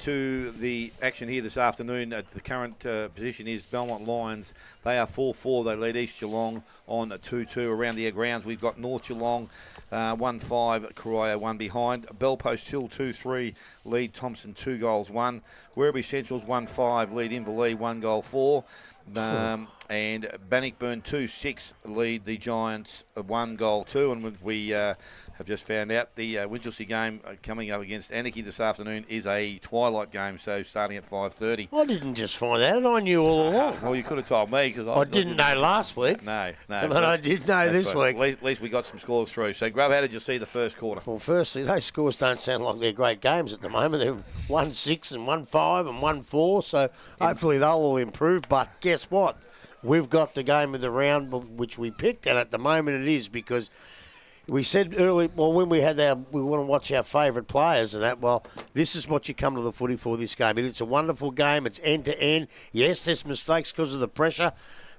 To the action here this afternoon. The current position is Belmont Lions. They are 4-4. They lead East Gelong on 2-2. Around their grounds, we've got North Gelong 1-5, Corio 1 behind. Bellpost Hill 2-3, lead Thompson 2 goals 1. Wereby Centrals 1-5, lead Invali 1 goal 4. And Bannockburn 2-6 lead the Giants 1 goal 2. And we have just found out the Winchelsea game coming up against Anarchy this afternoon is a twilight game, so starting at 5:30. I didn't just find that. I knew all along. Well, you could have told me because I didn't know last week. No. But I did know this week. At least we got some scores through. So, Grub, how did you see the first quarter? Well, firstly, those scores don't sound like they're great games at the moment. They're 1-6 and 1-5 and 1-4, so hopefully they'll all improve. But guess what? We've got the game of the round, which we picked, and at the moment it is because we said early, well, when we had we want to watch our favourite players and that, well, this is what you come to the footy for this game. It's a wonderful game. It's end-to-end. Yes, there's mistakes because of the pressure,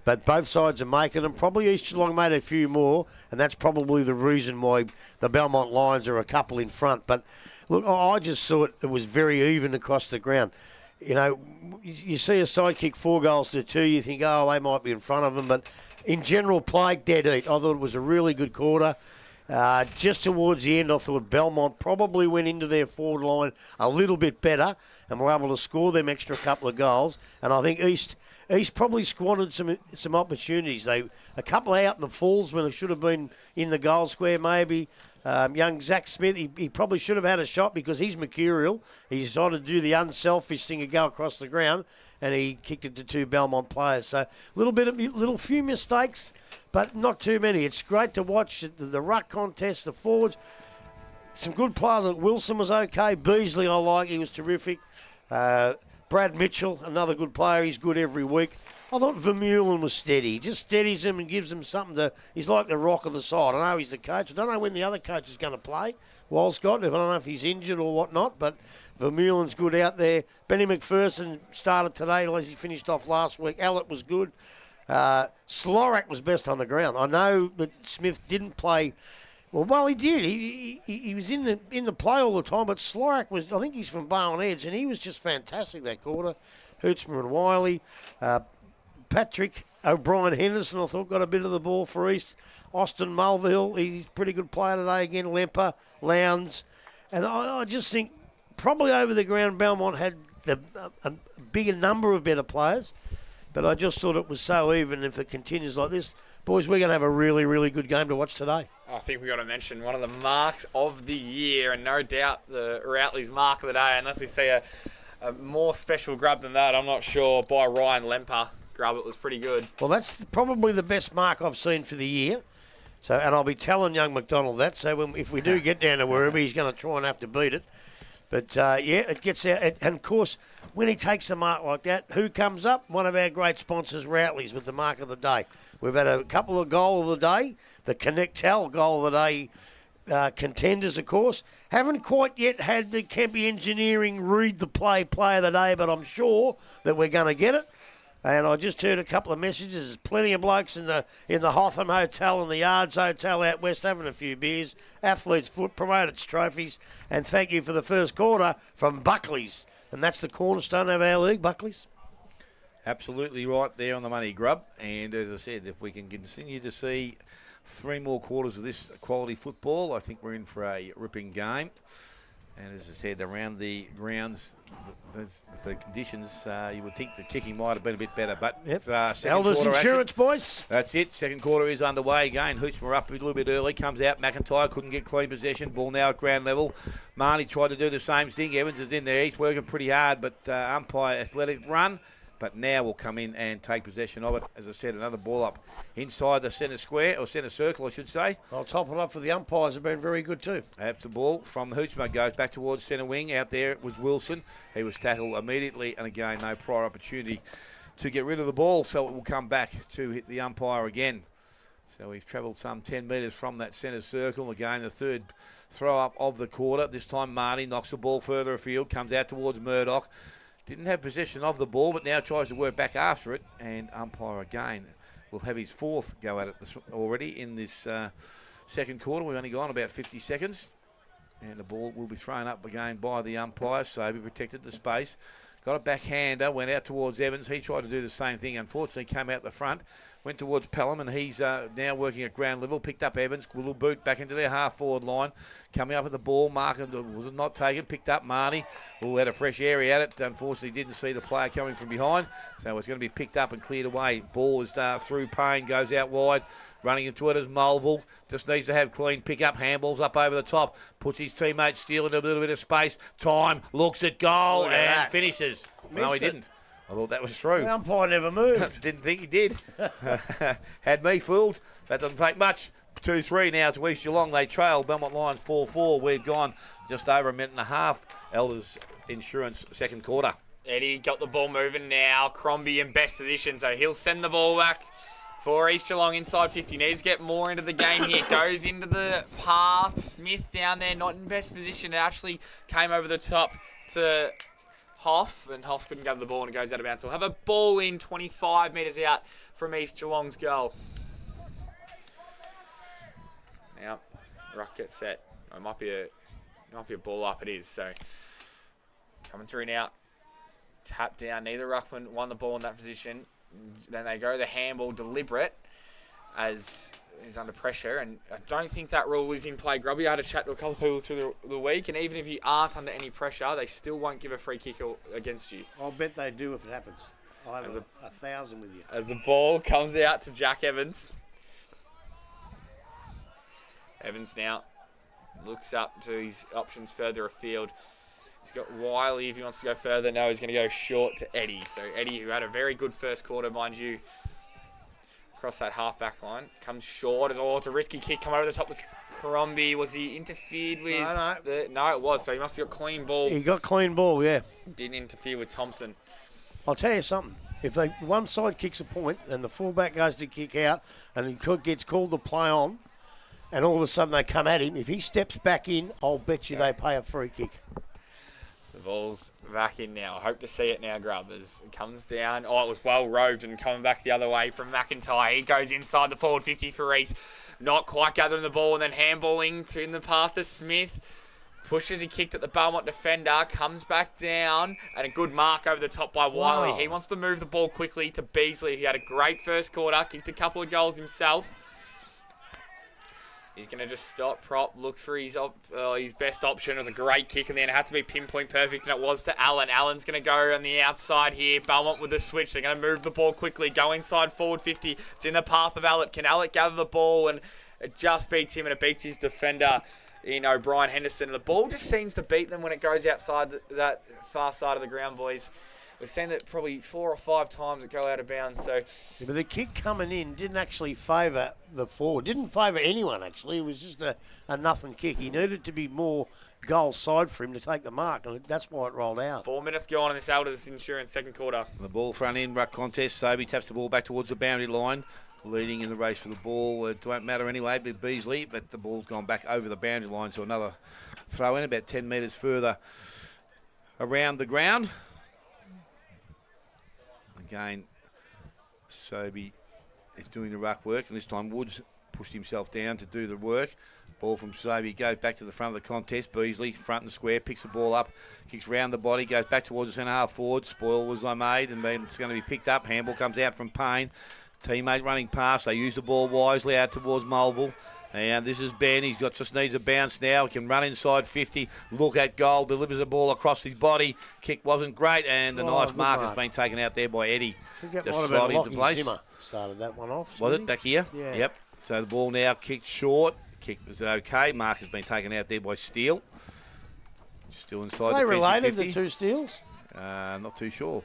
but both sides are making them. Probably East Gelong made a few more, and that's probably the reason why the Belmont Lions are a couple in front. But, look, I just thought it was very even across the ground. You know, you see a side kick 4 goals to 2, you think, oh, they might be in front of them. But in general play, dead eat. I thought it was a really good quarter. Just towards the end, I thought Belmont probably went into their forward line a little bit better and were able to score them extra couple of goals. And I think East probably squandered some opportunities. A couple out in the falls when it should have been in the goal square maybe. Young Zach Smith, he probably should have had a shot because he's mercurial. He decided to do the unselfish thing and go across the ground, and he kicked it to 2 Belmont players. So little few mistakes, but not too many. It's great to watch the ruck contest, the forwards. Some good players. Like Wilson was okay. Beasley I like. He was terrific. Brad Mitchell, another good player. He's good every week. I thought Vermeulen was steady. He just steadies him and gives him something to... He's like the rock of the side. I know he's the coach. I don't know when the other coach is going to play. Walscott, I don't know if he's injured or whatnot, but Vermeulen's good out there. Benny McPherson started today, as he finished off last week. Allett was good. Slorak was best on the ground. I know that Smith didn't play... Well, he did. He was in the play all the time, but Slorak was... I think he's from Barwon Edge, and he was just fantastic that quarter. Hootsman and Wiley... Patrick O'Brien Henderson, I thought, got a bit of the ball for East. Austin Mulvihill, he's a pretty good player today again. Lemper, Lowndes. And I just think probably over the ground Belmont had a bigger number of better players. But I just thought it was so even. If it continues like this, boys, we're going to have a really, really good game to watch today. I think we've got to mention one of the marks of the year, and no doubt the Routley's mark of the day, unless we see a more special grub than that, I'm not sure, by Ryan Lemper. Grub, it was pretty good. Well, that's probably the best mark I've seen for the year. So, and I'll be telling young McDonald that. So if we do get down to Wereby, he's going to try and have to beat it. But, it gets out. And, of course, when he takes a mark like that, who comes up? One of our great sponsors, Routley's, with the mark of the day. We've had a couple of goal of the day. The Connectel goal of the day contenders, of course. Haven't quite yet had the Kempy Engineering read the play of the day, but I'm sure that we're going to get it. And I just heard a couple of messages. There's plenty of blokes in the Hotham Hotel and the Yards Hotel out west having a few beers. Athlete's Foot promoted its trophies. And thank you for the first quarter from Buckley's. And that's the cornerstone of our league, Buckley's. Absolutely right there on the money, Grub. And as I said, if we can continue to see 3 more quarters of this quality football, I think we're in for a ripping game. And as I said, around the grounds, with the conditions, you would think the kicking might have been a bit better. But Elders Insurance, action. Boys. That's it. Second quarter is underway again. Hootsman up a little bit early. Comes out. McIntyre couldn't get clean possession. Ball now at ground level. Marnie tried to do the same thing. Evans is in there. He's working pretty hard, but umpire has let it run. But now we'll come in and take possession of it. As I said, another ball up inside the centre square, or centre circle, I should say. I'll top it up for the umpires have been very good too. That's the ball from Hootsma, goes back towards centre wing. Out there was Wilson. He was tackled immediately, and again, no prior opportunity to get rid of the ball, so it will come back to hit the umpire again. So we've travelled some 10 metres from that centre circle. Again, the third throw up of the quarter. This time Marnie knocks the ball further afield, comes out towards Murdoch. Didn't have possession of the ball, but now tries to work back after it. And umpire again will have his 4th go at it already in this second quarter. We've only gone about 50 seconds. And the ball will be thrown up again by the umpire. Sobey protected the space. Got a backhander, went out towards Evans. He tried to do the same thing. Unfortunately, came out the front. Went towards Pelham, and he's now working at ground level. Picked up Evans. Little boot back into their half-forward line. Coming up with the ball. Markham was not taken. Picked up Marnie, who had a fresh area at it. Unfortunately, didn't see the player coming from behind. So it's going to be picked up and cleared away. Ball is through Payne. Goes out wide. Running into it as Mulville. Just needs to have clean pick-up. Handballs up over the top. Puts his teammate Steele into a little bit of space. Time. Looks at goal and finishes. No, he didn't. I thought that was through. The umpire never moved. Didn't think he did. Had me fooled. That doesn't take much. 2-3 now to East Gelong. They trail Belmont Lions 4-4. We've gone just over a minute and a half. Elders Insurance second quarter. Eddie got the ball moving now. Crombie in best position, so he'll send the ball back for East Gelong inside 50. Needs to get more into the game here. Goes into the path. Smith down there, not in best position. It actually came over the top to Hoff, and Hoff couldn't gather the ball and it goes out of bounds. So we'll have a ball in 25 metres out from East Gelong's goal. Now, ruck gets set. It might be a ball up. It is. So coming through now. Tap down. Neither ruckman won the ball in that position. Then they go the handball deliberate as he's under pressure, and I don't think that rule is in play. Grubby, I had a chat to a couple of people through the week, and even if you aren't under any pressure, they still won't give a free kick against you. I'll bet they do if it happens. I have 1,000 with you. As the ball comes out to Jack Evans. Evans now looks up to his options further afield. He's got Wiley if he wants to go further. No, he's going to go short to Eddie. So Eddie, who had a very good first quarter, mind you, across that half-back line, comes short. It's a risky kick. Come over the top was Crombie. Was he interfered with? No, it was. So he must have got clean ball. He got clean ball, yeah. Didn't interfere with Thompson. I'll tell you something. If one side kicks a point and the fullback goes to kick out and he gets called to play on, and all of a sudden they come at him, if he steps back in, I'll bet you they pay a free kick. The ball's back in now. I hope to see it now, Grubbers. It comes down. Oh, it was well roved and coming back the other way from McIntyre. He goes inside the forward 50 for Reese. Not quite gathering the ball and then handballing in the path to Smith. Pushes, he kicked at the Belmont defender. Comes back down and a good mark over the top by Wiley. Wow. He wants to move the ball quickly to Beasley. He had a great first quarter. Kicked a couple of goals himself. He's going to just stop, prop, look for his best option. It was a great kick, and then it had to be pinpoint perfect, and it was to Allen. Allen's going to go on the outside here. Belmont with the switch. They're going to move the ball quickly. Go inside forward 50. It's in the path of Allen. Can Allen gather the ball? And it just beats him, and it beats his defender, O'Brien Henderson. The ball just seems to beat them when it goes outside that far side of the ground, boys. We've seen it probably 4 or 5 times it go out of bounds. So, yeah, but the kick coming in didn't actually favour the forward. Didn't favour anyone, actually. It was just a nothing kick. He needed to be more goal side for him to take the mark, and that's why it rolled out. 4 minutes gone in this Elders Insurance second quarter. The ball front end ruck contest. Sobey taps the ball back towards the boundary line. Leading in the race for the ball. It won't matter anyway, but Beasley. But the ball's gone back over the boundary line, so another throw in about 10 metres further around the ground. Again, Sobey is doing the ruck work, and this time Woods pushed himself down to do the work. Ball from Sobey goes back to the front of the contest. Beasley, front and square, picks the ball up, kicks round the body, goes back towards the centre half forward. Spoil was made, and it's going to be picked up. Handball comes out from Payne. Teammate running past. They use the ball wisely out towards Mulville. And this is Ben. He's just needs a bounce now. He can run inside 50. Look at goal. Delivers the ball across his body. Kick wasn't great. And the nice mark has been taken out there by Eddie. I think that might have been Lockie Zimmer started that one off. Was it back here? Yeah. Yep. So the ball now kicked short. Kick was okay. Mark has been taken out there by Steele. Still inside Are they the related, 50. the two Steels? Not too sure.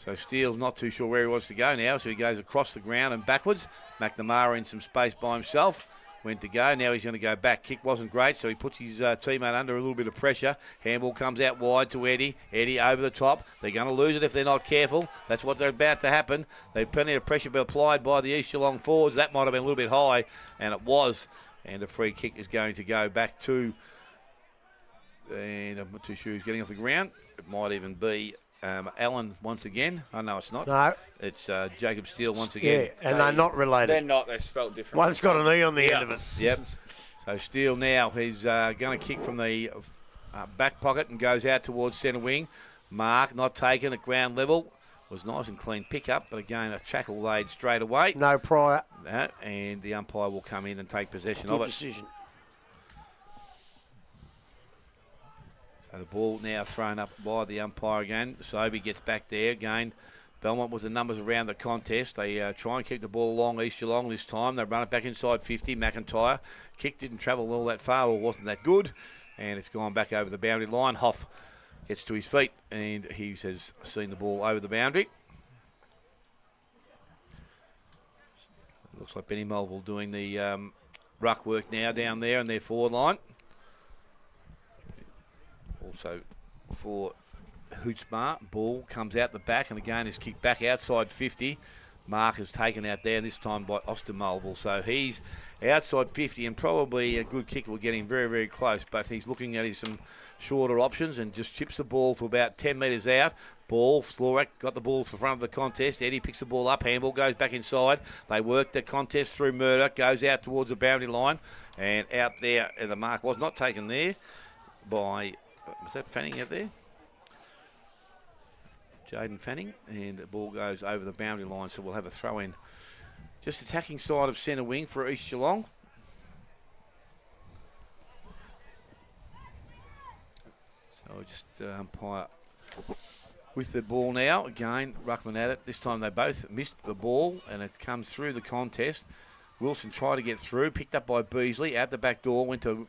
So Steele's not too sure where he wants to go now, so he goes across the ground and backwards. McNamara in some space by himself. Went to go. Now he's going to go back. Kick wasn't great, so he puts his teammate under a little bit of pressure. Handball comes out wide to Eddie. Eddie over the top. They're going to lose it if they're not careful. That's what's about to happen. They've plenty of pressure applied by the East Gelong forwards. That might have been a little bit high, and it was. And the free kick is going to go back to, and I'm not too sure who's getting off the ground. It might even be Allen once again. Oh, no, it's not. No. It's Jacob Steele once again. Yeah, and they're not related. They're not. They're spelled different. One's got an E on the end of it. Yep. So Steele now, he's going to kick from the back pocket and goes out towards centre wing. Mark not taken at ground level. Was nice and clean pick up, but again, a tackle laid straight away. No prior. And the umpire will come in and take possession Good of it. decision. So the ball now thrown up by the umpire again. Sobey gets back there again. Belmont with the numbers around the contest. They try and keep the ball along East Gelong this time. They run it back inside 50. McIntyre. Kick didn't travel all that far or wasn't that good. And it's gone back over the boundary line. Hoff gets to his feet and he has seen the ball over the boundary. Looks like Benny Melville doing the ruck work now down there in their forward line. Also for Hootsmar, ball comes out the back and again is kicked back outside 50. Mark is taken out there this time by Austin Melville. So he's outside 50 and probably a good kick will get him very, very close. But he's looking at some shorter options and just chips the ball to about 10 metres out. Ball, Slorak got the ball to the front of the contest. Eddie picks the ball up, handball goes back inside. They work the contest through Murdoch, goes out towards the boundary line. And out there, the mark was not taken there by, was that Fanning out there? Jaden Fanning, and the ball goes over the boundary line, so we'll have a throw in. Just attacking side of centre wing for East Gelong. So just umpire with the ball now. Again, Ruckman at it. This time they both missed the ball, and it comes through the contest. Wilson tried to get through, picked up by Beasley, out the back door, went to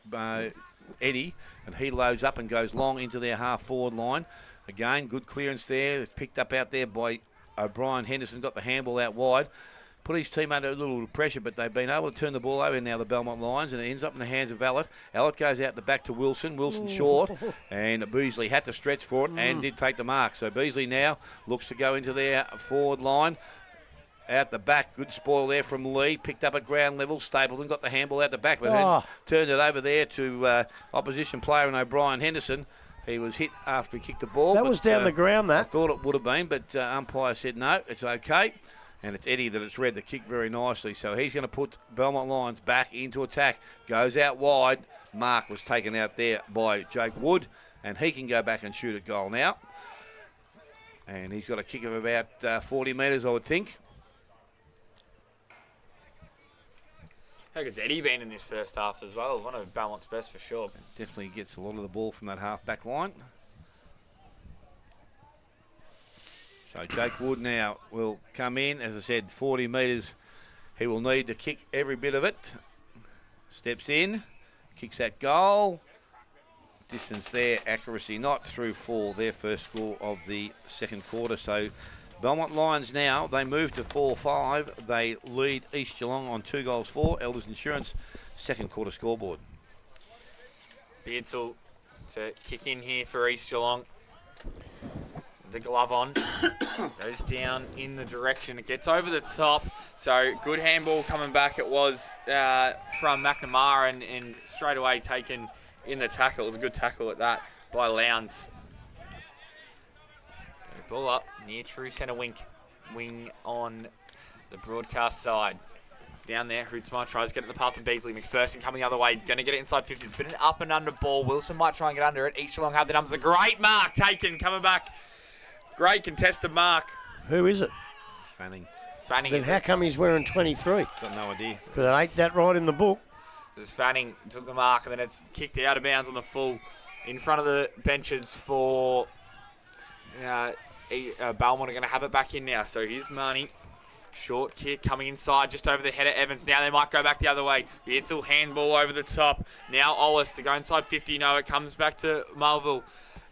Eddie, and he loads up and goes long into their half-forward line. Again, good clearance there. It's picked up out there by O'Brien. Henderson got the handball out wide. Put his team under a little pressure, but they've been able to turn the ball over now, the Belmont Lions, and it ends up in the hands of Allett. Allett goes out the back to Wilson. Wilson short, and Beasley had to stretch for it and did take the mark. So Beasley now looks to go into their forward line. Out the back, good spoil there from Lee. Picked up at ground level. Stapleton got the handball out the back, but then turned it over there to opposition player and O'Brien Henderson. He was hit after he kicked the ball. That was down the ground, that. I thought it would have been, but umpire said no, it's okay. And it's Eddie that it's read the kick very nicely. So he's going to put Belmont Lions back into attack. Goes out wide. Mark was taken out there by Jake Wood, and he can go back and shoot a goal now. And he's got a kick of about 40 metres, I would think. How good's Eddie been in this first half as well? One of Belmont's best for sure. Definitely gets a lot of the ball from that half-back line. So Jake Wood now will come in. As I said, 40 metres. He will need to kick every bit of it. Steps in, kicks that goal. Distance there, accuracy not through 4. Their first score of the second quarter. So Belmont Lions now, they move to 4-5. They lead East Gelong on 2-4. Elders Insurance, second quarter scoreboard. Beardsall to kick in here for East Gelong. The glove on. Goes down in the direction. It gets over the top. So good handball coming back. It was from McNamara and straight away taken in the tackle. It was a good tackle at that by Lowndes. Ball up near true centre wing on the broadcast side. Down there, Hootsmar tries to get it in the path of Beasley. McPherson coming the other way, going to get it inside 50. It's been an up and under ball. Wilson might try and get under it. East Gelong have the numbers. A great mark taken, coming back. Great contested mark. Who is it? Fanning. Fanning. Then how come he's wearing 23? Got no idea. Because it ain't that right in the book. This Fanning took the mark, and then it's kicked out of bounds on the full in front of the benches for Belmont are going to have it back in now. So here's Marnie. Short kick coming inside just over the head of Evans. Now they might go back the other way. Beardsall handball over the top. Now Ollis to go inside 50. No, it comes back to Melville.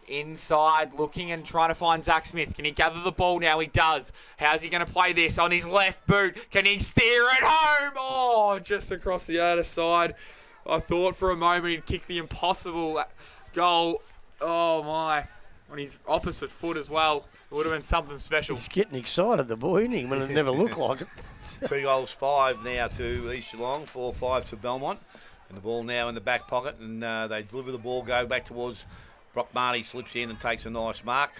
Inside, looking and trying to find Zach Smith. Can he gather the ball now? He does. How's he going to play this on his left boot? Can he steer it home? Oh, just across the other side. I thought for a moment he'd kick the impossible goal. Oh, my. On his opposite foot as well. It would have been something special. He's getting excited, the boy, isn't he? When it never looked like it. 2-5 now to East Gelong, 4-5 to Belmont. And the ball now in the back pocket, and they deliver the ball, go back towards Brock Marty, slips in and takes a nice mark.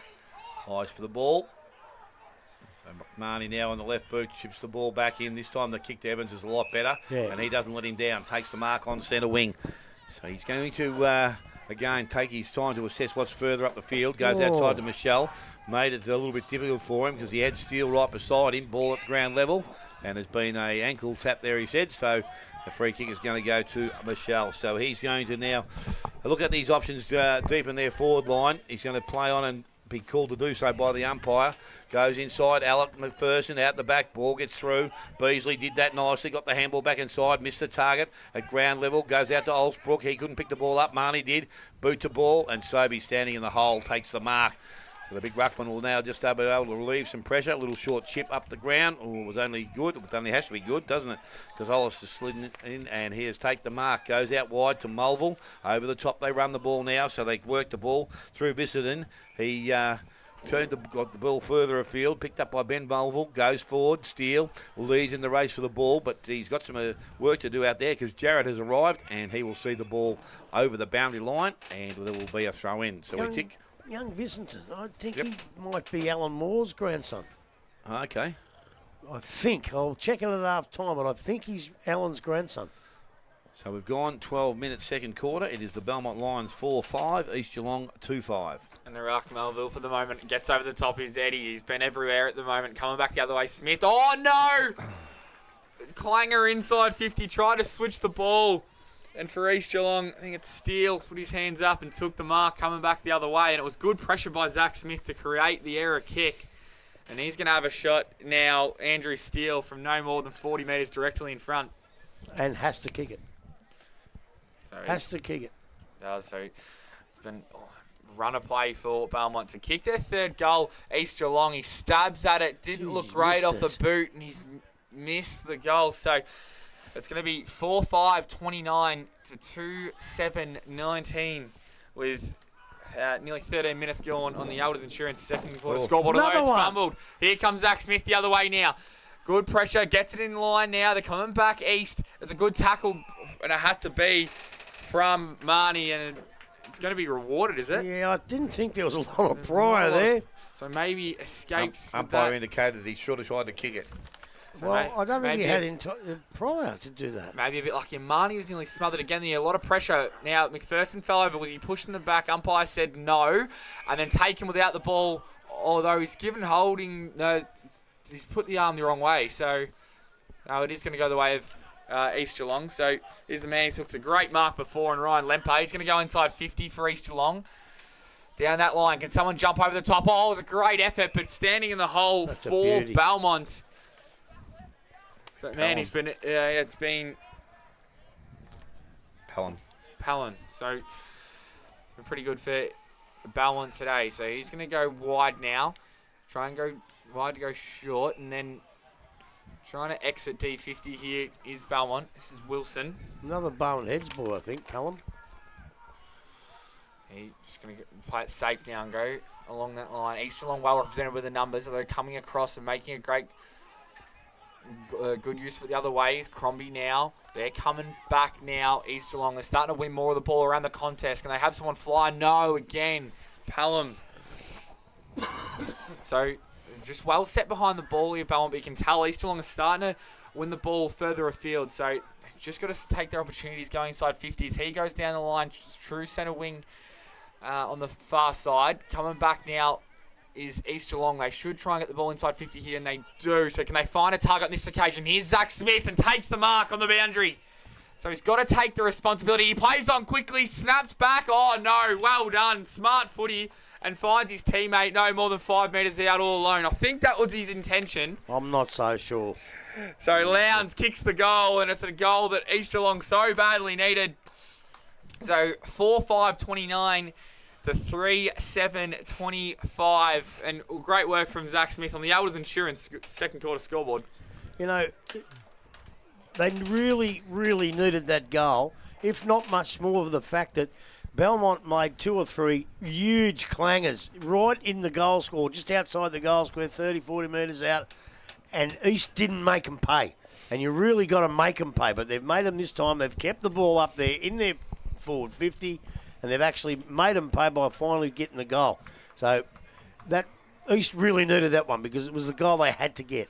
Eyes for the ball. So Marnie now on the left boot, chips the ball back in. This time the kick to Evans is a lot better, and he doesn't let him down. Takes the mark on centre wing. So he's going to, again, take his time to assess what's further up the field. Goes outside to Michelle. Made it a little bit difficult for him because he had Steele right beside him. Ball at ground level. And there's been a ankle tap there, he said. So the free kick is going to go to Michelle. So he's going to now look at these options deep in their forward line. He's going to play on and be called to do so by the umpire. Goes inside, Alec McPherson out the back, ball gets through. Beasley did that nicely, got the handball back inside, missed the target at ground level, goes out to Olsbrook. He couldn't pick the ball up, Marnie did. Boot to ball, and Sobey standing in the hole takes the mark. So the big ruckman will now just be able to relieve some pressure. A little short chip up the ground. Oh, it was only good. It only has to be good, doesn't it? Because Hollis has slid in, and here's take the mark. Goes out wide to Mulville. Over the top they run the ball now, so they work the ball through Bissenden. He got the ball further afield, picked up by Ben Mulville, goes forward, Steele leads in the race for the ball, but he's got some work to do out there because Jarrett has arrived and he will see the ball over the boundary line and there will be a throw in. So we tick. Young Vicenten, I think he might be Alan Moore's grandson. Okay. I think. I'll check it at half time, but I think he's Alan's grandson. So we've gone 12 minutes second quarter. It is the Belmont Lions 4-5, East Gelong 2-5. And the ruck, Melville, for the moment, gets over the top. Is Eddie. He's been everywhere at the moment. Coming back the other way, Smith. Oh, no! Clanger inside 50, tried to switch the ball. And for East Gelong, I think it's Steele, put his hands up and took the mark, coming back the other way. And it was good pressure by Zach Smith to create the error kick. And he's going to have a shot now, Andrew Steele, from no more than 40 metres directly in front. And has to kick it. So has to kick it. Does. So it's been run a play for Belmont to kick their third goal. East Gelong, he stabs at it, didn't look great off the boot, and he's missed the goal. So it's going to be 4-5-29 to 2-7-19 with nearly 13 minutes gone on the Elders Insurance second quarter scoreboard. Although it's fumbled. Here comes Zach Smith the other way now. Good pressure, gets it in line now. They're coming back east. It's a good tackle, and it had to be from Marnie, and it's going to be rewarded, is it? Yeah, I didn't think there was a lot of prior there. So maybe escaped. Umpire indicated he should have tried to kick it. So well, I don't think he had prior to do that. Maybe a bit lucky. Marnie was nearly smothered again there. A lot of pressure. Now, McPherson fell over. Was he pushing the back? Umpire said no. And then taken without the ball. Although he's given holding. No, he's put the arm the wrong way. So, no, it is going to go the way of East Gelong. So, here's the man who took the great mark before, and Ryan Lempe. He's going to go inside 50 for East Gelong. Down that line. Can someone jump over the top? Oh, it was a great effort, but standing in the hole for Belmont. So, man, he's been, it's been Palin. So, it's been pretty good for Belmont today. So, he's going to go wide now. Try and go wide to go short. And then trying to exit D50 here is Belmont. This is Wilson. Another Bowen Heads ball, I think, Pelham. He's just going to play it safe now and go along that line. East Gelong well represented with the numbers. So they're coming across and making a great... good use for the other way. Crombie now. They're coming back now. East Gelong. They're starting to win more of the ball around the contest. Can they have someone fly? No, again. Pelham. So, just well set behind the ball here, Belmont. But you can tell East Gelong is starting to win the ball further afield. So, just got to take their opportunities going inside 50s. He goes down the line. True centre wing on the far side. Coming back now is East Gelong. They should try and get the ball inside 50 here, and they do. So can they find a target on this occasion? Here's Zach Smith and takes the mark on the boundary. So he's got to take the responsibility. He plays on quickly, snaps back. Oh, no. Well done. Smart footy, and finds his teammate no more than 5 metres out all alone. I think that was his intention. I'm not so sure. So Lowndes kicks the goal, and it's a goal that East Gelong so badly needed. So 4-5-29 to 3-7-25. And great work from Zach Smith on the Elders Insurance second quarter scoreboard. You know, they really, really needed that goal, if not much more of the fact that Belmont made 2 or 3 huge clangers right in the goal score, just outside the goal square, 30, 40 metres out, and East didn't make them pay. And you really got to make them pay, but they've made them this time. They've kept the ball up there in their forward 50, and they've actually made them pay by finally getting the goal. So that East really needed that one because it was the goal they had to get.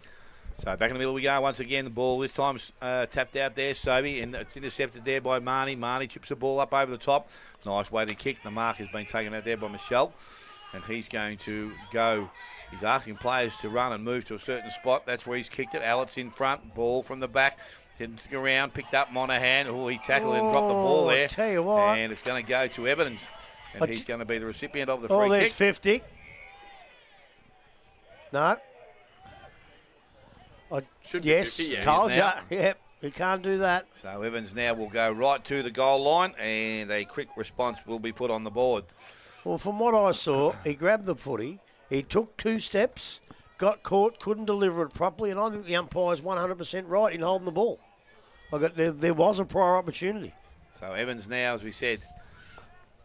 So back in the middle we go once again. The ball this time's tapped out there, Sobey, and it's intercepted there by Marnie. Marnie chips the ball up over the top. Nice way to kick. The mark has been taken out there by Michelle, and he's going to go. He's asking players to run and move to a certain spot. That's where he's kicked it. Alex in front. Ball from the back. Didn't stick around. Picked up Monahan. Oh, he tackled and dropped the ball there. Tell you what. And it's going to go to Evans, and he's going to be the recipient of the free kick. There's 50. No. Yes, 50, yeah. told you. Yep, we can't do that. So Evans now will go right to the goal line, and a quick response will be put on the board. Well, from what I saw, he grabbed the footy, he took 2 steps, got caught, couldn't deliver it properly, and I think the umpire's 100% right in holding the ball. There was a prior opportunity. So Evans now, as we said,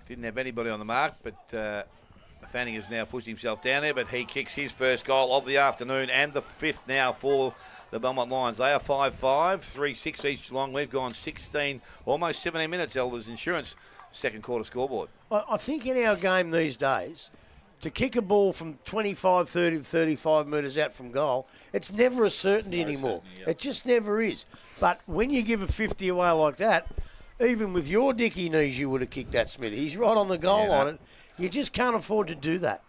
didn't have anybody on the mark, but Fanning has now pushed himself down there, but he kicks his first goal of the afternoon and the 5th now for the Belmont Lions. They are 5-5, 3-6 each long. We've gone 16, almost 17 minutes, Elders Insurance, second quarter scoreboard. I think in our game these days, to kick a ball from 25, 30 to 35 metres out from goal, it's never a certainty anymore. It just never is. But when you give a 50 away like that, even with your dicky knees, you would have kicked that, Smithy. He's right on the goal line. You just can't afford to do that.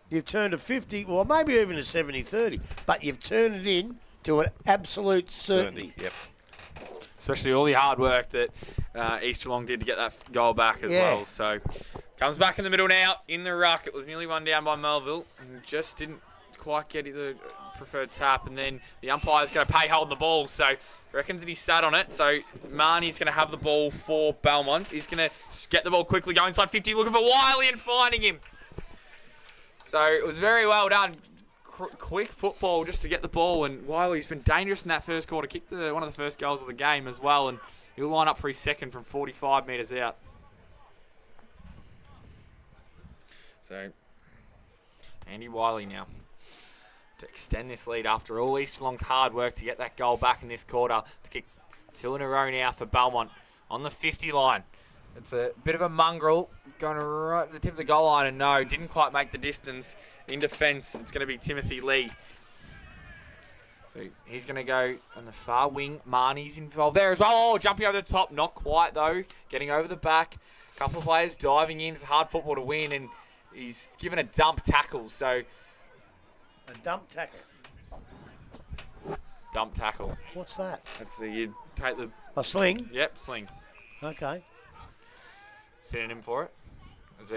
You've turned a 50, well, maybe even a 70-30, but you've turned it in to an absolute certainty. Yep. Especially all the hard work that East Gelong did to get that goal back as well. So comes back in the middle now, in the ruck. It was nearly one down by Melville and just didn't quite get the preferred tap, and then the umpire's going to pay holding the ball, so reckons that he sat on it. So Marnie's going to have the ball for Belmont. He's going to get the ball quickly, go inside 50, looking for Wiley and finding him. So it was very well done. Quick football just to get the ball, and Wiley's been dangerous in that first quarter. Kicked one of the first goals of the game as well, and he'll line up for his second from 45 metres out. So Andy Wiley now to extend this lead after all East Gelong's hard work to get that goal back in this quarter. To kick 2 in a row now for Belmont on the 50 line. It's a bit of a mongrel going right to the tip of the goal line, and no, didn't quite make the distance in defence. It's going to be Timothy Lee. So he's going to go on the far wing. Marnie's involved there as well. Oh, jumping over the top. Not quite, though. Getting over the back. A couple of players diving in. It's hard football to win, and he's given a dump tackle. So a dump tackle? Dump tackle. What's that? That's you take the... A sling? Yep, sling. Okay. Synonym for it. As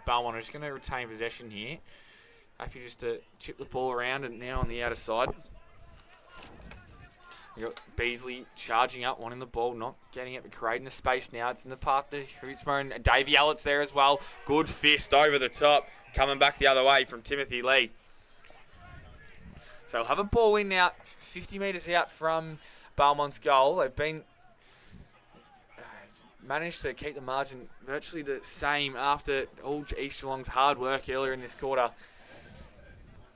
Belmont is going to retain possession here. Happy just to chip the ball around, and now on the outer side. We've got Beasley charging up, wanting the ball, not getting it, but creating the space now. It's in the path to Hootsmo. Davey Ellett's there as well. Good fist over the top. Coming back the other way from Timothy Lee. So we'll have a ball in now, 50 metres out from Belmont's goal. They've been managed to keep the margin virtually the same after all East Gelong's hard work earlier in this quarter.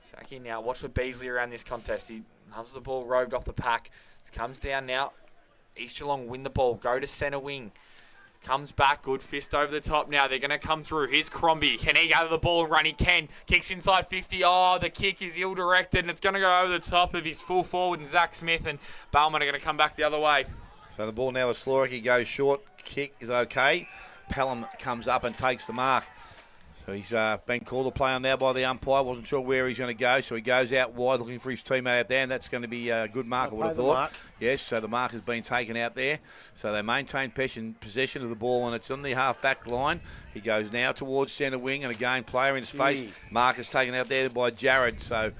Saki now, watch for Beasley around this contest. He loves the ball roved off the pack. This comes down now. East Gelong win the ball, go to centre wing. Comes back, good fist over the top now. They're going to come through. Here's Crombie. Can he gather the ball and run? He can. Kicks inside 50. Oh, the kick is ill-directed, and it's going to go over the top of his full forward and Zach Smith, and Belmont are going to come back the other way. So the ball now is Slorick. He goes short. Kick is okay. Pelham comes up and takes the mark. So he's been called a play on now by the umpire. Wasn't sure where he's going to go, so he goes out wide looking for his teammate out there, and that's going to be a good mark, I would have thought. Yes, so the mark has been taken out there. So they maintain possession of the ball, and it's on the half-back line. He goes now towards centre wing, and again, player in space. Mark is taken out there by Jared, so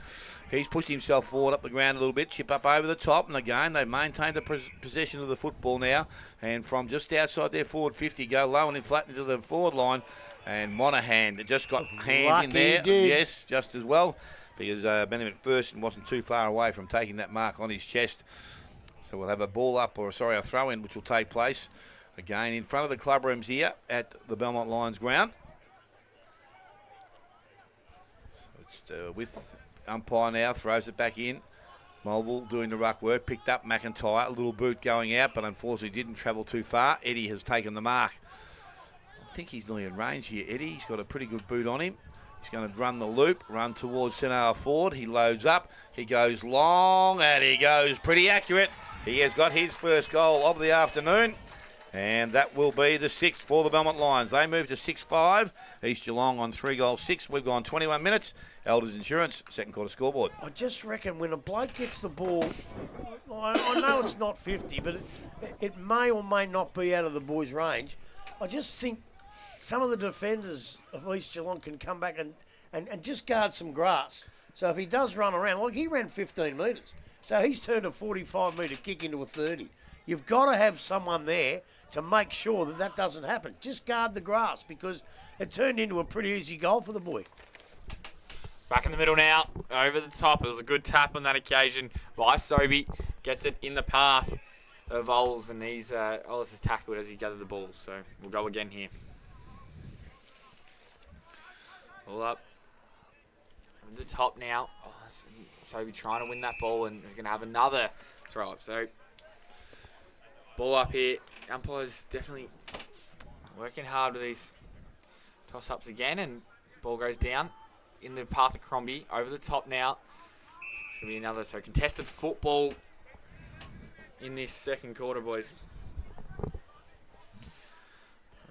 he's pushed himself forward up the ground a little bit, chip up over the top, and again, they've maintained the possession of the football now. And from just outside their forward 50, go low and then flat into the forward line. And Monahan just got hand in there. Yes, just as well, because Benjamin Thurston wasn't too far away from taking that mark on his chest. So we'll have a ball up, or sorry, a throw in, which will take place again in front of the club rooms here at the Belmont Lions ground. So it's with umpire now, throws it back in. Mulville doing the ruck work, picked up McIntyre, a little boot going out, but unfortunately didn't travel too far. Eddie has taken the mark. think he's nearly in range here, Eddie. He's got a pretty good boot on him. He's going to run the loop, run towards centre forward. He loads up. He goes long, and he goes pretty accurate. He has got his first goal of the afternoon. And that will be the 6th for the Belmont Lions. They move to 6-5. East Gelong on 3-6. We've gone 21 minutes. Elders Insurance, second quarter scoreboard. I just reckon when a bloke gets the ball, I know it's not 50, but it may or may not be out of the boys' range. I just think some of the defenders of East Gelong can come back and just guard some grass. So if he does run around, like he ran 15 metres, so he's turned a 45-metre kick into a 30. You've got to have someone there to make sure that doesn't happen. Just guard the grass, because it turned into a pretty easy goal for the boy. Back in the middle now, over the top. It was a good tap on that occasion by Sobey. Gets it in the path of Oles, and Oles is tackled as he gathered the ball. So we'll go again here. Ball up. Over the top now. Oh, Sobey trying to win that ball, and we're going to have another throw up. So ball up here. Umpire's definitely working hard with these toss-ups again, and ball goes down in the path of Crombie. Over the top now. It's going to be another contested football in this second quarter, boys.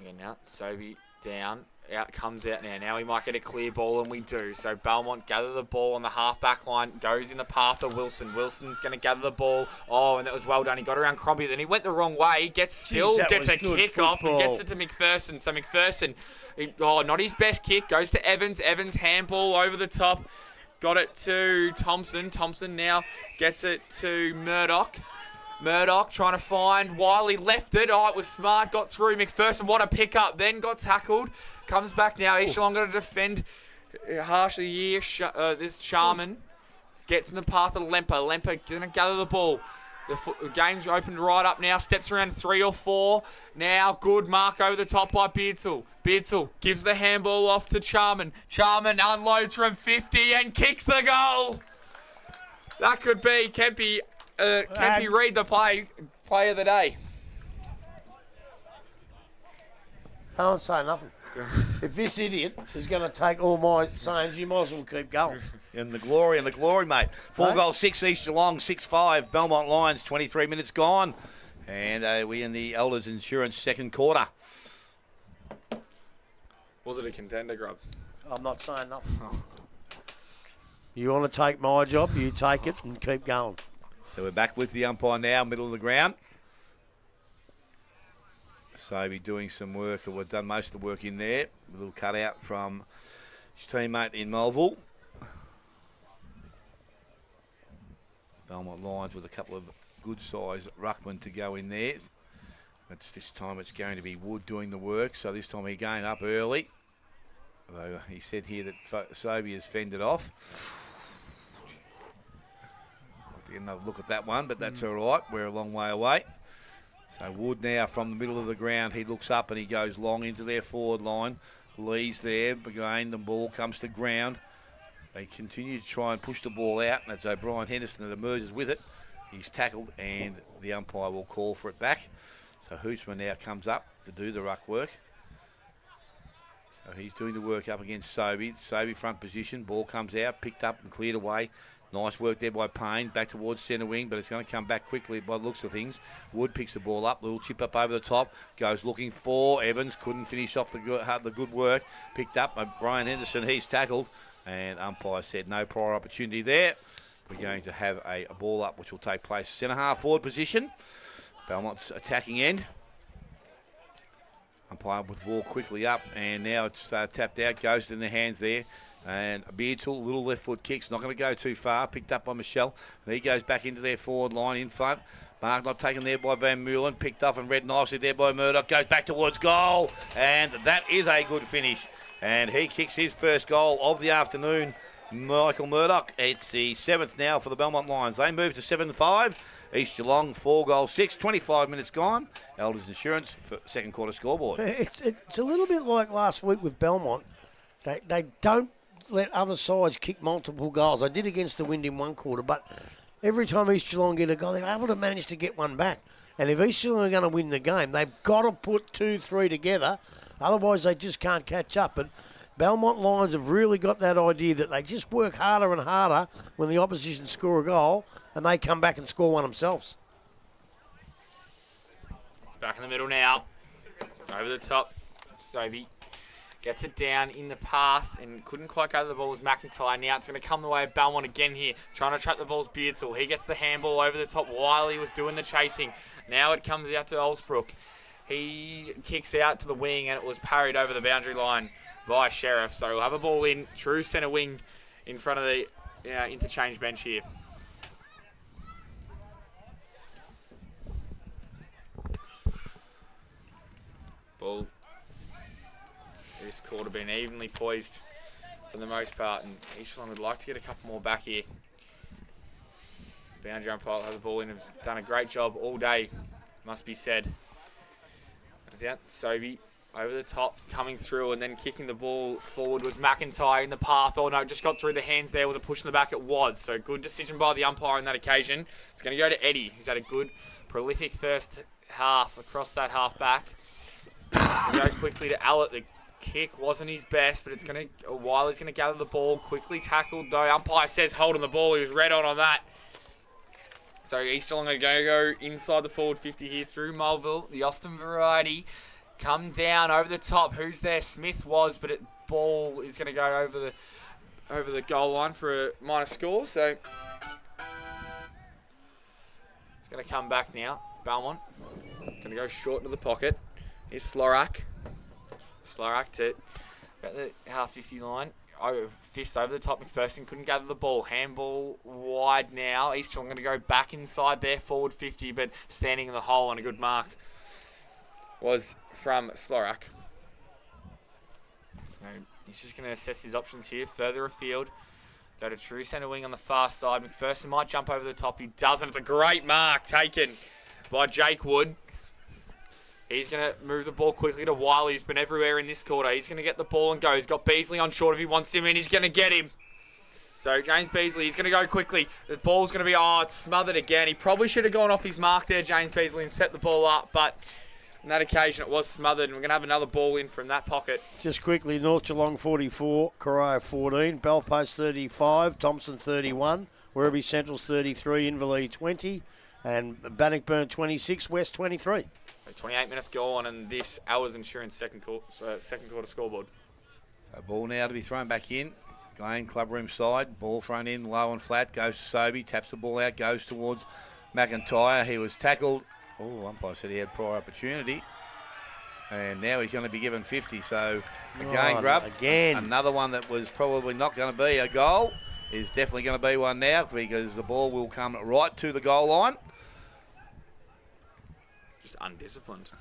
Again now, Sobey down. Out comes out now. Now we might get a clear ball, and we do. So Belmont gather the ball on the half-back line. Goes in the path of Wilson. Wilson's going to gather the ball. Oh, and that was well done. He got around Crombie. Then he went the wrong way. Gets a kick off and gets it to McPherson. So McPherson, not his best kick. Goes to Evans. Evans handball over the top. Got it to Thompson. Thompson now gets it to Murdoch. Murdoch trying to find Wiley, left it. Oh, it was smart. Got through McPherson. What a pick-up. Then got tackled. Comes back now. East Gelong got to defend harshly here. This Sharman gets in the path of Lemper. Lemper going to gather the ball. The game's opened right up now. Steps around 3 or 4. Now good mark over the top by Beardsall. Beardsall gives the handball off to Charman. Charman unloads from 50 and kicks the goal. That could be Kempy Reid, the play of the day. Don't say nothing. If this idiot is going to take all my sayings, you might as well keep going. And the glory, mate. 4-6 East Gelong, 6-5 Belmont Lions, 23 minutes gone. And we in the Elders Insurance second quarter. Was it a contender, Grub? I'm not saying nothing. You want to take my job, you take it and keep going. So we're back with the umpire now, middle of the ground. Sobey doing some work, or we've done most of the work in there. A little cutout from his teammate in Melville. Belmont Lions with a couple of good-sized ruckmen to go in there. But this time it's going to be Wood doing the work, so this time he's going up early. Although he said here that Sobey has fended off. I'll have to get another look at that one, but that's all right. We're a long way away. So Wood now from the middle of the ground. He looks up and he goes long into their forward line. Lee's there. Again, the ball comes to ground. They continue to try and push the ball out, and it's O'Brien Henderson that emerges with it. He's tackled, and the umpire will call for it back. So Hootsman now comes up to do the ruck work. So he's doing the work up against Sobey. Sobey front position. Ball comes out, picked up and cleared away. Nice work there by Payne, back towards centre wing, but it's going to come back quickly by the looks of things. Wood picks the ball up, little chip up over the top, goes looking for Evans, couldn't finish off the good work. Picked up by Brian Henderson, he's tackled, and umpire said no prior opportunity there. We're going to have a ball up, which will take place centre half forward position. Belmont's attacking end. Umpire with the ball quickly up, and now it's tapped out, goes in the hands there. And Beardsall, little left foot kicks, not going to go too far. Picked up by Michelle. And he goes back into their forward line in front. Mark not taken there by Van Meulen. Picked off and read nicely there by Murdoch. Goes back towards goal. And that is a good finish. And he kicks his first goal of the afternoon, Michael Murdoch. It's the 7th now for the Belmont Lions. They move to 7-5. East Gelong, 4-6, 25 minutes gone. Elders Insurance for second quarter scoreboard. It's a little bit like last week with Belmont. They don't let other sides kick multiple goals. They did against the Wind in one quarter, but every time East Gelong get a goal, they're able to manage to get one back. And if East Gelong are going to win the game, they've got to put 2-3 together Otherwise, they just can't catch up. But Belmont Lions have really got that idea that they just work harder and harder when the opposition score a goal, and they come back and score one themselves. It's back in the middle now. Over the top. Sobey gets it down in the path and couldn't quite go to the ball was McIntyre. Now it's going to come the way of Belmont again here. Trying to trap the ball's Beardsall. He gets the handball over the top while he was doing the chasing. Now it comes out to Olsbrook. He kicks out to the wing and it was parried over the boundary line by Sheriff. So we'll have a ball in true centre wing in front of the interchange bench here. Ball. This quarter been evenly poised for the most part, and East Geelong would like to get a couple more back here. It's the boundary umpire have the ball in. Have done a great job all day, must be said. Comes out, Sobey over the top, coming through and then kicking the ball forward was McIntyre in the path. Oh no, just got through the hands there. Was a push in the back? It was. So good decision by the umpire on that occasion. It's going to go to Eddie, who's had a good, prolific first half across that half back. Go quickly to Allett. The kick wasn't his best, but it's going to, Wiley's going to gather the ball. Quickly tackled though. Umpire says hold on the ball. He was red on that. So East Geelong are going to go inside the forward 50 here through Mulville. The Austin variety come down over the top. Who's there? Smith was, but ball is going to go over the goal line for a minor score. So it's going to come back now. Belmont going to go short into the pocket. Here's Slorak. Slorak to about the half 50 line. Fist over the top. McPherson couldn't gather the ball. Handball wide now. East Geelong going to go back inside there, forward 50, but standing in the hole on a good mark was from Slorak. So he's just going to assess his options here. Further afield. Go to true centre wing on the far side. McPherson might jump over the top. He doesn't. It's a great mark taken by Jake Wood. He's going to move the ball quickly to Wiley, who's been everywhere in this quarter. He's going to get the ball and go. He's got Beasley on short if he wants him, and he's going to get him. So James Beasley, he's going to go quickly. The ball's going to be, it's smothered again. He probably should have gone off his mark there, James Beasley, and set the ball up, but on that occasion it was smothered, and we're going to have another ball in from that pocket. Just quickly, North Geelong 44, Corio 14, Belpost 35, Thompson 31, Wereby Central's 33, Invali 20, and Bannockburn 26, West 23. 28 minutes go on, and this Hours Insurance second quarter scoreboard. So ball now to be thrown back in. Going club room side, ball thrown in low and flat, goes to Sobey, taps the ball out, goes towards McIntyre. He was tackled. Oh, umpire said he had prior opportunity. And now he's going to be given 50. So again, Grub, another one that was probably not going to be a goal is definitely going to be one now, because the ball will come right to the goal line. Just undisciplined.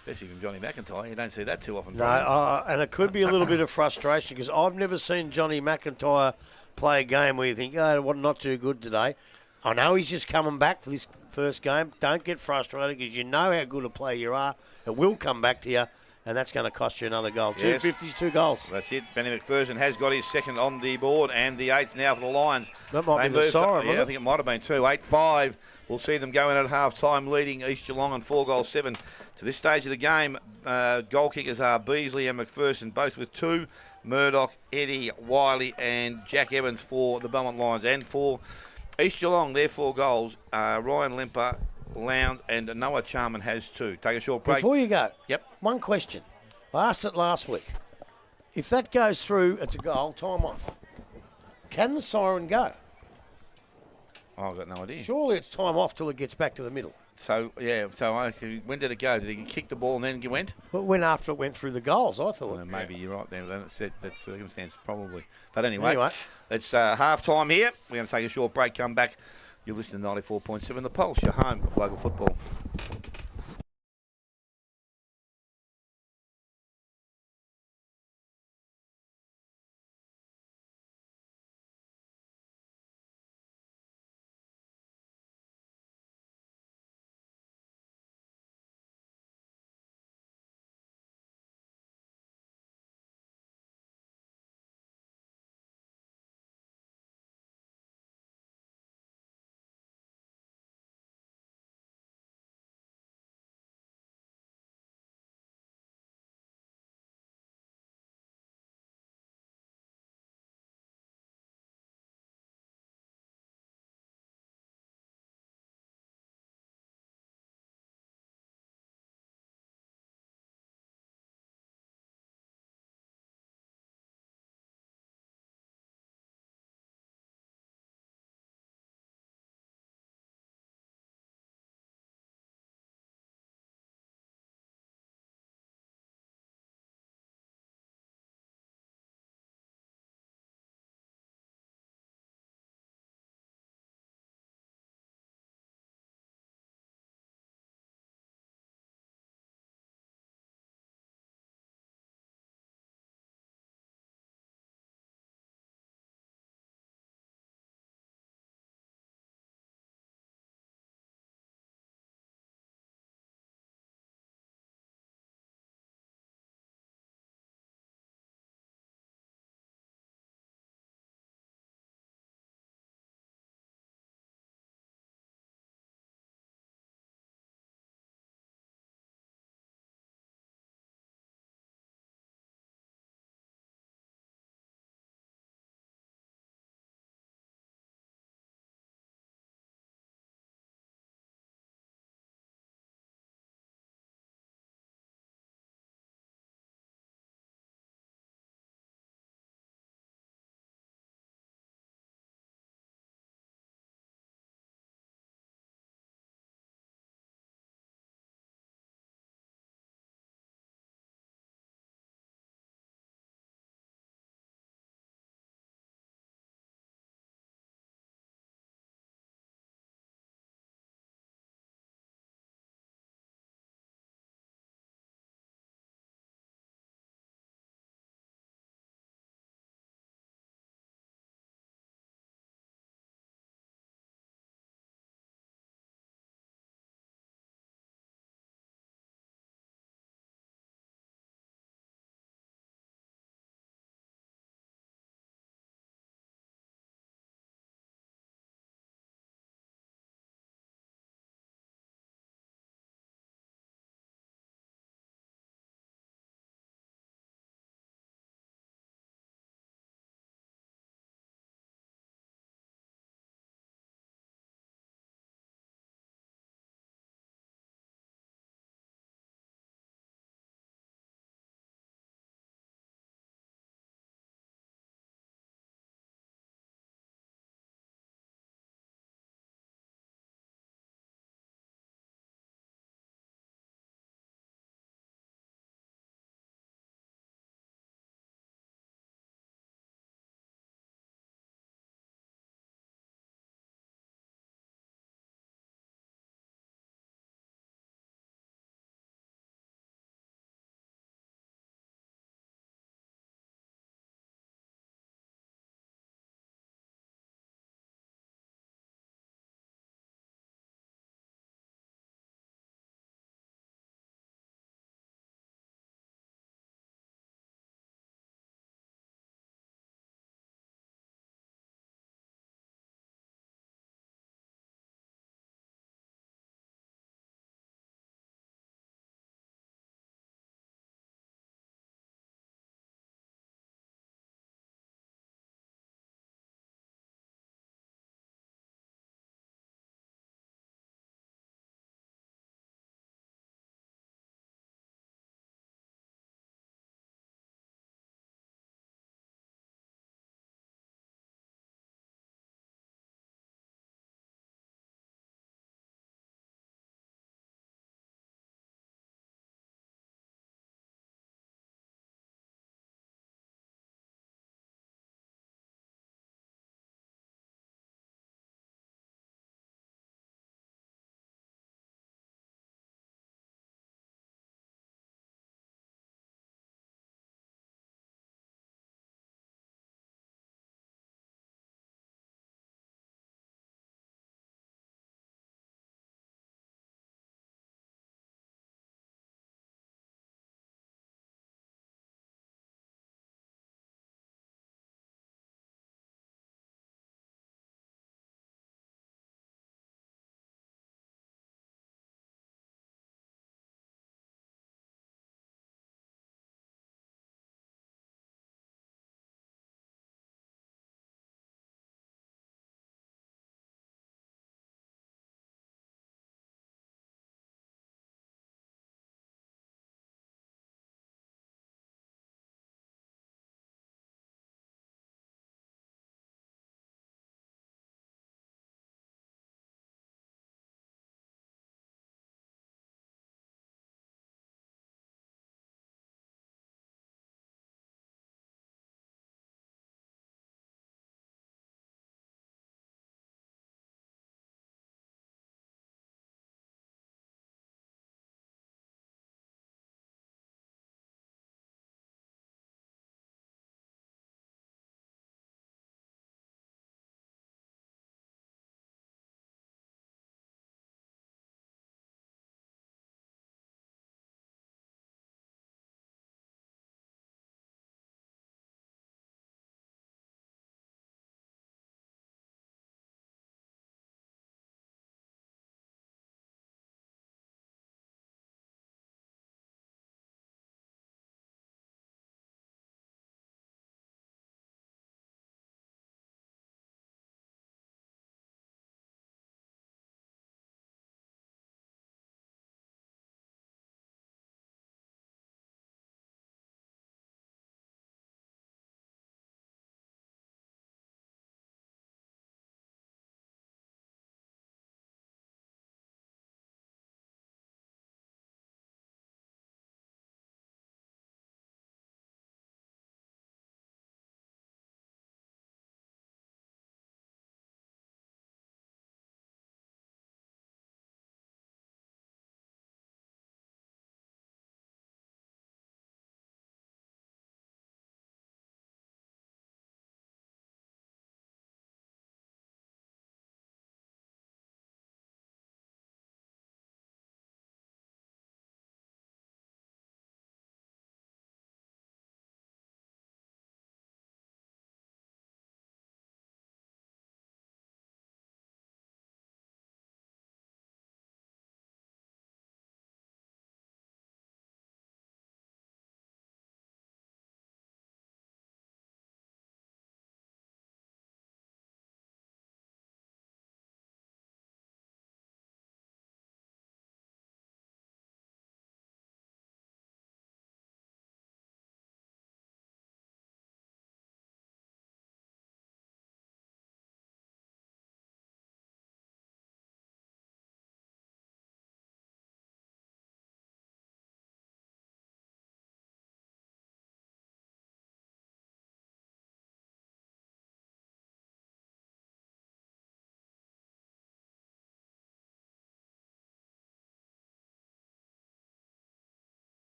Especially from Johnny McIntyre. You don't see that too often. No, and it could be a little bit of frustration, because I've never seen Johnny McIntyre play a game where you think, not too good today. I know he's just coming back for this first game. Don't get frustrated, because you know how good a player you are. It will come back to you, and that's going to cost you another goal. Yes. 250s, 2 goals. That's it. Benny McPherson has got his second on the board, and the 8th now for the Lions. That might be the siren, I think it might have been 2. 8-5. We'll see them going at half-time, leading East Geelong on 4-7. To this stage of the game, goal kickers are Beasley and McPherson, both with 2. Murdoch, Eddie, Wiley, and Jack Evans for the Belmont Lions. And for East Geelong, their 4 goals, Ryan Limper, Lowndes, and Noah Charman has 2. Take a short break. Before you go, yep. One question. I asked it last week. If that goes through, it's a goal, time off. Can the siren go? I've got no idea. Surely it's time off till it gets back to the middle. So, when did it go? Did he kick the ball and then went? Well, when after it went through the goals, I thought. Well, maybe you're right there. That's that circumstance, probably. But anyway. It's half-time here. We're going to take a short break, come back. You're listening to 94.7 The Pulse, your home of local football.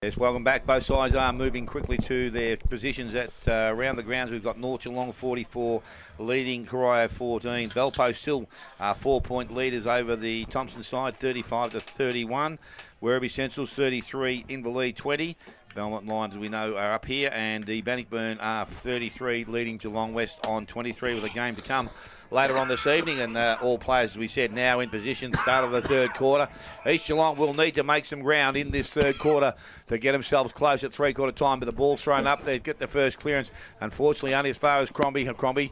Yes, welcome back. Both sides are moving quickly to their positions at around the grounds. We've got North Gelong 44 leading Corio 14. Belpo still 4-point leaders over the Thompson side, 35-31. Wereby Central's 33, Invali 20. Belmont Lions, we know, are up here, and the Bannockburn are 33, leading Gelong West on 23, with a game to come later on this evening. And all players, as we said, now in position, start of the third quarter. East Gelong will need to make some ground in this third quarter to get themselves close at three-quarter time, but the ball's thrown up. They get the first clearance. Unfortunately, only as far as Crombie. Crombie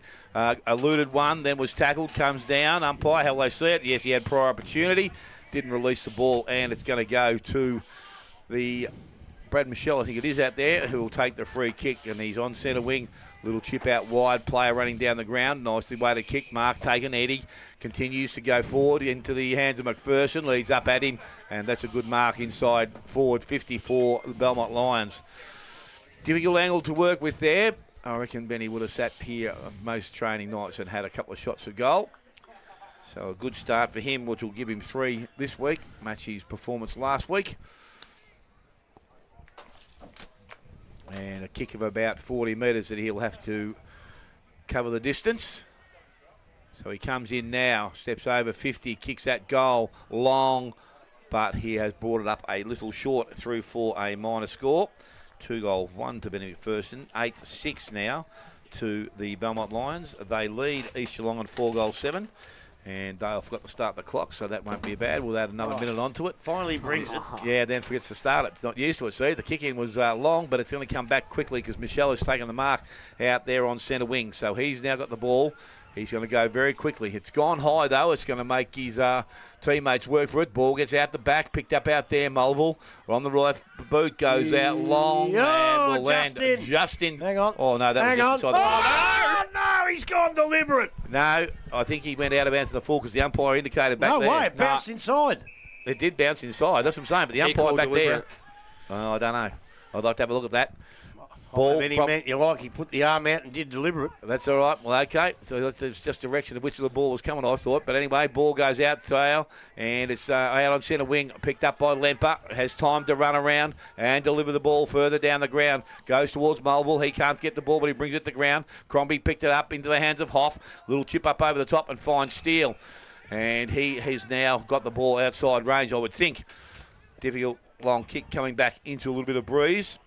eluded one, then was tackled, comes down. Umpire, how will they see it? Yes, he had prior opportunity. Didn't release the ball, and it's going to go to the Brad Michelle, I think it is, out there, who will take the free kick, and he's on centre wing. Little chip out wide, player running down the ground. Nicely way to kick, mark taken. Eddie continues to go forward into the hands of McPherson, leads up at him, and that's a good mark inside forward 54, the Belmont Lions. Difficult angle to work with there. I reckon Benny would have sat here most training nights and had a couple of shots at goal. So a good start for him, which will give him 3 this week, match his performance last week. And a kick of about 40 metres that he'll have to cover the distance. So he comes in now, steps over 50, kicks that goal long, but he has brought it up a little short through for a minor score. 2 goals, 1 to Benny McPherson, 8-6 now to the Belmont Lions. They lead East Gelong on 4-7. And Dale forgot to start the clock, so that won't be bad. We'll add another minute onto it. Finally brings it. Yeah, then forgets to start it. It's not used to it, see. The kick-in was long, but it's going to come back quickly because Michelle has taken the mark out there on centre wing. So he's now got the ball. He's going to go very quickly. It's gone high, though. It's going to make his teammates work for it. Ball gets out the back, picked up out there. Mulville on the right boot goes out long and will land just in. Hang on. Oh, no, that was just inside the No, he's gone deliberate. No, I think he went out of bounds to the full because the umpire indicated back there. No way, it bounced inside. It did bounce inside, that's what I'm saying, but the umpire back there. Oh, I don't know. I'd like to have a look at that. Ball He meant you like he put the arm out and did deliberate. That's all right. Well, okay. So that's just direction of which the ball was coming, I thought. But anyway, ball goes out tail, and it's out on centre wing, picked up by Lemper. Has time to run around and deliver the ball further down the ground. Goes towards Mulville. He can't get the ball, but he brings it to ground. Crombie picked it up into the hands of Hoff. Little chip up over the top and finds Steele. And he has now got the ball outside range, I would think. Difficult long kick coming back into a little bit of breeze.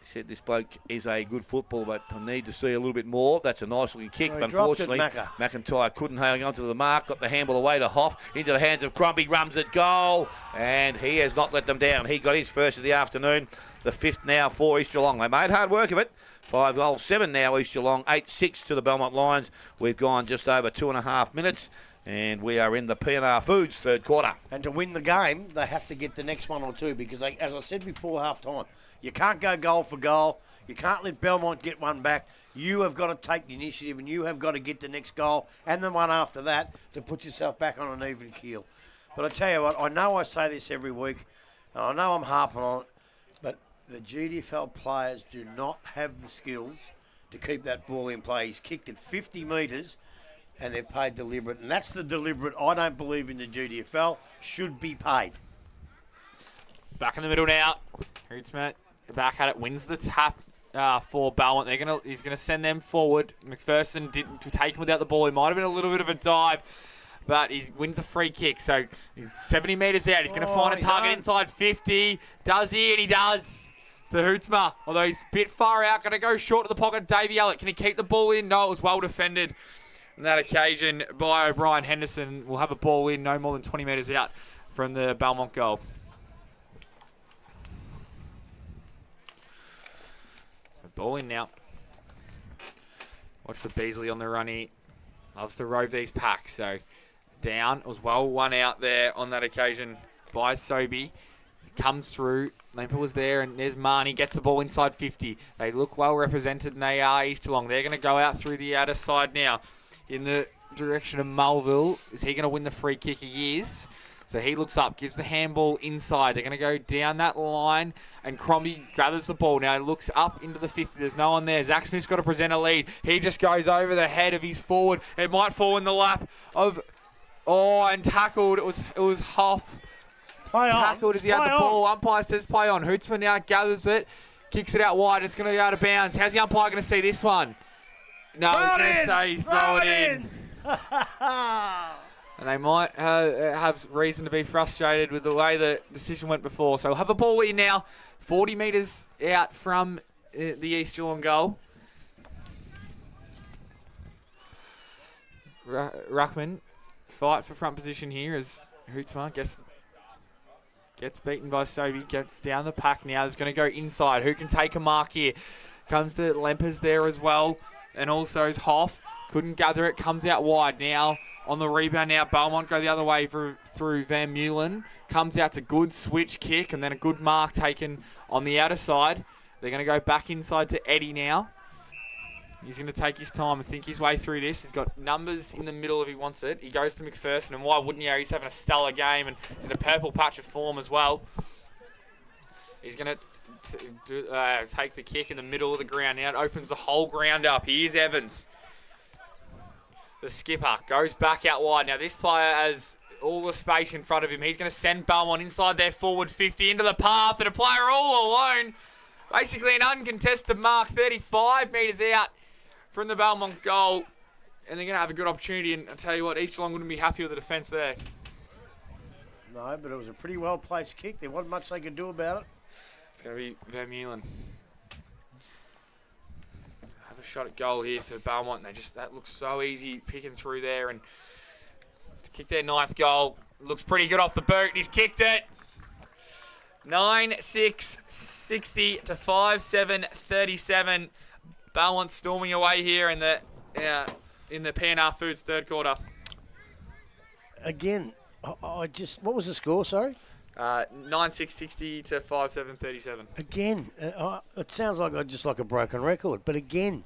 Said this bloke is a good footballer, but I need to see a little bit more. That's a nice looking kick, but unfortunately McIntyre couldn't hang on to the mark. Got the handball away to Hoff, into the hands of Crombie, runs it goal, and he has not let them down. He got his first of the afternoon, the 5th now for East Gelong. They made hard work of it. 5-7 now East Gelong, 8-6 to the Belmont Lions. We've gone just over 2.5 minutes. And we are in the P&R Foods third quarter. And to win the game, they have to get the next one or two because, as I said before, half-time, you can't go goal for goal. You can't let Belmont get one back. You have got to take the initiative and you have got to get the next goal and the one after that to put yourself back on an even keel. But I tell you what, I know I say this every week, and I know I'm harping on it, but the GDFL players do not have the skills to keep that ball in play. He's kicked it 50 metres. And they've paid deliberate. And that's the deliberate I don't believe in the GDFL should be paid. Back in the middle now. Hootsmet back at it. Wins the tap for Belmont. He's gonna send them forward. McPherson didn't take him without the ball. He might have been a little bit of a dive. But he wins a free kick. So he's 70 metres out. He's going to find a target inside 50. Does he? And he does. To Hootsma. Although he's a bit far out. Going to go short to the pocket. Davey Allett. Can he keep the ball in? No, it was well defended. On that occasion by O'Brien Henderson. Will have a ball in no more than 20 metres out from the Belmont goal. So ball in now. Watch for Beasley on the run here. Loves to rove these packs. So down. It was well one out there on that occasion by Sobey. Comes through. Lemper was there, and there's Marnie. Gets the ball inside 50. They look well represented, and they are East Gelong. They're going to go out through the outer side now. In the direction of Mulville. Is he going to win the free kick? He is. So he looks up, gives the handball inside. They're going to go down that line, and Crombie gathers the ball. Now he looks up into the 50. There's no one there. Zach Smith's got to present a lead. He just goes over the head of his forward. It might fall in the lap of... Oh, and tackled. It was Hoff. Play on. tackled as he had the ball. Umpire says play on. Hootsman now gathers it, kicks it out wide. It's going to go out of bounds. How's the umpire going to see this one? No, he's going to say throw it in. And they might have reason to be frustrated with the way the decision went before. So we'll have a ball in now, 40 metres out from the East Gelong goal. Ruckman fight for front position here as Hootsma gets beaten by Sobey, gets down the pack now. He's going to go inside. Who can take a mark here? Comes to Lempers there as well. And also is Hoff. Couldn't gather it. Comes out wide now. On the rebound now, Belmont go the other way through Van Meulen. Comes out to good switch kick and then a good mark taken on the outer side. They're going to go back inside to Eddie now. He's going to take his time and think his way through this. He's got numbers in the middle if he wants it. He goes to McPherson, and why wouldn't you? He's having a stellar game, and he's in a purple patch of form as well. He's going to take the kick in the middle of the ground. Now it opens the whole ground up. Here's Evans. The skipper goes back out wide. Now this player has all the space in front of him. He's going to send Belmont inside their forward 50 into the path, and a player all alone. Basically an uncontested mark, 35 metres out from the Belmont goal. And they're going to have a good opportunity. And I'll tell you what, East Gelong wouldn't be happy with the defence there. No, but it was a pretty well-placed kick. There wasn't much they could do about it. It's going to be Van Meulen. Have a shot at goal here for Belmont. And that looks so easy picking through there. And to kick their 9th goal. Looks pretty good off the boot. He's kicked it. 9-6, 60 to 5-7, 37. Belmont storming away here in the PNR Foods third quarter. Again, what was the score, sorry? 9-6, 60 to 5-7, 37. Again, it sounds like a broken record, but again,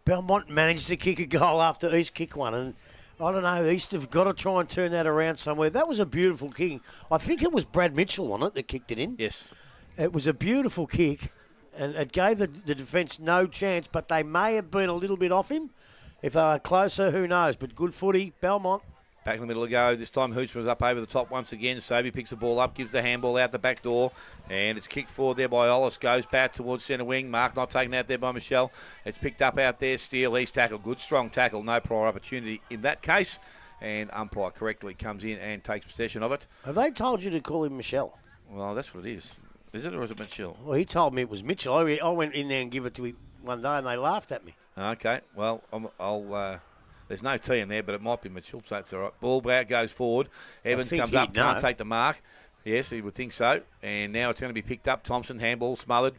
Belmont managed to kick a goal after East kicked one, and I don't know, East have got to try and turn that around somewhere. That was a beautiful kick. I think it was Brad Mitchell on it that kicked it in. Yes. It was a beautiful kick, and it gave the defence no chance, but they may have been a little bit off him. If they were closer, who knows? But good footy, Belmont. Back in the middle of the go. This time Hooch was up over the top once again. Sobey picks the ball up, gives the handball out the back door. And it's kicked forward there by Ollis. Goes back towards centre wing. Mark not taken out there by Michelle. It's picked up out there. Steele, East tackle. Good strong tackle. No prior opportunity in that case. And umpire correctly comes in and takes possession of it. Have they told you to call him Michelle? Well, that's what it is. Is it or is it Michelle? Well, he told me it was Mitchell. I went in there and give it to him one day and they laughed at me. Okay. Well, I'll there's no T in there, but it might be Mitchell, so that's all right. Ball back goes forward. Evans comes up, can't take the mark. Yes, he would think so. And now it's going to be picked up. Thompson, handball smothered.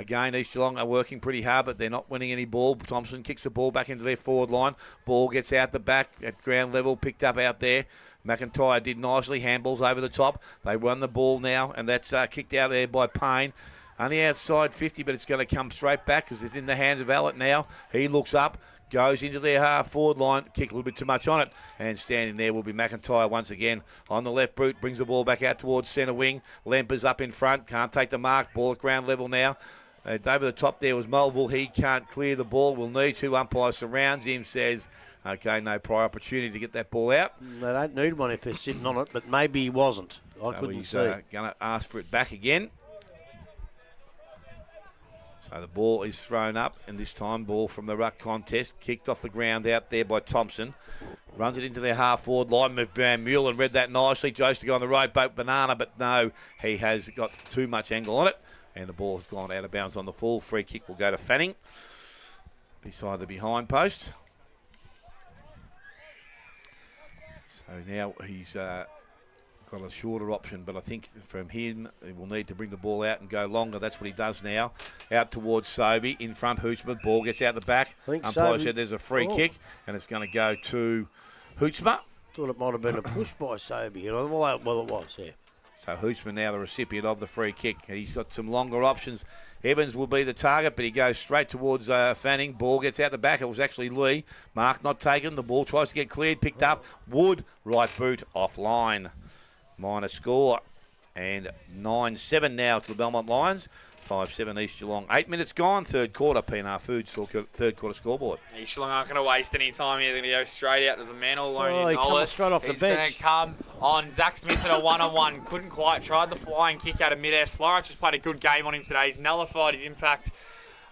Again, East Gelong are working pretty hard, but they're not winning any ball. Thompson kicks the ball back into their forward line. Ball gets out the back at ground level, picked up out there. McIntyre did nicely, handballs over the top. They won the ball now, and that's kicked out there by Payne. Only outside 50, but it's going to come straight back because it's in the hands of Allett now. He looks up. Goes into their half-forward line, kick a little bit too much on it, and standing there will be McIntyre once again on the left boot, brings the ball back out towards centre wing. Lempers up in front, can't take the mark, ball at ground level now. Over the top there was Melville, he can't clear the ball, will need to. Umpire surrounds him, says, okay, no prior opportunity to get that ball out. They don't need one if they're sitting on it, but maybe he wasn't. I couldn't see. Going to ask for it back again. So the ball is thrown up, and this time ball from the ruck contest, kicked off the ground out there by Thompson. Runs it into their half-forward line with Van Meulen, read that nicely. Joes to go on the right boat, Banana, but no, he has got too much angle on it, and the ball has gone out of bounds on the full. Free kick will go to Fanning, beside the behind post. So now he's got a shorter option, but I think from him he will need to bring the ball out and go longer. That's what he does now. Out towards Sobey, in front Hoochman, ball gets out the back. Umpire said there's a free kick, and it's going to go to Hoochman. Thought it might have been a push by Sobey. You know, well, it was, yeah. So Hoochman now the recipient of the free kick. He's got some longer options. Evans will be the target, but he goes straight towards Fanning. Ball gets out the back. It was actually Lee. Mark not taken. The ball tries to get cleared, picked up. Wood, right boot, offline. Minor score. And 9-7 now to the Belmont Lions. 5-7 East Gelong. 8 minutes gone, third quarter. P&R Foods, third quarter scoreboard. East Gelong aren't going to waste any time here. They're going to go straight out. There's a man all alone in he comes straight off the He's going bench. to come on Zach Smith at a one-on-one. Couldn't quite. Tried the flying kick out of midair. Slurach just played a good game on him today. He's nullified his impact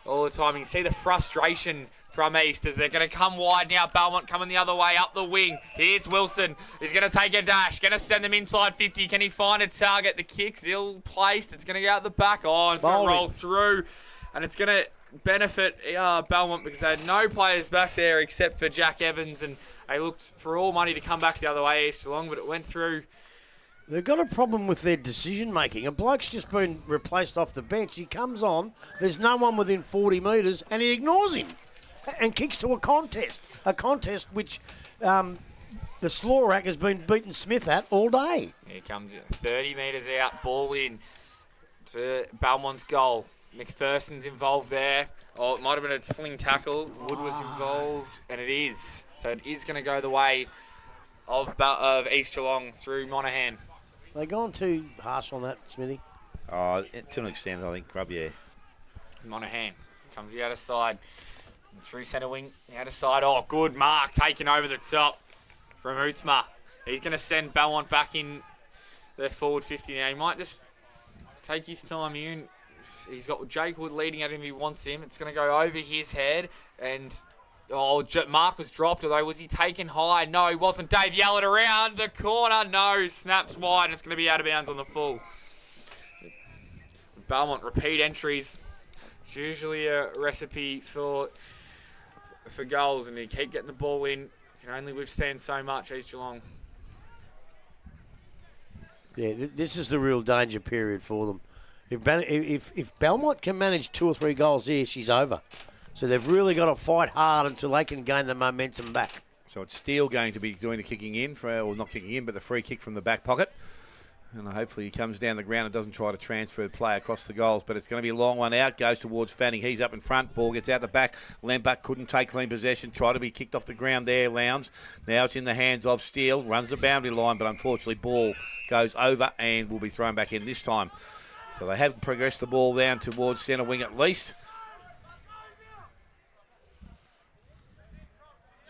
all the time. You can see the frustration from East as they're going to come wide now. Belmont coming the other way up the wing. Here's Wilson. He's going to take a dash. Going to send them inside 50. Can he find a target? The kick's ill-placed. It's going to go out the back. Oh, it's going to roll through. And it's going to benefit Belmont because they had no players back there except for Jack Evans. And they looked for all money to come back the other way, East Gelong, but it went through. They've got a problem with their decision-making. A bloke's just been replaced off the bench. He comes on, there's no one within 40 metres, and he ignores him and kicks to a contest which the Slurach has been beating Smith at all day. Here comes 30 metres out, ball in to Belmont's goal. McPherson's involved there. Oh, it might have been a sling tackle. Wood was involved, and it is. So it is going to go the way of East Gelong through Monaghan. They gone too harsh on that, Smithy? To an extent, I think, Grub, yeah. Monaghan comes the other side. True centre wing, the other side. Oh, good mark taken over the top from Utsma. He's going to send Belmont back in their forward 50 now. He might just take his time here. He's got Jake Wood leading at him if he wants him. It's going to go over his head. And, Mark was dropped, although was he taken high? No, he wasn't. Dave Yellett around the corner. No, snaps wide, and it's going to be out of bounds on the full. Belmont repeat entries. It's usually a recipe for goals, and you keep getting the ball in. You can only withstand so much, East Gelong. Yeah, this is the real danger period for them. If Belmont can manage 2 or 3 goals here, she's over. So they've really got to fight hard until they can gain the momentum back. So it's Steele going to be doing the kicking in, or not kicking in, but the free kick from the back pocket. And hopefully he comes down the ground and doesn't try to transfer play across the goals. But it's going to be a long one out. Goes towards Fanning. He's up in front. Ball gets out the back. Lambert couldn't take clean possession. Tried to be kicked off the ground there, Lowndes. Now it's in the hands of Steele. Runs the boundary line, but unfortunately ball goes over and will be thrown back in this time. So they have progressed the ball down towards centre wing at least.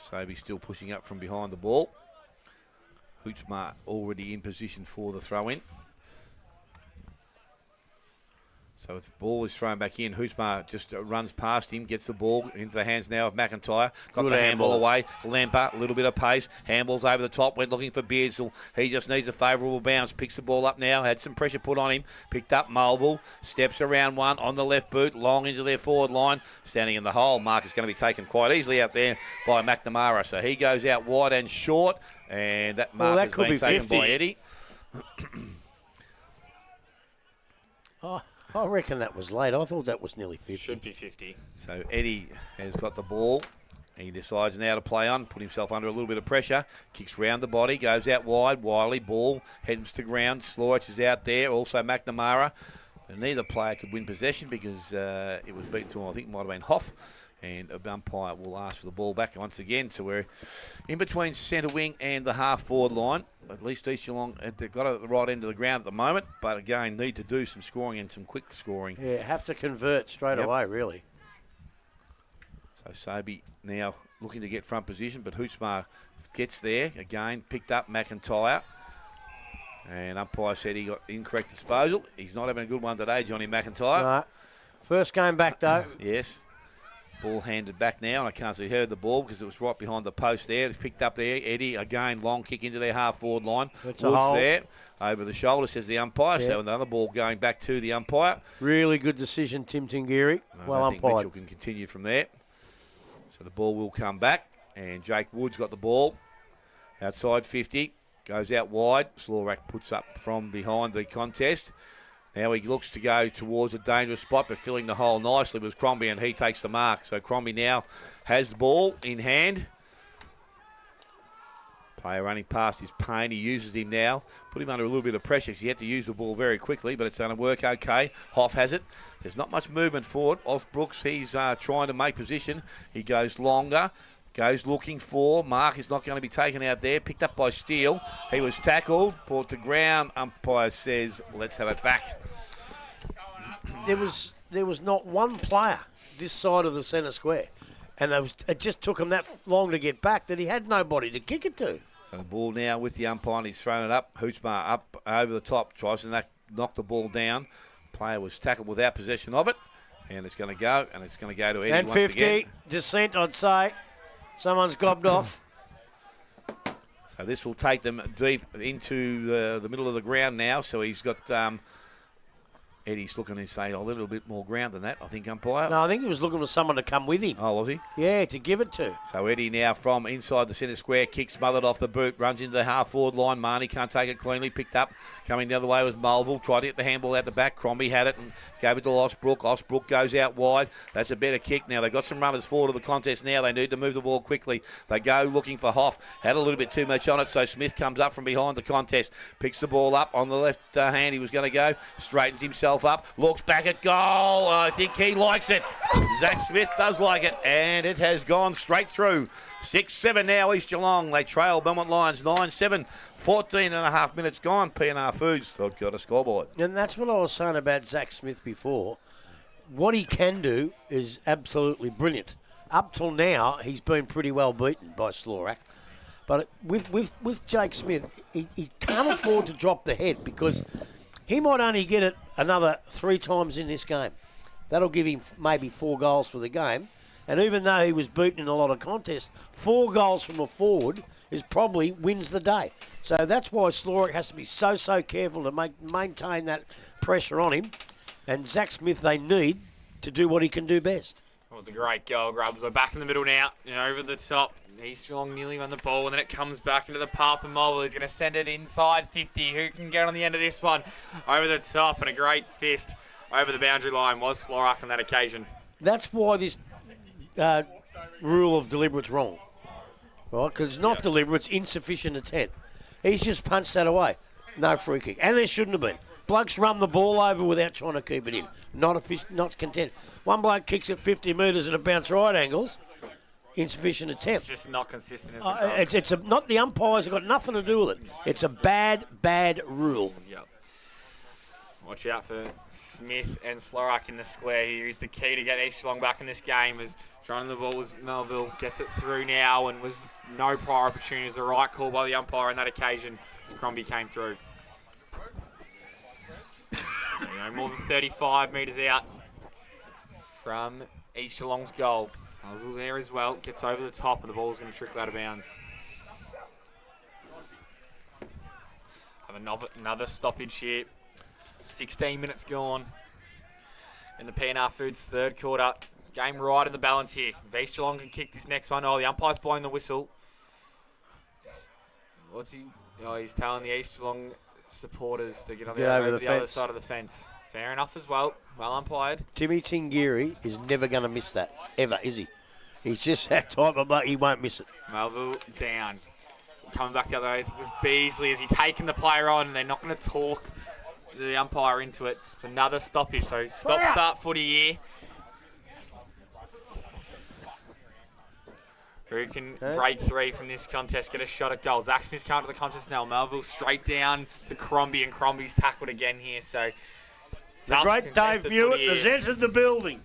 Sobey still pushing up from behind the ball. Hootsmart already in position for the throw-in. So the ball is thrown back in. Hootsmart just runs past him, gets the ball into the hands now of McIntyre. Got the handball away. Lamper, a little bit of pace. Handballs over the top, went looking for Beardsall. He just needs a favourable bounce. Picks the ball up now, had some pressure put on him. Picked up Mulville, steps around one on the left boot, long into their forward line. Standing in the hole, Mark is going to be taken quite easily out there by McNamara. So he goes out wide and short. And that mark has been taken by Eddie. I reckon that was late. I thought that was nearly 50. Should be 50. So Eddie has got the ball. He decides now to play on, put himself under a little bit of pressure. Kicks round the body, goes out wide. Wiley, ball, heads to ground. Slorich is out there. Also McNamara. But neither player could win possession because it was beaten to, I think it might have been Hoff. And a umpire will ask for the ball back once again. So we're in between centre wing and the half-forward line. At least East Gelong, they've got it at the right end of the ground at the moment. But again, need to do some scoring and some quick scoring. Yeah, have to convert straight away, really. So Sobey now looking to get front position, but Hootsmar gets there. Again, picked up McIntyre. And umpire said he got incorrect disposal. He's not having a good one today, Johnny McIntyre. No. First game back, though. Yes. Ball handed back now, and I can't see who heard the ball because it was right behind the post there. It's picked up there. Eddie, again, long kick into their half-forward line. That's Woods there, over the shoulder, says the umpire. Yeah. So another ball going back to the umpire. Really good decision, Tim Tingiri. Well umpired. Mitchell can continue from there. So the ball will come back, and Jake Woods got the ball. Outside 50, goes out wide. Slorach puts up from behind the contest. Now he looks to go towards a dangerous spot, but filling the hole nicely was Crombie, and he takes the mark. So Crombie now has the ball in hand. Player running past his pain. He uses him now. Put him under a little bit of pressure because he had to use the ball very quickly, but it's going to work okay. Hoff has it. There's not much movement forward. Off Brooks, he's trying to make position. He goes longer. Goes looking for. Mark is not going to be taken out there. Picked up by Steele. He was tackled. Brought to ground. Umpire says, let's have it back. There was not one player this side of the centre square. And it just took him that long to get back that he had nobody to kick it to. So the ball now with the umpire, and he's thrown it up. Hoochmar up over the top. Tries to knock the ball down. Player was tackled without possession of it. And it's going to go, and it's going to go to Eddie and once 50, again. descent, I'd say. Someone's gobbed off. So this will take them deep into the middle of the ground now. So he's got Eddie's looking to say a little bit more ground than that, I think, umpire. No, I think he was looking for someone to come with him. Oh, was he? Yeah, to give it to. So Eddie now from inside the centre square, kicks smothered off the boot, runs into the half-forward line. Marnie can't take it cleanly, picked up. Coming the other way was Mulville, tried to get the handball out the back. Crombie had it and gave it to Osbrook. Osbrook goes out wide. That's a better kick. Now they've got some runners forward to the contest now. They need to move the ball quickly. They go looking for Hoff. Had a little bit too much on it, so Smith comes up from behind the contest. Picks the ball up on the left hand. He was going to go. Straightens himself up. Looks back at goal. I think he likes it. Zach Smith does like it, and it has gone straight through. 6-7 now, East Gelong. They trail Belmont Lions 9-7. 14 and a half minutes gone. P&R Foods got a scoreboard. And that's what I was saying about Zach Smith before. What he can do is absolutely brilliant. Up till now, he's been pretty well beaten by Slorak. But with Jake Smith, he can't afford to drop the head because he might only get it another 3 times in this game. That'll give him maybe 4 goals for the game. And even though he was beaten in a lot of contests, 4 goals from a forward is probably wins the day. So that's why Slorak has to be so careful to maintain that pressure on him. And Zach Smith they need to do what he can do best. It was a great goal, Grubs. We're back in the middle now, over the top. East Geelong nearly won the ball, and then it comes back into the path of Mulville. He's going to send it inside 50. Who can get on the end of this one? Over the top, and a great fist over the boundary line was Slorak on that occasion. That's why this rule of deliberate's wrong. Right? Because it's not deliberate, it's insufficient intent. He's just punched that away. No free kick. And there shouldn't have been. Blokes run the ball over without trying to keep it in. Not content. One bloke kicks it 50 metres at a bounce right angles. Insufficient attempt. It's just not consistent. It's not the umpires have got nothing to do with it. It's a bad rule. Yep. Watch out for Smith and Slorak in the square here. He's the key to get East Geelong back in this game. As trying the ball was Melville, gets it through now, and was no prior opportunity. It was the right call by the umpire on that occasion as Crombie came through. So, more than 35 metres out from East Geelong's goal. Melville there as well, gets over the top, and the ball's going to trickle out of bounds. Have another stoppage here. 16 minutes gone in the P&R Foods third quarter. Game right in the balance here. If East Geelong can kick this next one. Oh, the umpire's blowing the whistle. What's he? Oh, he's telling the East Geelong supporters to get on the other side of the fence. Fair enough as well. Well umpired. Timmy Tingiri is never going to miss that, ever, is he? He's just that type of bloke, he won't miss it. Melville down. Coming back the other way, I think it was Beasley. Has he taken the player on? And they're not going to talk the umpire into it. It's another stoppage. So start footy here. Who can break 3 from this contest, get a shot at goal? Zach Smith's coming to the contest now. Melville straight down to Crombie, and Crombie's tackled again here. So the great Dave Mewett has entered the building.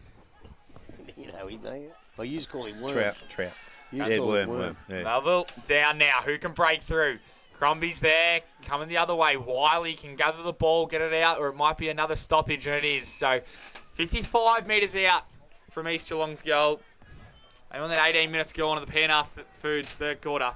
I used to call him Worm. Trout. Worm. Yeah. Melville down now. Who can break through? Crombie's there, coming the other way. Wiley can gather the ball, get it out, or it might be another stoppage, and it is. So 55 metres out from East Geelong's goal. And on that 18 minutes gone of the P&R Foods third quarter.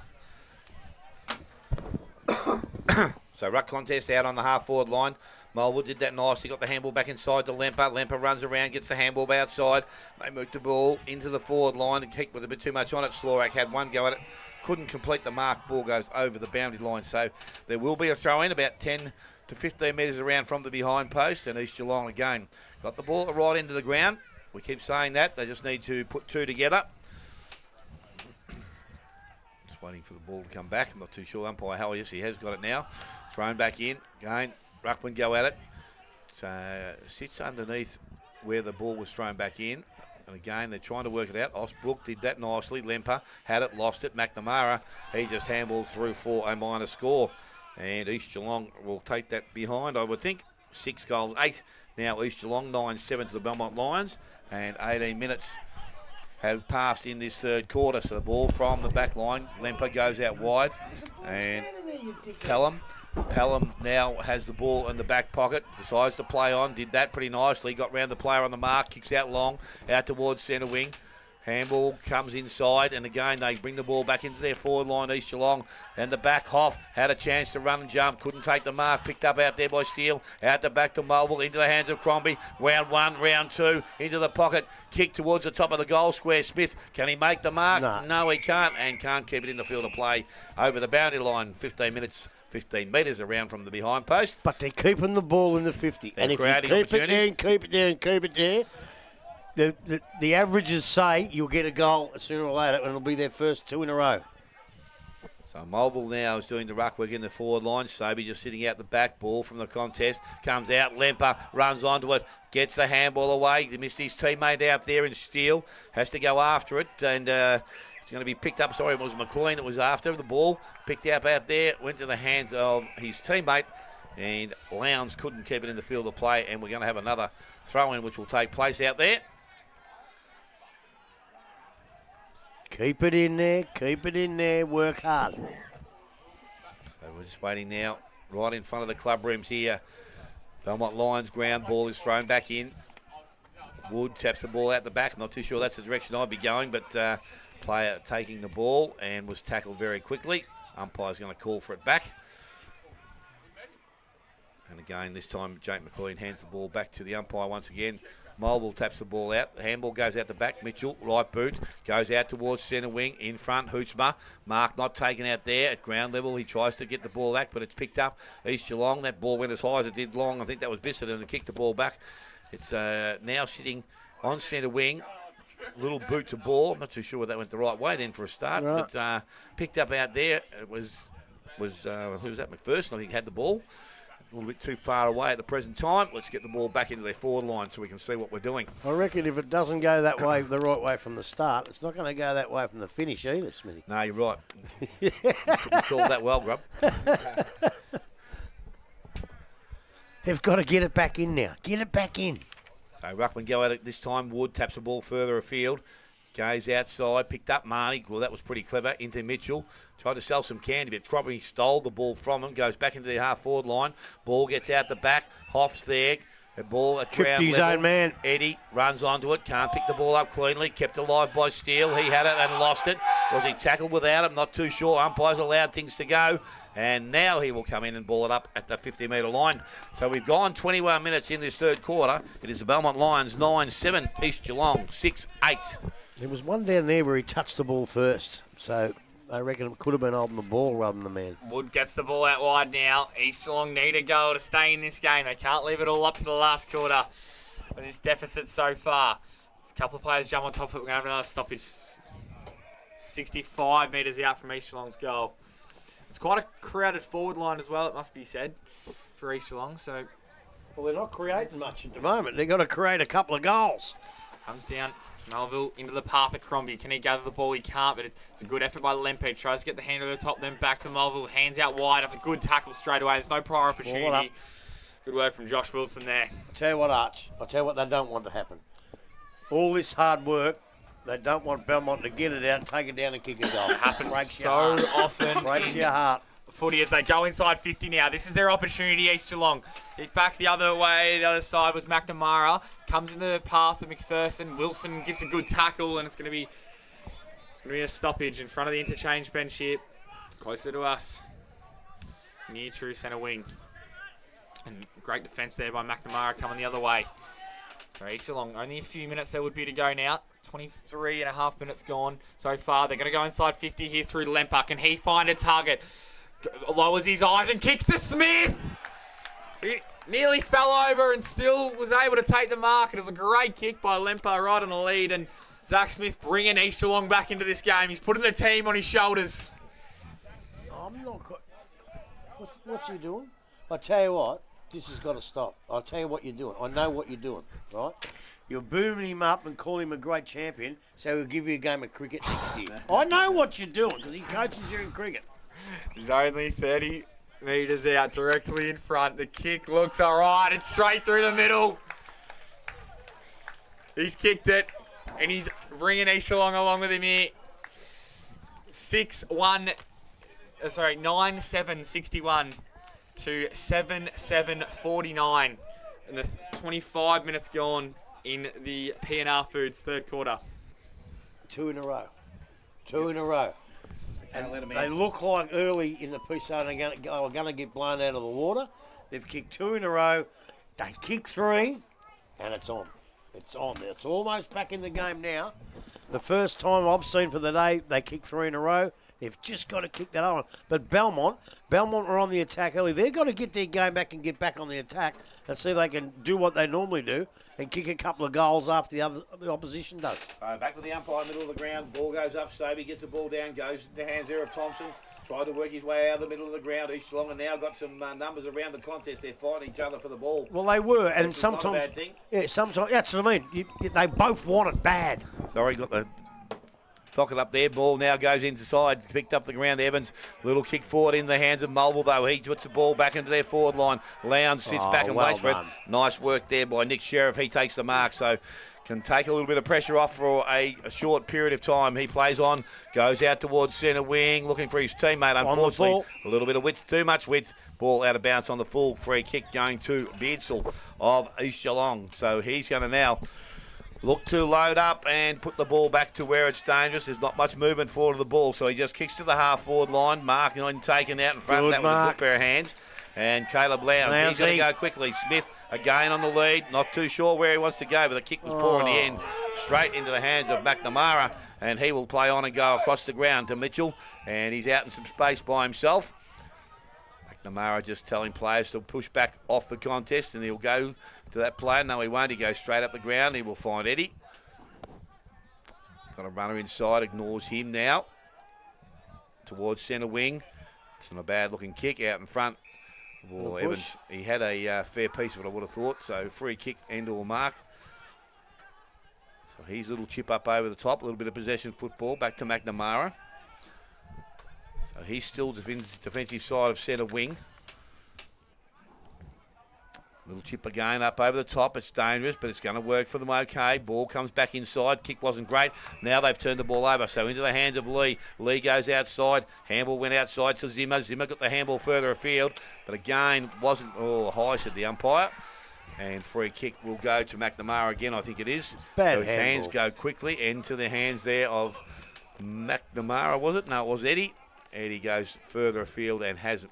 So ruck contest out on the half-forward line. Mulwood did that nicely, got the handball back inside to Lemper. Lemper runs around, gets the handball outside. They moved the ball into the forward line and kicked with a bit too much on it. Slorak had one go at it, couldn't complete the mark. Ball goes over the boundary line. So there will be a throw-in about 10 to 15 metres around from the behind post. And East Geelong again got the ball right into the ground. We keep saying that. They just need to put 2 together. Just waiting for the ball to come back. I'm not too sure. Umpire Howell, yes, he has got it now. Thrown back in. Again, Ruckman go at it. So sits underneath where the ball was thrown back in. And again, they're trying to work it out. Osbrook did that nicely. Lemper had it, lost it. McNamara, he just handballed through for a minor score. And East Gelong will take that behind, I would think. 6 goals, 8. Now East Gelong, 9-7 to the Belmont Lions. And 18 minutes have passed in this third quarter. So the ball from the back line. Lemper goes out wide. And Pelham now has the ball in the back pocket, decides to play on, did that pretty nicely, got round the player on the mark, kicks out long, out towards centre wing. Handball comes inside, and again they bring the ball back into their forward line, East Gelong. And the back, Hoff had a chance to run and jump, couldn't take the mark, picked up out there by Steele, out the back to Mulville, into the hands of Crombie. Round 1, round 2, into the pocket, kick towards the top of the goal square. Smith, can he make the mark? No, he can't, and can't keep it in the field of play over the boundary line. 15 metres around from the behind post. But they're keeping the ball in the 50. They're and if you creating keep it there and opportunities. keep it there and keep it there, the averages say you'll get a goal sooner or later, and it'll be their first 2 in a row. So Mulville now is doing the ruck work in the forward line. Sobey just sitting out the back. Ball from the contest. Comes out. Lemper runs onto it. Gets the handball away. He missed his teammate out there in Steele. Has to go after it. And it's going to be picked up. Sorry, it was McLean that was after the ball. Picked up out there. Went to the hands of his teammate. And Lowndes couldn't keep it in the field of play. And we're going to have another throw-in which will take place out there. Keep it in there, work hard. So we're just waiting now, right in front of the club rooms here. Belmont Lions ground, ball is thrown back in. Wood taps the ball out the back. I'm not too sure that's the direction I'd be going, but player taking the ball and was tackled very quickly. Umpire's going to call for it back. And again, this time Jake McLean hands the ball back to the umpire once again. Mulville taps the ball out. The handball goes out the back. Mitchell, right boot, goes out towards centre wing. In front, Hootsma. Mark not taken out there at ground level. He tries to get the ball back, but it's picked up. East Gelong. That ball went as high as it did long. I think that was Bissett, and kicked the ball back. It's now sitting on centre wing. Little boot to ball. I'm not too sure whether that went the right way then for a start. Right. But picked up out there. It was who was that? McPherson, I think, had the ball. A little bit too far away at the present time. Let's get the ball back into their forward line so we can see what we're doing. I reckon if it doesn't go that way, the right way from the start, it's not going to go that way from the finish either, Smithy. No, you're right. You called that well, Grub. They've got to get it back in now. Get it back in. So Ruckman go at it this time. Wood taps the ball further afield. Goes outside, picked up Marnie. Well, that was pretty clever. Into Mitchell. Tried to sell some candy, but probably stole the ball from him. Goes back into the half-forward line. Ball gets out the back. Hoff's there. The ball at ground his level. own man. Eddie runs onto it. Can't pick the ball up cleanly. Kept alive by Steele. He had it and lost it. Was he tackled without him? Not too sure. Umpires allowed things to go. And now he will come in and ball it up at the 50-metre line. So we've gone 21 minutes in this third quarter. It is the Belmont Lions 9-7. East Gelong 6-8. There was one down there where he touched the ball first. So I reckon it could have been holding the ball rather than the man. Wood gets the ball out wide now. East Gelong need a goal to stay in this game. They can't leave it all up to the last quarter with this deficit so far. A couple of players jump on top of it. We're going to have another stoppage 65 metres out from East Gelong's goal. It's quite a crowded forward line as well, it must be said, for East Gelong. So, well, they're not creating much at the moment. They've got to create a couple of goals. Comes down. Melville into the path of Crombie. Can he gather the ball? He can't, but it's a good effort by Lempe. Tries to get the hand over the top, then back to Melville. Hands out wide. That's a good tackle straight away. There's no prior opportunity. Good word from Josh Wilson there. I'll tell you what, Arch. I'll tell you what they don't want to happen. All this hard work, they don't want Belmont to get it out, take it down and kick a goal. It happens Breaks so often. Breaks your heart. Footy as they go inside 50 now. This is their opportunity, East Gelong. It's back the other way. The other side was McNamara. Comes in the path of McPherson. Wilson gives a good tackle, and it's going to be a stoppage in front of the interchange bench here. Closer to us. Near true centre wing. And great defence there by McNamara coming the other way. So East Gelong, only a few minutes there would be to go now. 23 and a half minutes gone so far. They're going to go inside 50 here through Lemper. Can he find a target? Lowers his eyes and kicks to Smith. He nearly fell over and still was able to take the mark. It was a great kick by Lemper right on the lead. And Zach Smith bringing East Gelong back into this game. He's putting the team on his shoulders. I'm not quite... What's he doing? I tell you what, this has got to stop. I'll tell you what you're doing. I know what you're doing, right? You're booming him up and calling him a great champion, so he'll give you a game of cricket next year. I know what you're doing because he coaches you in cricket. He's only 30 metres out, directly in front. The kick looks all right. It's straight through the middle. He's kicked it, and he's bringing East Gelong along with him here. 9-7-61 to 7-7-49. And the 25 minutes gone in the P&R Foods third quarter. 2 in a row. 2 in a row. And they look like early in the piece are going to get blown out of the water. They've kicked 2 in a row. They kick 3, and it's on. It's on. It's almost back in the game now. The first time I've seen for the day, they kick 3 in a row. They've just got to kick that on. But Belmont are on the attack early. They've got to get their game back and get back on the attack and see if they can do what they normally do and kick a couple of goals after the opposition does. Back with the umpire, middle of the ground. Ball goes up. Sobey gets the ball down, goes to the hands there of Thompson. Tried to work his way out of the middle of the ground. East Gelong and now got some numbers around the contest. They're fighting each other for the ball. Well, they were, and Which sometimes, not a bad thing. yeah, sometimes that's what I mean. They both want it bad. Sorry, got the pocket up there. Ball now goes inside. Picked up the ground. Evans, little kick forward in the hands of Mulville, though. He puts the ball back into their forward line. Lowndes sits back and waits for it. Nice work there by Nick Sheriff. He takes the mark, so can take a little bit of pressure off for a short period of time. He plays on, goes out towards centre wing, looking for his teammate. Unfortunately, a little bit of width, too much width. Ball out of bounds on the full free kick going to Beardsall of East Gelong. So he's going to now look to load up and put the ball back to where it's dangerous. There's not much movement forward of the ball, so he just kicks to the half-forward line. Mark taken out in front. Good That mark. was a good pair of hands. And Caleb Lowndes, he's going to go quickly. Smith again on the lead. Not too sure where he wants to go, but the kick was poor in the end. Straight into the hands of McNamara, and he will play on and go across the ground to Mitchell. And he's out in some space by himself. McNamara just telling players to push back off the contest, and he'll go to that player. No, he won't. He goes straight up the ground. He will find Eddie. Got a runner inside, ignores him now. Towards centre wing. It's not a bad-looking kick out in front. Well, Evans, he had a fair piece of it, I would have thought. So free kick and/or mark. So he's a little chip up over the top, a little bit of possession football. Back to McNamara. So he's still defensive side of centre wing. Little chip again up over the top. It's dangerous, but it's going to work for them okay. Ball comes back inside. Kick wasn't great. Now they've turned the ball over. So into the hands of Lee. Lee goes outside. Handball went outside to Zimmer. Zimmer got the handball further afield. But again, wasn't high, said the umpire. And free kick will go to McNamara again, I think it is. Bad so his hands go quickly into the hands there of McNamara, was it? No, it was Eddie. Eddie goes further afield and has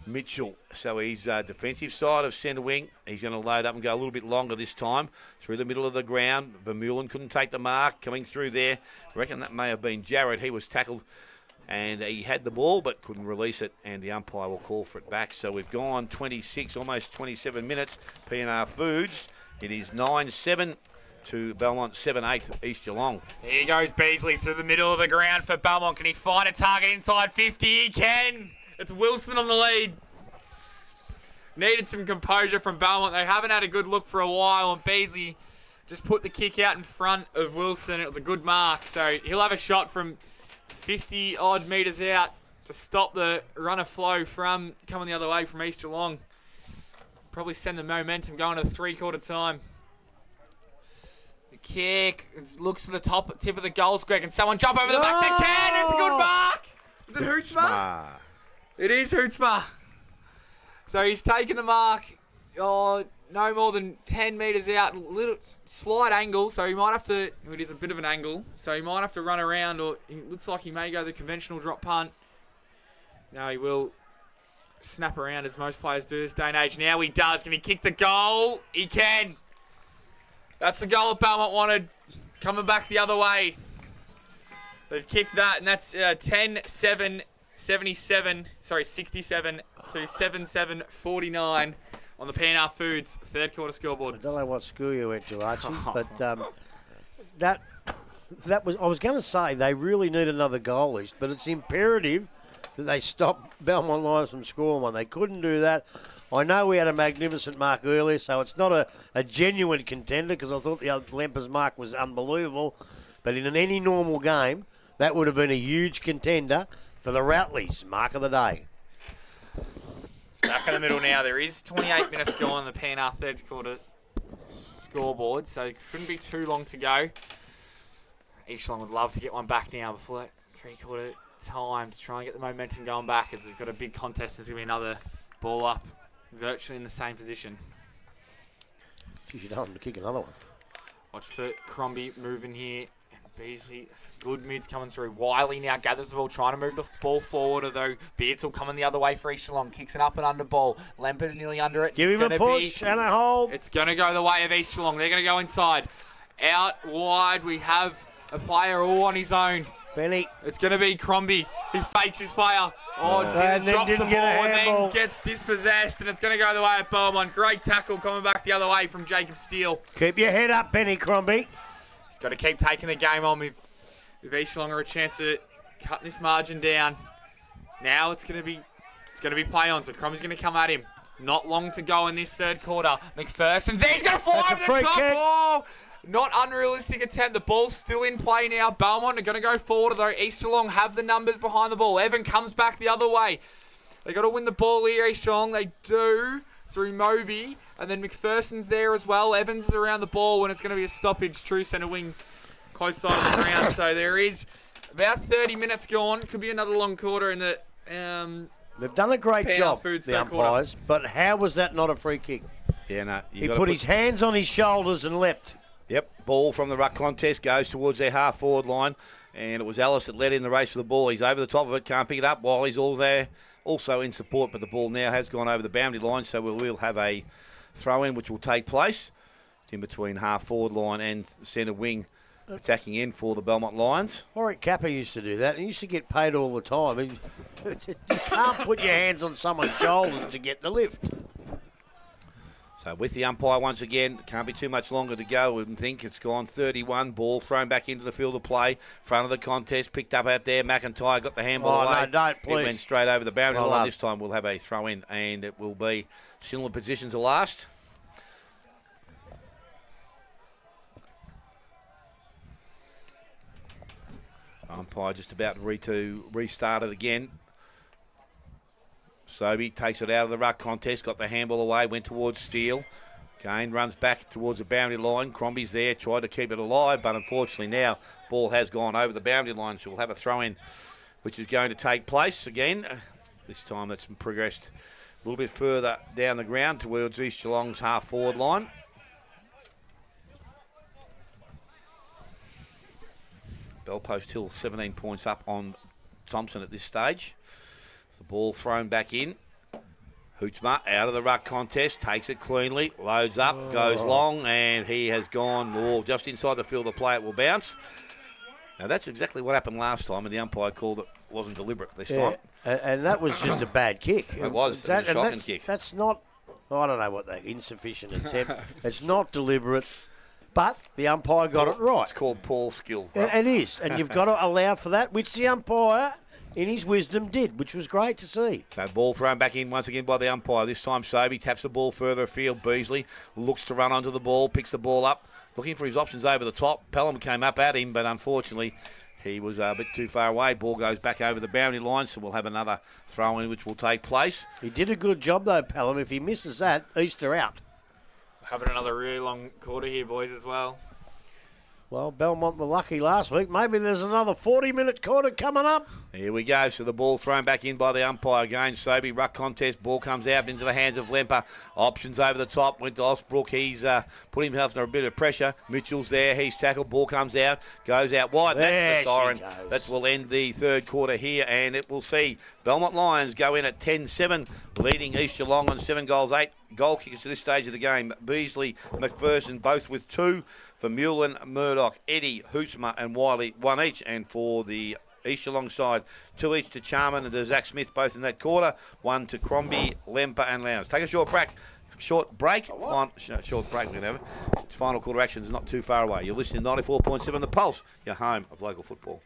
Mitchell. So he's defensive side of centre wing. He's going to load up and go a little bit longer this time through the middle of the ground. Vermeulen couldn't take the mark coming through there. I reckon that may have been Jarrett. He was tackled and he had the ball but couldn't release it, and the umpire will call for it back. So we've gone 26, almost 27 minutes. P&R Foods. It is 9-7 to Belmont, 7-8 East Gelong. Here goes Beasley through the middle of the ground for Belmont. Can he find a target inside 50? He can. It's Wilson on the lead. Needed some composure from Belmont. They haven't had a good look for a while, and Beasley just put the kick out in front of Wilson. It was a good mark, so he'll have a shot from 50-odd metres out to stop the run of flow from coming the other way from East Gelong. Probably send the momentum going to the three-quarter time. The kick, it looks to the tip of the goal square. Can someone jump over the back? They can! It's a good mark! Is it Hootsma? It is Hootsma. So he's taken the mark, no more than 10 metres out, little slight angle, so he might have to, it is a bit of an angle, so he might have to run around, or it looks like he may go the conventional drop punt. No, he will snap around as most players do this day and age. Now he does. Can he kick the goal? He can. That's the goal that Belmont wanted, coming back the other way. They've kicked that, and that's 10-7. 67 to 7-7-49 on the P&R Foods third quarter scoreboard. I don't know what school you went to, Archie, but that was, I was going to say they really need another goal list, but it's imperative that they stop Belmont Lions from scoring one. They couldn't do that. I know we had a magnificent mark earlier, so it's not a genuine contender because I thought the other Lemper's mark was unbelievable. But in any normal game, that would have been a huge contender for the Routleys, mark of the day. It's back in the middle now. There is 28 minutes gone on the PNR third quarter scoreboard, so it shouldn't be too long to go. East Geelong would love to get one back now before that three-quarter time to try and get the momentum going back, as we've got a big contest. There's going to be another ball up, virtually in the same position. You should help him to kick another one. Watch for Crombie moving here. Beasley, good mids coming through. Wiley now gathers the ball, trying to move the ball forward, although Beards will coming the other way for East Geelong. Kicks it up and under ball. Lemper's nearly under it. Give him a push and a hold. It's going to go the way of East Geelong. They're going to go inside. Out wide, we have a player all on his own. Benny. It's going to be Crombie. He fakes his player. And drops the ball and then ball. gets dispossessed, and it's going to go the way of Belmont. Great tackle coming back the other way from Jacob Steele. Keep your head up, Benny Crombie. He's got to keep taking the game on. If East Geelong are a chance to cut this margin down. Now it's going to be play on. So Crombie's going to come at him. Not long to go in this third quarter. McPherson's there. He's going to fly over the top. Oh, not unrealistic attempt. The ball's still in play now. Belmont are going to go forward, though. East Geelong have the numbers behind the ball. Evan comes back the other way. They got to win the ball here, East Geelong. They do through Moby. And then McPherson's there as well. Evans is around the ball, and it's going to be a stoppage. True centre wing close side of the ground. So there is about 30 minutes gone. Could be another long quarter in the they've done a great job, the umpires, but how was that not a free kick? Yeah, no. He put his hands on his shoulders and leapt. Yep, ball from the ruck contest goes towards their half-forward line, and it was Ellis that led in the race for the ball. He's over the top of it, can't pick it up while he's all there, also in support, but the ball now has gone over the boundary line, so we'll have a throw-in which will take place. It's in between half-forward line and centre wing, attacking in for the Belmont Lions. Warwick Kappa used to do that. He used to get paid all the time. You can't put your hands on someone's shoulders to get the lift. So with the umpire once again, can't be too much longer to go. I think it's gone 31. Ball thrown back into the field of play. Front of the contest, picked up out there. McIntyre got the handball away. No, don't, please. It went straight over the boundary line. This time we'll have a throw in, and it will be similar position to last. Umpire just about to restart it again. Sobey takes it out of the ruck contest, got the handball away, went towards Steele. Again, runs back towards the boundary line. Crombie's there, tried to keep it alive, but unfortunately now ball has gone over the boundary line, so we'll have a throw-in, which is going to take place again. This time it's progressed a little bit further down the ground towards East Geelong's half-forward line. Belpost Hill 17 points up on Thompson at this stage. The ball thrown back in. Hoochma out of the ruck contest, takes it cleanly, loads up, goes long, and he has gone just inside the field of play. It will bounce. Now that's exactly what happened last time, and the umpire called it wasn't deliberate this time. And that was just a bad kick. It was a shocking kick. That's not, I don't know what that insufficient attempt. It's not deliberate. But the umpire got it right. It's called Paul skill. Right? It is, and you've got to allow for that, which the umpire, in his wisdom, did, which was great to see. So ball thrown back in once again by the umpire. This time Sobey taps the ball further afield. Beasley looks to run onto the ball, picks the ball up, looking for his options over the top. Pelham came up at him, but unfortunately he was a bit too far away. Ball goes back over the boundary line, so we'll have another throw-in which will take place. He did a good job, though, Pelham. If he misses that, Easter out. Having another really long quarter here, boys, as well. Well, Belmont were lucky last week. Maybe there's another 40-minute quarter coming up. Here we go. So the ball thrown back in by the umpire again. Sobey, ruck contest. Ball comes out into the hands of Lemper. Options over the top. Went to Osbrook. He's put himself under a bit of pressure. Mitchell's there. He's tackled. Ball comes out. Goes out wide. That's the siren. That will end the third quarter here. And it will see Belmont Lions go in at 10-7, leading East Geelong on 7 goals, 8 goal kickers to this stage of the game. Beasley, McPherson, both with 2. For Mullen, Murdoch, Eddie, Hootsma and Wiley, 1 each. And for the East Geelong side, 2 each to Charman and to Zach Smith, both in that quarter. 1 to Crombie, Lemper and Lowndes. Take a short break. Short break. Short break, whatever. Its final quarter action is not too far away. You're listening to 94.7 The Pulse, your home of local football.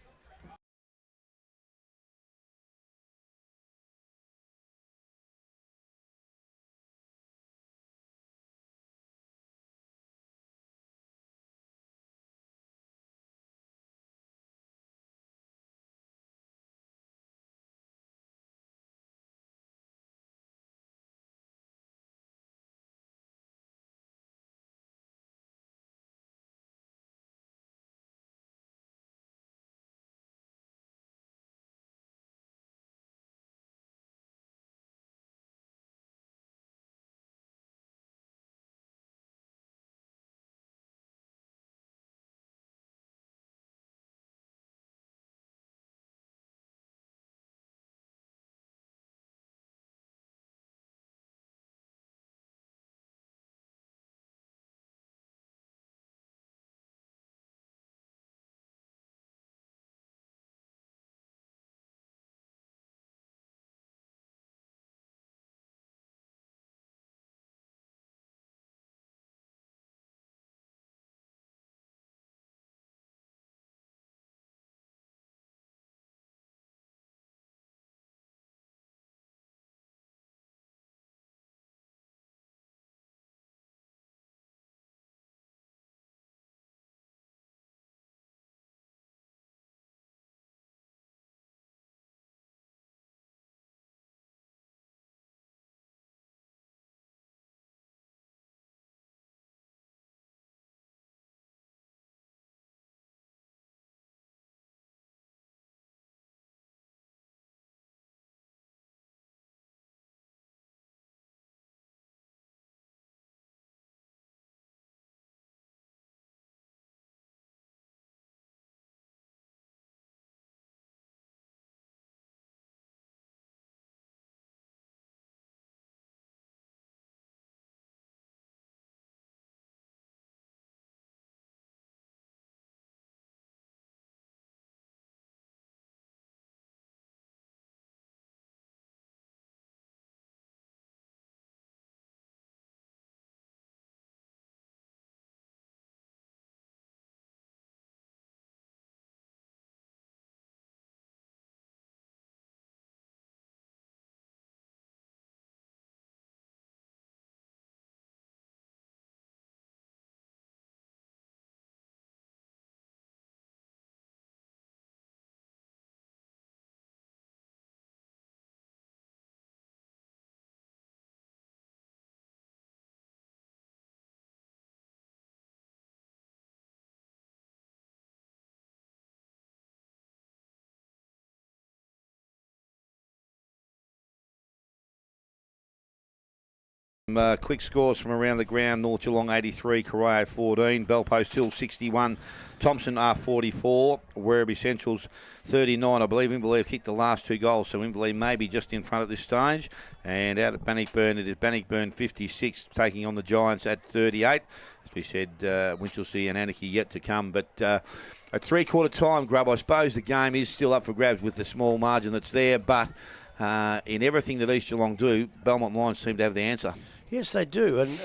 Quick scores from around the ground. North Gelong 83, Corio 14, Bellpost Hill 61, Thompson R44, Wereby Central's 39. I believe Invali kicked the last 2 goals, so Invali may be just in front at this stage. And out at Bannockburn, it is Bannockburn 56, taking on the Giants at 38. As we said, Winchelsea and Anarchy yet to come. But at three-quarter time, Grub, I suppose the game is still up for grabs with the small margin that's there. But in everything that East Gelong do, Belmont Lions seem to have the answer. Yes, they do. And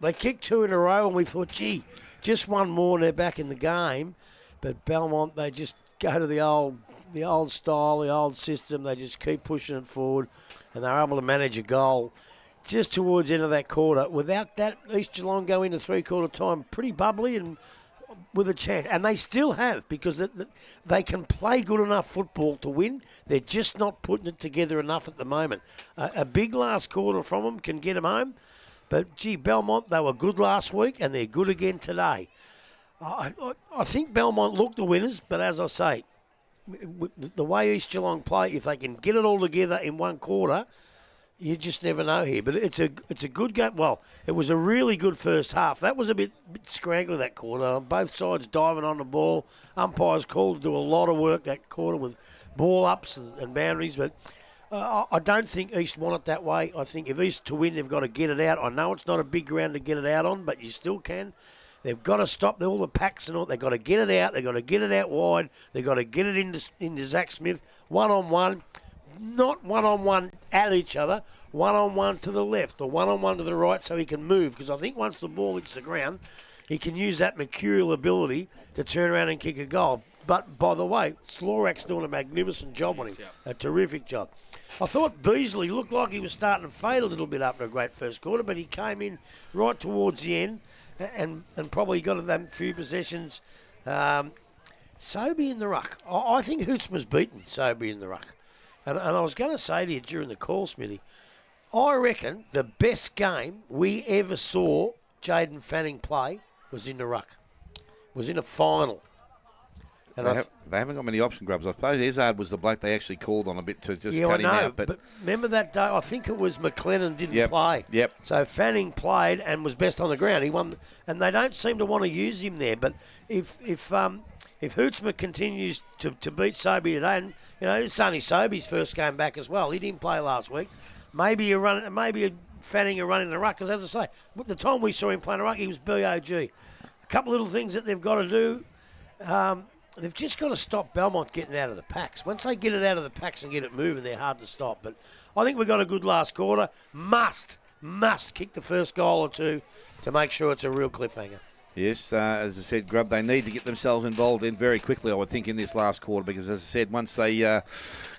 they kicked 2 in a row, and we thought, gee, just one more and they're back in the game. But Belmont, they just go to the old style, the old system. They just keep pushing it forward, and they're able to manage a goal just towards the end of that quarter. Without that, East Gelong go into three-quarter time pretty bubbly and with a chance. And they still have, because they can play good enough football to win. They're just not putting it together enough at the moment. A big last quarter from them can get them home. But, gee, Belmont, they were good last week, and they're good again today. I think Belmont look the winners, but as I say, the way East Gelong play, if they can get it all together in one quarter, you just never know here. But it's a good game. Well, it was a really good first half. That was a bit scraggly, that quarter. Both sides diving on the ball. Umpires called to do a lot of work that quarter with ball ups and boundaries. But I don't think East want it that way. I think if East to win, they've got to get it out. I know it's not a big ground to get it out on, but you still can. They've got to stop all the packs and all. They've got to get it out. They've got to get it out wide. They've got to get it into Zach Smith. One-on-one. Not one-on-one at each other, one-on-one to the left or one-on-one to the right so he can move. Because I think once the ball hits the ground, he can use that mercurial ability to turn around and kick a goal. But, by the way, Slorak's doing a magnificent job on him, a terrific job. I thought Beasley looked like he was starting to fade a little bit after a great first quarter, but he came in right towards the end and probably got them few possessions. Sobey in the ruck. I think Hootsma's beaten Sobey in the ruck. And I was going to say to you during the call, Smithy, I reckon the best game we ever saw Jaden Fanning play was in the ruck. Was in a final. And they haven't got many option grubs. I suppose Izzard was the bloke they actually called on a bit to just cut him out. But remember that day, I think it was McLennan didn't play. Yep. So Fanning played and was best on the ground. He won, and they don't seem to want to use him there. But if Hootsma continues to beat Sobey today, and it's only Sobey's first game back as well. He didn't play last week. Maybe Fanning a run in the ruck, because as I say, at the time we saw him playing the ruck, he was BOG. A couple little things that they've got to do. They've just got to stop Belmont getting out of the packs. Once they get it out of the packs and get it moving, they're hard to stop. But I think we've got a good last quarter. Must kick the first goal or two to make sure it's a real cliffhanger. Yes, as I said, Grub, they need to get themselves involved in very quickly, I would think, in this last quarter, because, as I said, once they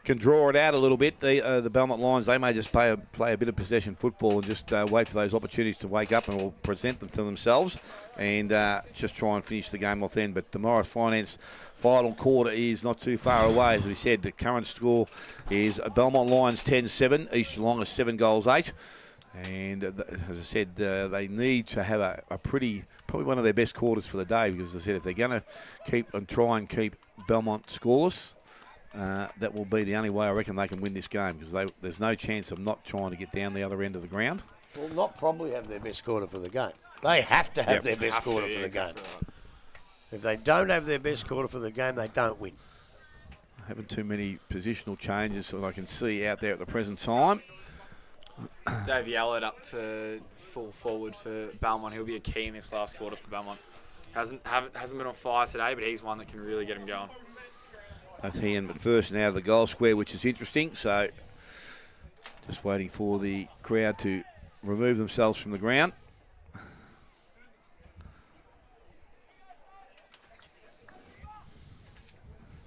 can draw it out a little bit, the Belmont Lions, they may just play a bit of possession football and just wait for those opportunities to wake up and will present them to themselves and just try and finish the game off then. But the Morris Finance final quarter is not too far away. As we said, the current score is Belmont Lions 10-7, East Gelong is 7 goals 8. And as I said, they need to have a probably one of their best quarters for the day, because as I said, if they're going to try and keep Belmont scoreless, that will be the only way I reckon they can win this game, because there's no chance of not trying to get down the other end of the ground. Will not probably have their best quarter for the game. They have to have their best quarter for the game. Right. If they don't have their best quarter for the game, they don't win. Having too many positional changes that I can see out there at the present time. Dave Yallett up to full forward for Belmont. He'll be a key in this last quarter for Belmont. Hasn't been on fire today, but he's one that can really get him going. That's he and McPherson out of the goal square, which is interesting. So just waiting for the crowd to remove themselves from the ground.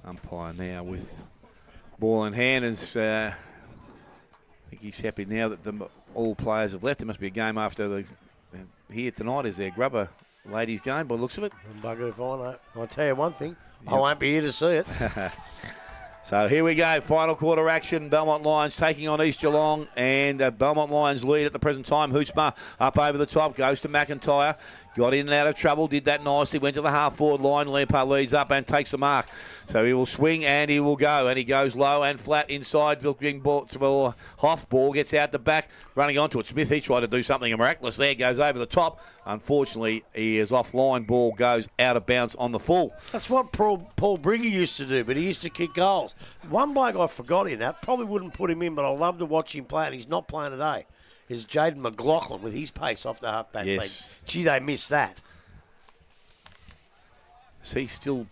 Umpire now with ball in hand, and I think he's happy now that all players have left. There must be a game after here tonight. Is there Grubber ladies game by the looks of it? Bugger if I know. I'll tell you one thing. Yep. I won't be here to see it. So here we go, final quarter action. Belmont Lions taking on East Gelong, and Belmont Lions lead at the present time. Hootsma up over the top, goes to McIntyre. Got in and out of trouble, did that nicely, went to the half-forward line. Lampard leads up and takes the mark. So he will swing and he will go, and he goes low and flat inside. Looking ball to Hoff, ball gets out the back, running onto it. Smith, he tried to do something miraculous there, goes over the top. Unfortunately, he is offline. Ball goes out of bounds on the full. That's what Paul Brigger used to do, but he used to kick goals. One bloke I forgot in that, probably wouldn't put him in, but I love to watch him play, and he's not playing today, is Jaden McLaughlin with his pace off the half-back line. Gee, they missed that. Is he still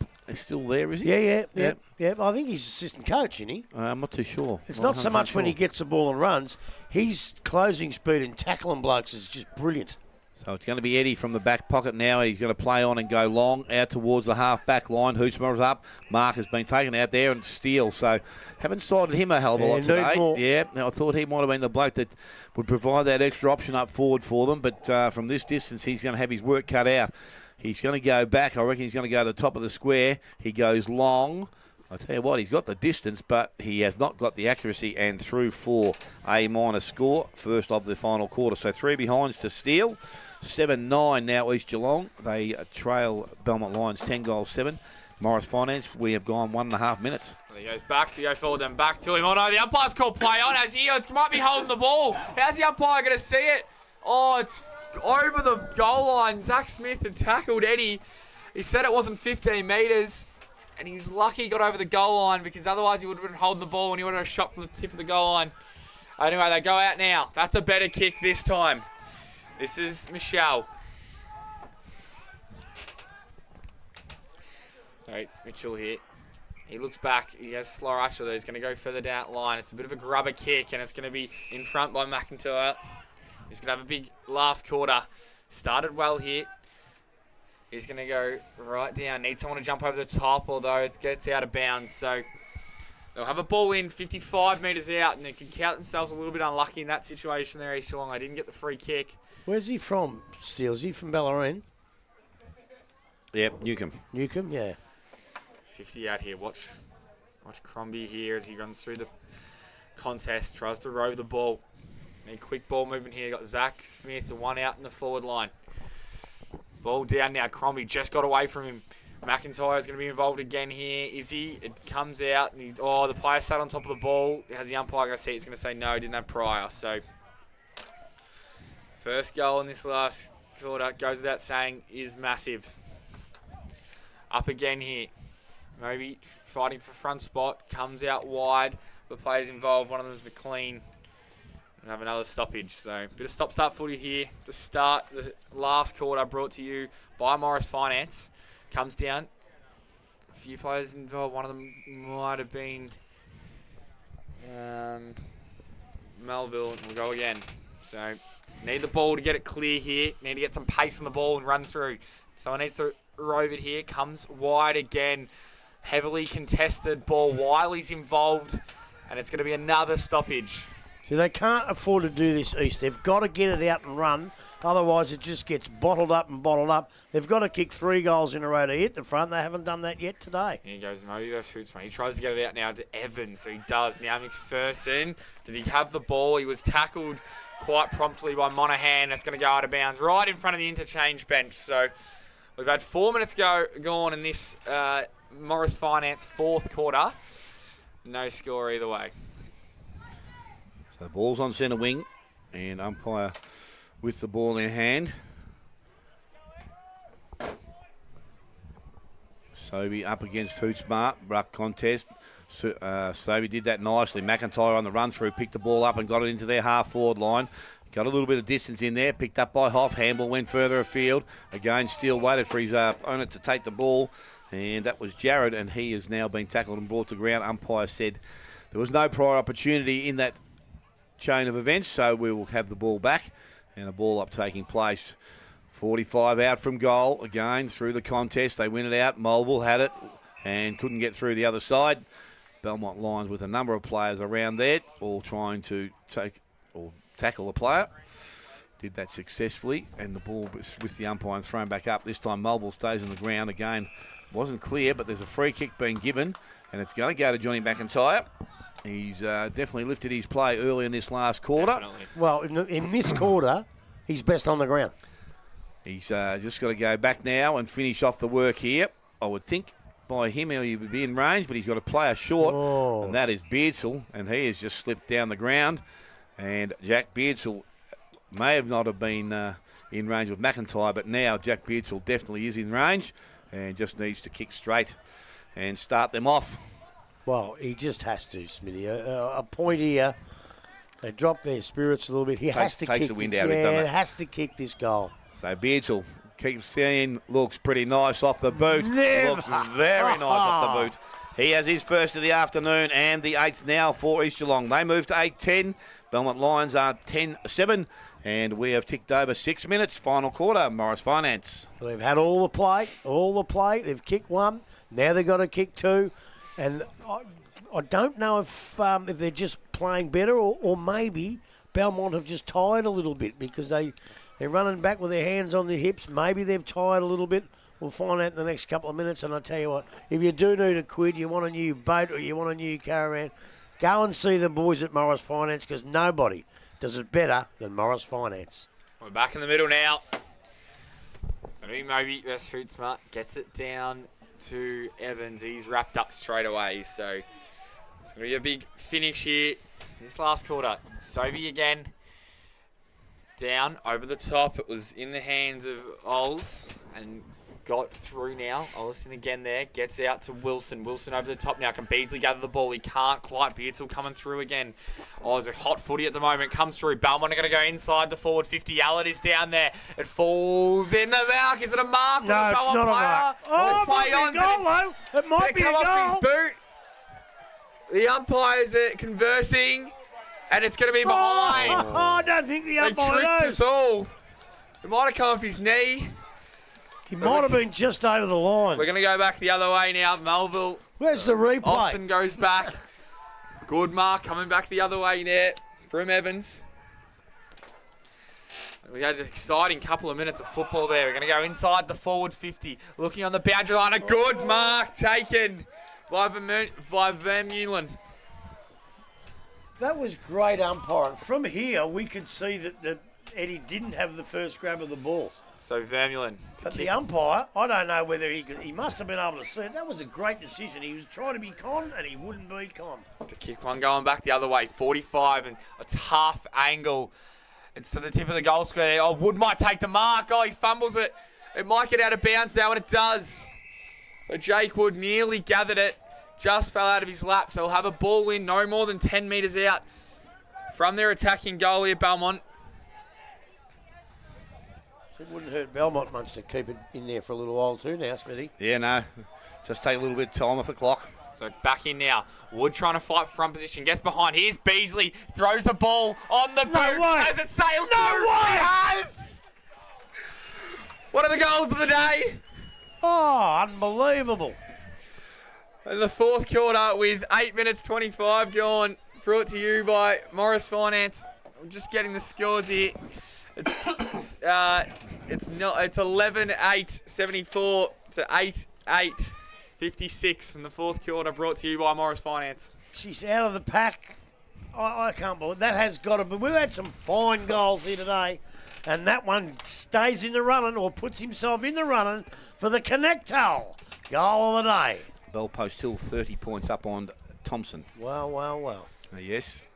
there, is he? Yeah. I think he's assistant coach, isn't he? I'm not too sure. It's not so much when he gets the ball and runs. His closing speed and tackling blokes is just brilliant. So it's going to be Eddie from the back pocket now. He's going to play on and go long out towards the half-back line. Hootsma up. Mark has been taken out there and Steele. So haven't sighted him a hell of a lot today. Yeah, now I thought he might have been the bloke that would provide that extra option up forward for them. But from this distance, he's going to have his work cut out. He's going to go back. I reckon he's going to go to the top of the square. He goes long. I tell you what, he's got the distance, but he has not got the accuracy, and through for a minor score, first of the final quarter. So 3 behinds to Steele. 7-9 now East Gelong. They trail Belmont Lions 10-7. Morris Finance, we have gone 1.5 minutes. He goes back to go forward, then back to him. Oh no, the umpire's called play on as he might be holding the ball. How's the umpire going to see it? Oh, it's over the goal line. Zach Smith had tackled Eddie. He said it wasn't 15 metres. And he was lucky he got over the goal line, because otherwise he would have been holding the ball and he would have had a shot from the tip of the goal line. Anyway, they go out now. That's a better kick this time. This is Michelle. Right, Mitchell here. He looks back. He has slow rusher there. He's going to go further down line. It's a bit of a grubber kick, and it's going to be in front by McIntyre. He's going to have a big last quarter. Started well here. He's going to go right down. Needs someone to jump over the top, although it gets out of bounds. So they'll have a ball in 55 metres out, and they can count themselves a little bit unlucky in that situation there, East Gelong. They didn't get the free kick. Where's he from, Steele? Is he from Bellarine? Yep, Newcombe. Newcombe, yeah. 50 out here. Watch Crombie here as he runs through the contest. Tries to row the ball. Need quick ball movement here. Got Zach Smith, one out in the forward line. Ball down now. Crombie just got away from him. McIntyre is going to be involved again here. Is he? It comes out. And the player sat on top of the ball. Has the umpire going to see it? He's going to say no, didn't have prior. So, first goal in this last quarter, goes without saying, is massive. Up again here. Maybe fighting for front spot. Comes out wide. The players involved. One of them is McLean. And have another stoppage. So, bit of stop-start footy here to start the last quarter, brought to you by Morris Finance. Comes down. A few players involved. One of them might have been Melville. And we'll go again. So, need the ball to get it clear here. Need to get some pace on the ball and run through. Someone needs to rove it here. Comes wide again. Heavily contested ball. Wiley's involved. And it's going to be another stoppage. So they can't afford to do this, East. They've got to get it out and run. Otherwise, it just gets bottled up and bottled up. They've got to kick 3 goals in a row to hit the front. They haven't done that yet today. Here he goes, Moby versus Hootsma. He tries to get it out now to Evans, so he does. Now McPherson, did he have the ball? He was tackled quite promptly by Monaghan. That's going to go out of bounds right in front of the interchange bench. So we've had 4 minutes gone in this Morris Finance fourth quarter. No score either way. So the ball's on centre wing, and umpire with the ball in hand. Sobey up against Hootsma, ruck contest. Sobey did that nicely. McIntyre on the run through, picked the ball up and got it into their half forward line. Got a little bit of distance in there, picked up by Hoff. Handball went further afield. Again, Steele waited for his opponent to take the ball, and that was Jared, and he has now been tackled and brought to ground. Umpire said there was no prior opportunity in that chain of events, so we will have the ball back and a ball up taking place. 45 out from goal again through the contest. They win it out. Mulville had it and couldn't get through the other side. Belmont Lions with a number of players around there, all trying to take or tackle the player. Did that successfully, and the ball was with the umpire and thrown back up. This time Mulville stays on the ground again. Wasn't clear, but there's a free kick being given, And it's going to go to Johnny McIntyre. He's definitely lifted his play early in this last quarter. Definitely. Well, in this quarter, he's best on the ground. He's just got to go back now and finish off the work here. I would think by him he would be in range, but he's got a player short, and that is Beardsall, and he has just slipped down the ground. And Jack Beardsall may have not have been in range with McIntyre, but now Jack Beardsall definitely is in range and just needs to kick straight and start them off. Well, he just has to, Smithy. A point here. They drop their spirits a little bit. He has to takes kick the wind out of it, doesn't it? has to kick this goal. So Beardsall keeps seeing, looks pretty nice off the boot. Never. Looks very nice off the boot. He has his first of the afternoon and the 8th now for East Gelong. They move to 8-10. Belmont Lions are 10-7. And we have ticked over 6 minutes. Final quarter, Morris Finance. They've had all the play. They've kicked one. Now they've got to kick two. And I don't know if they're just playing better or maybe Belmont have just tired a little bit because they're running back with their hands on their hips. Maybe they've tired a little bit. We'll find out in the next couple of minutes. And I tell you what, if you do need a quid, you want a new boat or you want a new caravan, go and see the boys at Morris Finance because nobody does it better than Morris Finance. We're back in the middle now. Maybe West Food Smart gets it down to Evans. He's wrapped up straight away. So it's going to be a big finish here. This last quarter. Sobey again. Down over the top. It was in the hands of Ols and got through now. Ollison again there. Gets out to Wilson. Wilson over the top now. Can Beasley gather the ball? He can't quite. Beardsall coming through again. Oh, there's a hot footy at the moment. Comes through. Belmont are going to go inside the forward 50. Allard is down there. It falls in the mark. Is it a mark? No, it's not a mark. Oh, it might be a goal, though. It might be a goal. Come off his boot. The umpires are conversing. And it's going to be behind. I don't think the umpire They tricked knows. us all. It might have come off his knee. He might have been just over the line. We're going to go back the other way now. Melville. Where's the replay? Austin goes back. Good mark coming back the other way now from Evans. We had an exciting couple of minutes of football there. We're going to go inside the forward 50. Looking on the boundary line. A good mark taken by Vermeulen. That was great umpiring. From here, we could see that Eddie didn't have the first grab of the ball. So Vermeulen. But the umpire, I don't know whether he must have been able to see it. That was a great decision. He was trying to be con, and he wouldn't be con. To kick one going back the other way. 45 and a tough angle. It's to the tip of the goal square there. Oh, Wood might take the mark. Oh, he fumbles it. It might get out of bounds now, and it does. So Jake Wood nearly gathered it. Just fell out of his lap. So he'll have a ball in no more than 10 metres out from their attacking goal here, Belmont. So it wouldn't hurt Belmont much to keep it in there for a little while too now, Smithy. Yeah, no. Just take a little bit of time off the clock. So back in now. Wood trying to fight front position. Gets behind. Here's Beasley. Throws the ball on the boot. way. As it sails No through. way. He has! One of the goals of the day. Oh, unbelievable. In the fourth quarter with 8 minutes 25 gone. Brought to you by Morris Finance. I'm just getting the scores here. It's 11-8 74 to 8-8 56 in the fourth quarter. Brought to you by Morris Finance. She's out of the pack. I can't believe that has got to be. We've had some fine goals here today, and that one stays in the running or puts himself in the running for the Connectal goal of the day. Bell Post Hill 30 points up on Thompson. Wow. Yes.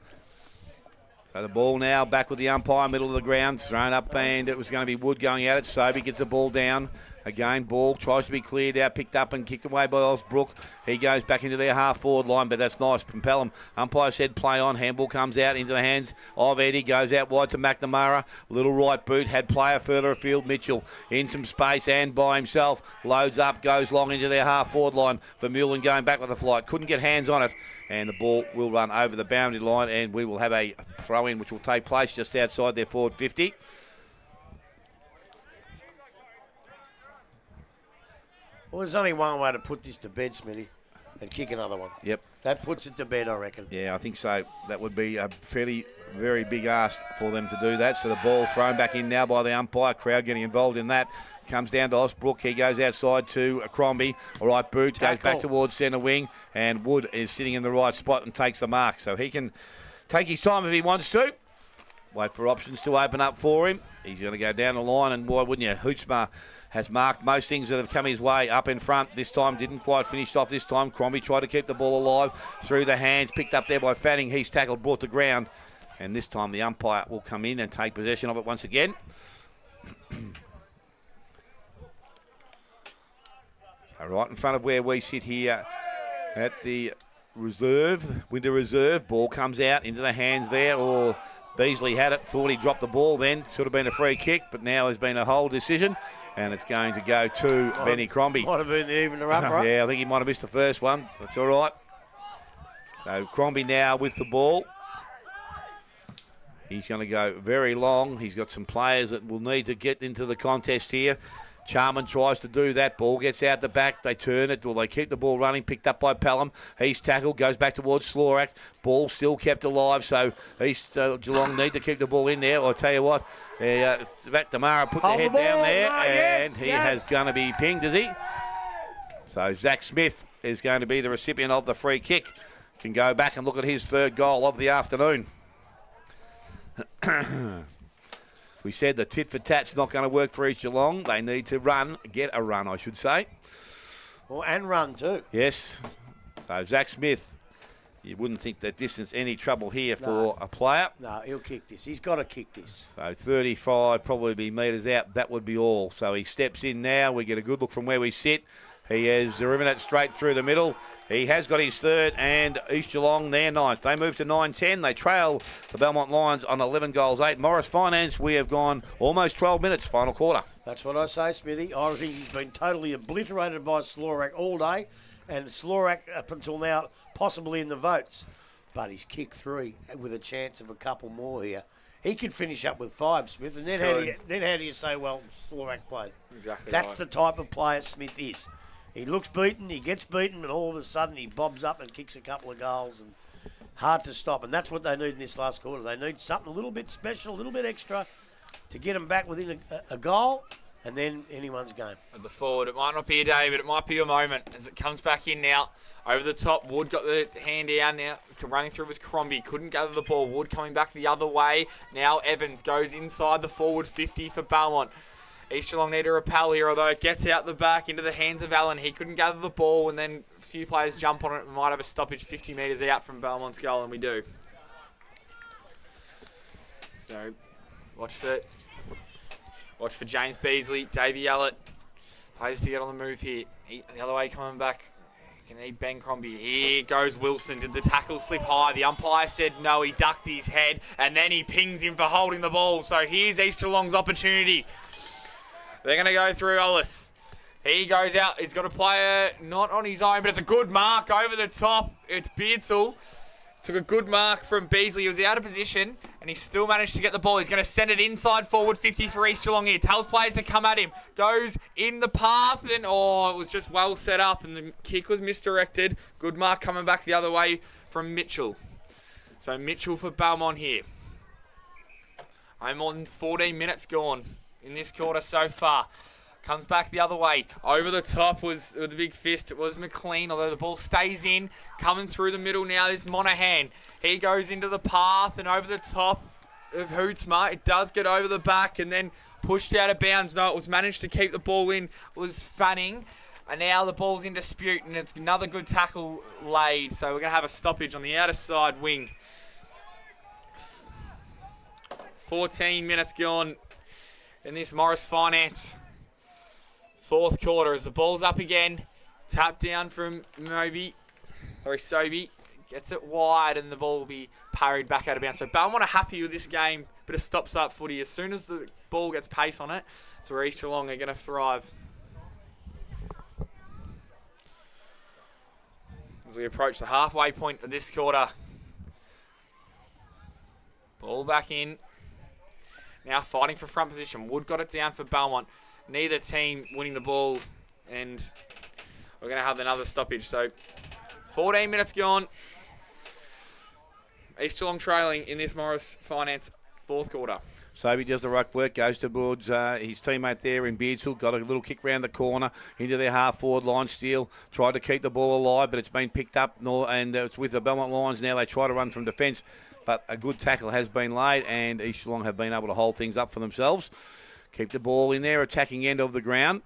So the ball now back with the umpire, middle of the ground, thrown up, and it was going to be Wood going at it. Sobey gets the ball down. Again, ball tries to be cleared out, picked up and kicked away by Osbrook. He goes back into their half-forward line, but that's nice. Compel him. Umpire said play on. Handball comes out into the hands of Eddie. Goes out wide to McNamara. Little right boot. Had player further afield. Mitchell in some space and by himself. Loads up, goes long into their half-forward line. Vermeulen going back with the flight. Couldn't get hands on it. And the ball will run over the boundary line, and we will have a throw-in which will take place just outside their forward 50. Well, there's only one way to put this to bed, Smithy, and kick another one. Yep. That puts it to bed, I reckon. Yeah, I think so. That would be a fairly very big ask for them to do that. So the ball thrown back in now by the umpire. Crowd getting involved in that. Comes down to Osbrook. He goes outside to Crombie. All right, Boot goes back towards centre wing. And Wood is sitting in the right spot and takes the mark. So he can take his time if he wants to. Wait for options to open up for him. He's going to go down the line. And why wouldn't you? Hootsma has marked most things that have come his way up in front. This time didn't quite finish off this time. Crombie tried to keep the ball alive through the hands. Picked up there by Fanning. He's tackled, brought to ground. And this time the umpire will come in and take possession of it once again. Right in front of where we sit here at the reserve, winter reserve. Ball comes out into the hands there, or Beasley had it, thought he dropped the ball then. Should have been a free kick, but now there's been a hold decision, and it's going to go to Benny Crombie. Might have been the evener up, right? Yeah, I think he might have missed the first one. That's all right. So Crombie now with the ball. He's going to go very long. He's got some players that will need to get into the contest here. Charman tries to do that. Ball gets out the back. They turn it. Well, they keep the ball running. Picked up by Pelham. He's tackled. Goes back towards Slorak. Ball still kept alive. So Gelong need to keep the ball in there. I'll tell you what. Back to Mara. Put the head down there. And he has going to be pinged, is he? So Zach Smith is going to be the recipient of the free kick. Can go back and look at his third goal of the afternoon. We said the tit for tat's not going to work for East Gelong. They need to get a run, I should say. Well, and run too. Yes. So Zach Smith, you wouldn't think that distance any trouble here for a player. No, he'll kick this. He's got to kick this. So 35, probably be metres out. That would be all. So he steps in now. We get a good look from where we sit. He has driven it straight through the middle. He has got his third, and East Gelong their ninth. They move to 9-10. They trail the Belmont Lions on 11 goals, 8. Morris Finance, we have gone almost 12 minutes, final quarter. That's what I say, Smithy. I think he's been totally obliterated by Slorak all day, and Slorak up until now possibly in the votes. But he's kicked 3 with a chance of a couple more here. He could finish up with 5, Smith, and then how do you say, well, Slorak played? Exactly. That's the type of player Smith is. He looks beaten, he gets beaten, and all of a sudden he bobs up and kicks a couple of goals, and hard to stop. And that's what they need in this last quarter. They need something a little bit special, a little bit extra to get them back within a goal, and then anyone's game. As a forward, it might not be a day, but it might be a moment as it comes back in now. Over the top, Wood got the hand down now. Running through was Crombie. Couldn't gather the ball. Wood coming back the other way. Now Evans goes inside the forward 50 for Belmont. East Gelong need to repel here, although it gets out the back into the hands of Allen. He couldn't gather the ball, and then a few players jump on it. We might have a stoppage 50 metres out from Belmont's goal, and we do. So, watch for James Beasley, Davey Ellett. Plays to get on the move here. The other way coming back. Can he bang Crombie? Here goes Wilson. Did the tackle slip high? The umpire said no. He ducked his head, and then he pings him for holding the ball. So here's East Gelong's opportunity. They're going to go through Ellis. He goes out. He's got a player not on his own, but it's a good mark over the top. It's Beardsall. Took a good mark from Beasley. He was out of position, and he still managed to get the ball. He's going to send it inside forward 50 for East Gelong here. Tells players to come at him. Goes in the path, and it was just well set up, and the kick was misdirected. Good mark coming back the other way from Mitchell. So Mitchell for Belmont here. I'm on 14 minutes gone in this quarter so far. Comes back the other way. Over the top was with the big fist. It was McLean, although the ball stays in. Coming through the middle now is Monaghan. He goes into the path and over the top of Hootsma. It does get over the back and then pushed out of bounds. No, it was managed to keep the ball in. It was Fanning. And now the ball's in dispute and it's another good tackle laid. So we're going to have a stoppage on the outer side wing. 14 minutes gone in this Morris Finance fourth quarter as the ball's up again. Tap down from Sobey. Gets it wide and the ball will be parried back out of bounds. So Belmont are happy with this game. Bit of stop-start footy. As soon as the ball gets pace on it, it's where East Gelong are going to thrive. As we approach the halfway point of this quarter. Ball back in. Now fighting for front position. Wood got it down for Belmont. Neither team winning the ball. And we're going to have another stoppage. So 14 minutes gone. East Gelong trailing in this Morris Finance fourth quarter. Sobey does the ruck work, goes towards his teammate there in Beardsall, got a little kick round the corner into their half-forward line. Steele tried to keep the ball alive, but it's been picked up, and it's with the Belmont Lions now. They try to run from defence, but a good tackle has been laid, and East Gelong have been able to hold things up for themselves. Keep the ball in there, attacking end of the ground.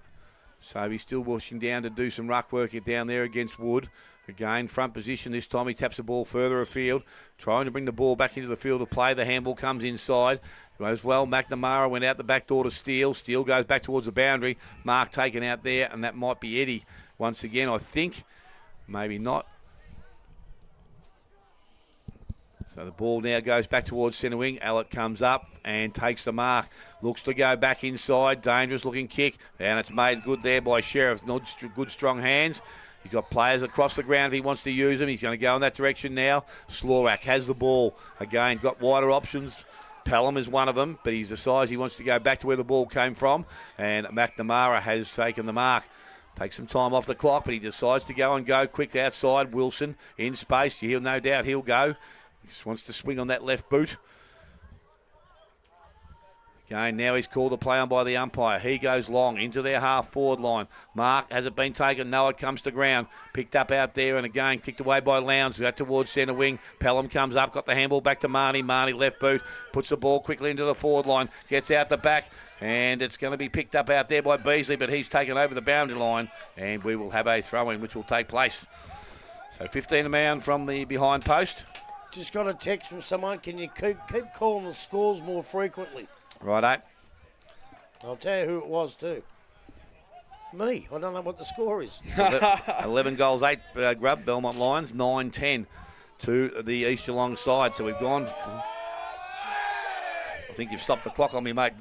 Sobey still pushing down to do some ruck work down there against Wood. Again, front position. This time he taps the ball further afield, trying to bring the ball back into the field of play. The handball comes inside. As well, McNamara went out the back door to Steele. Steele goes back towards the boundary. Mark taken out there, and that might be Eddie once again, I think. Maybe not. So the ball now goes back towards centre wing. Allett comes up and takes the mark. Looks to go back inside. Dangerous looking kick. And it's made good there by Sheriff. Good strong hands. He's got players across the ground if he wants to use them. He's going to go in that direction now. Slorak has the ball. Again, got wider options. Pelham is one of them, but he's the size he wants to go back to where the ball came from. And McNamara has taken the mark. Takes some time off the clock, but he decides to go quick outside. Wilson in space. No doubt he'll go. He just wants to swing on that left boot. Again, now he's called a play on by the umpire. He goes long into their half-forward line. Mark, has it been taken? No, it comes to ground. Picked up out there and again kicked away by Lowndes. Out towards centre wing. Pelham comes up, got the handball back to Marnie. Marnie left boot, puts the ball quickly into the forward line. Gets out the back and it's going to be picked up out there by Beasley, but he's taken over the boundary line and we will have a throw-in which will take place. So 15 man from the behind post. Just got a text from someone. Can you keep calling the scores more frequently? Righto. I'll tell you who it was too. Me. I don't know what the score is. 11 goals, 8 grub, Belmont Lions, 9-10 to the East Gelong side. So we've gone. I think you've stopped the clock on me, mate.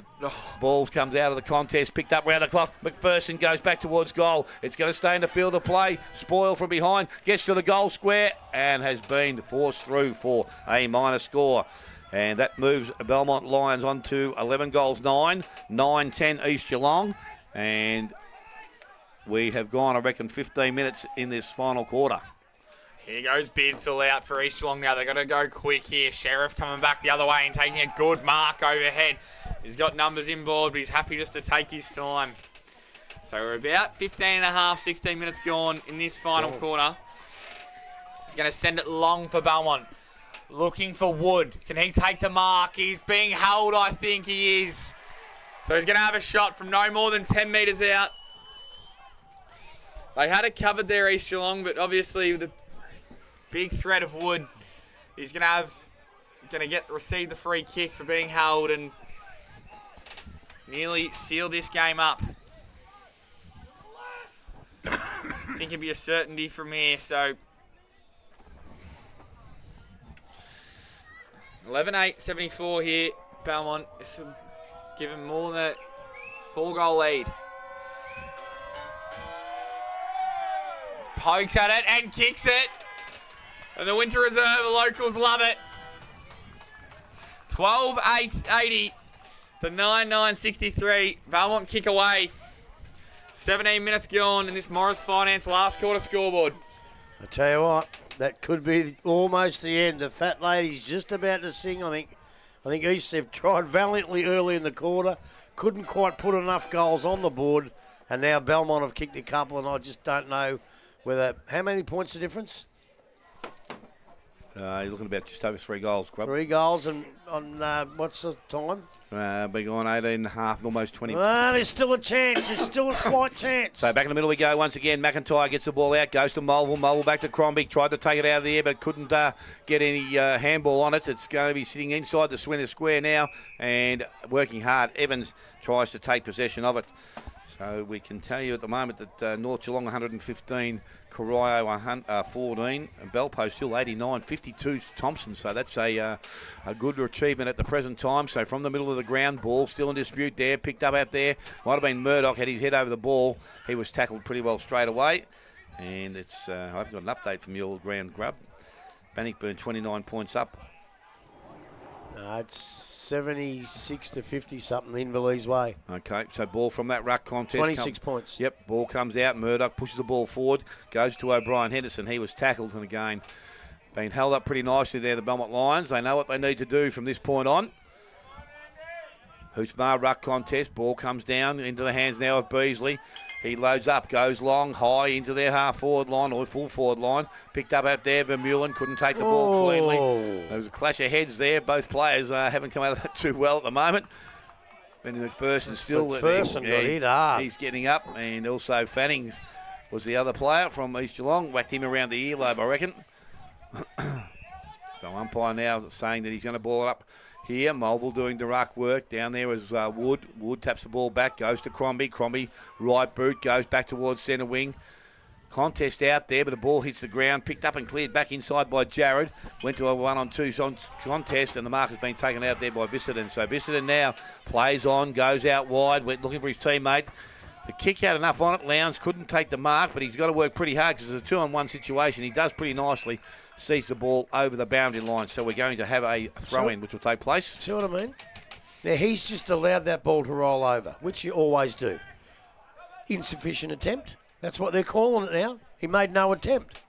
Ball comes out of the contest, picked up round the clock. McPherson goes back towards goal. It's going to stay in the field of play. Spoil from behind, gets to the goal square and has been forced through for a minor score. And that moves Belmont Lions on to 11 goals, 9-10 East Gelong. And we have gone, I reckon, 15 minutes in this final quarter. Here goes Beardsall out for East Gelong now. They've got to go quick here. Sheriff coming back the other way and taking a good mark overhead. He's got numbers inboard, but he's happy just to take his time. So we're about 15 and a half, 16 minutes gone in this final quarter. He's going to send it long for Belmont. Looking for Wood. Can he take the mark? He's being held, I think he is. So he's going to have a shot from no more than 10 metres out. They had it covered there, East Gelong, but obviously the big threat of Wood, he's going to receive the free kick for being held and nearly seal this game up. I think it'd be a certainty from here, so 11-8, 74 here. Belmont is given more than a 4-goal lead. Pokes at it and kicks it. And the Winter Reserve, the locals love it. 12-8-80 to 9-9-63. Belmont kick away. 17 minutes gone in this Morris Finance last quarter scoreboard. I tell you what, that could be almost the end. The fat lady's just about to sing, I think East have tried valiantly early in the quarter, couldn't quite put enough goals on the board, and now Belmont have kicked a couple, and I just don't know whether... How many points the difference? You're looking about just over 3 goals, Grub. 3 goals, and on what's the time? Been on 18 and a half, almost 20. There's still a chance. There's still a slight chance. So back in the middle we go once again. McIntyre gets the ball out, goes to Mulville. Mulville back to Crombie. Tried to take it out of the air, but couldn't get any handball on it. It's going to be sitting inside the Swinner square now and working hard. Evans tries to take possession of it. So we can tell you at the moment that North Geelong 115, Corio 14, and Belpo still 89, 52 Thompson. So that's a good achievement at the present time. So from the middle of the ground, ball still in dispute there, picked up out there. Might have been Murdoch, had his head over the ball. He was tackled pretty well straight away. And it's I haven't got an update from your ground, Grub. Bannockburn 29 points up. It's 76 to 50 something Invali's way. Okay, so ball from that ruck contest. 26 points. Yep, ball comes out. Murdoch pushes the ball forward, goes to O'Brien Henderson. He was tackled, and again, Been held up pretty nicely there, the Belmont Lions. They know what they need to do from this point on. Hoochmar ruck contest. Ball comes down into the hands now of Beasley. He loads up, goes long, high into their half-forward line or full-forward line. Picked up out there. Vermeulen couldn't take the ball cleanly. There was a clash of heads there. Both players haven't come out of that too well at the moment. Benny McPherson still. McPherson got hit hard. He's getting up, and also Fannings was the other player from East Gelong. Whacked him around the earlobe, I reckon. So umpire now saying that he's going to ball it up here. Mulville doing the ruck work. Down there is Wood. Wood taps the ball back, goes to Crombie. Crombie, right boot, goes back towards centre wing. Contest out there, but the ball hits the ground. Picked up and cleared back inside by Jared. Went to a 1-on-2 contest, and the mark has been taken out there by Visserden. So Visserden now plays on, goes out wide, went looking for his teammate. The kick had enough on it. Lowndes couldn't take the mark, but he's got to work pretty hard because it's a 2-on-1 situation. He does pretty nicely. Sees the ball over the boundary line. So we're going to have a throw-in, which will take place. See what I mean? Now, he's just allowed that ball to roll over, which you always do. Insufficient attempt. That's what they're calling it now. He made no attempt.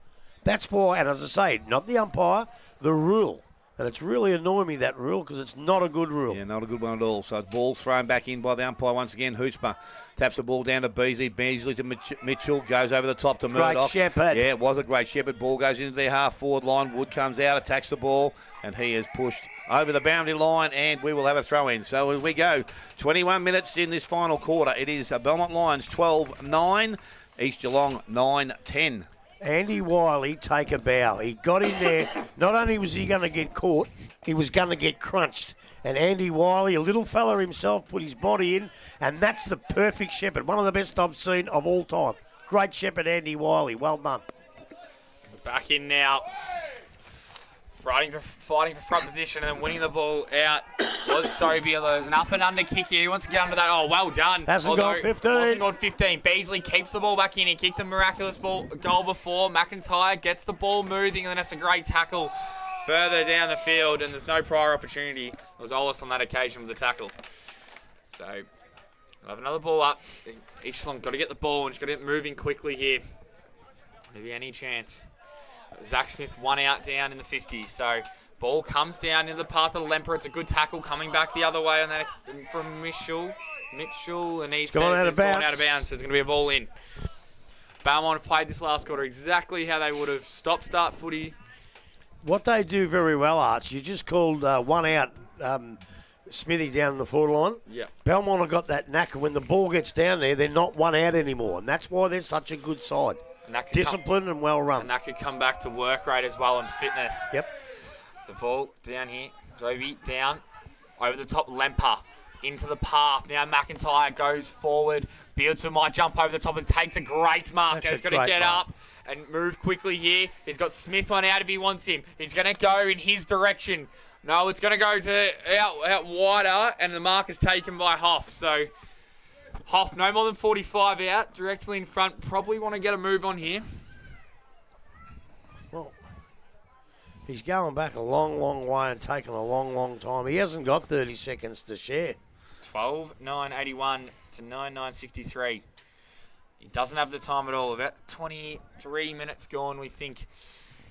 That's why, and as I say, not the umpire, the rule. And it's really annoying me, that rule, because it's not a good rule. Yeah, not a good one at all. So ball's thrown back in by the umpire once again. Hoochma taps the ball down to Beasley. Beasley to Mitchell. Goes over the top to Murdoch. Great shepherd. Yeah, it was a great shepherd. Ball goes into their half-forward line. Wood comes out, attacks the ball, and he is pushed over the boundary line, and we will have a throw-in. So as we go, 21 minutes in this final quarter. It is Belmont Lions 12-9, East Gelong 9-10. Andy Wiley, take a bow. He got in there. Not only was he going to get caught, he was going to get crunched. And Andy Wiley, a little fella himself, put his body in, and that's the perfect shepherd. One of the best I've seen of all time. Great shepherd, Andy Wiley. Well done. Back in now. Fighting for front position and then winning the ball out was Sobey. There's an up and under kick here. He wants to get under that. Oh, well done. Hasn't gone 15. Hasn't gone 15. Beasley keeps the ball back in. He kicked a miraculous goal before. McIntyre gets the ball moving, and then that's a great tackle further down the field, and there's no prior opportunity. It was Ollis on that occasion with the tackle. So we'll have another ball up. Each long got to get the ball and just got to get moving quickly here. Maybe any chance. Zach Smith one out down in the 50s. So ball comes down into the path of the Lemper. It's a good tackle coming back the other way on that from Mitchell, and he's gone out of bounds. So it's going to be a ball in. Belmont have played this last quarter exactly how they would have stop-start footy. What they do very well, Arch, you just called one out, Smithy down in the forward line. Yeah. Belmont have got that knack. When the ball gets down there, they're not one out anymore, and that's why they're such a good side. Disciplined and well run. And that could come back to work rate as well and fitness. Yep. It's the ball down here. Joby down. Over the top, Lemper. Into the path. Now McIntyre goes forward. Beardson might jump over the top and takes a great mark. He's got to get up and move quickly here. He's got Smith one out if he wants him. He's going to go in his direction. No, it's going to go to out wider, and the mark is taken by Hoff. So Hoff, no more than 45 out, directly in front. Probably want to get a move on here. Well, he's going back a long, long way and taking a long, long time. He hasn't got 30 seconds to share. 12:9:81 to 9:9:63. He doesn't have the time at all. About 23 minutes gone, we think,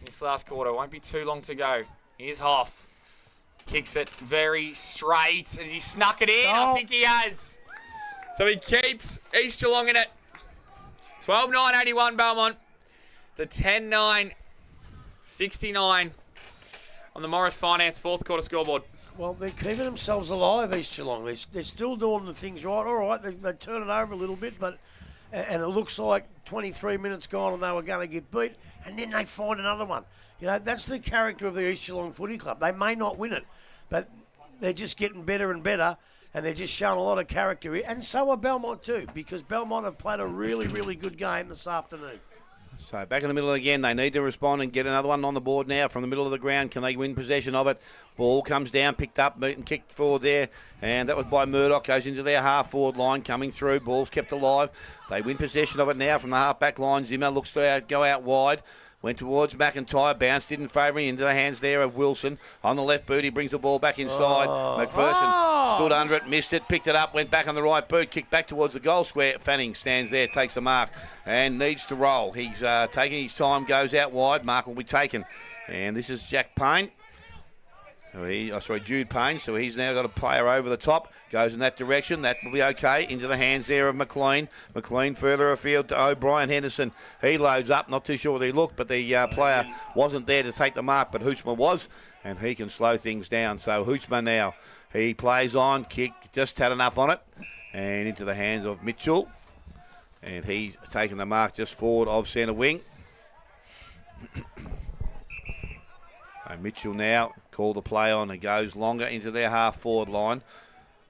this last quarter. Won't be too long to go. Here's Hoff. Kicks it very straight. Has he snuck it in? I think he has. So he keeps East Gelong in it. 12:9:81 Belmont to 10:9:69 on the Morris Finance fourth quarter scoreboard. Well, they're keeping themselves alive, East Gelong. They're still doing the things right. All right, they turn it over a little bit, and it looks like 23 minutes gone and they were going to get beat, and then they find another one. You know, that's the character of the East Gelong Footy Club. They may not win it, but they're just getting better and better, and they're just showing a lot of character. And so are Belmont too, because Belmont have played a really, really good game this afternoon. So back in the middle again, they need to respond and get another one on the board now from the middle of the ground. Can they win possession of it? Ball comes down, picked up, and kicked forward there. And that was by Murdoch. Goes into their half-forward line, coming through. Ball's kept alive. They win possession of it now from the half-back line. Zimmer looks to go out wide. Went towards McIntyre, bounced, didn't favour him, into the hands there of Wilson. On the left boot, he brings the ball back inside. McPherson stood under it, missed it, picked it up, went back on the right boot, kicked back towards the goal square. Fanning stands there, takes the mark, and needs to roll. He's taking his time, goes out wide. Mark will be taken. And this is Jack Payne. Jude Payne, so he's now got a player over the top, goes in that direction, that will be okay, into the hands there of McLean. McLean further afield to O'Brien Henderson. He loads up, not too sure where he looked, but the player wasn't there to take the mark, but Hoochman was, and he can slow things down. So Hoochman now, he plays on, kick, just had enough on it, and into the hands of Mitchell, and he's taking the mark just forward of centre wing. Mitchell now called the play on and goes longer into their half-forward line.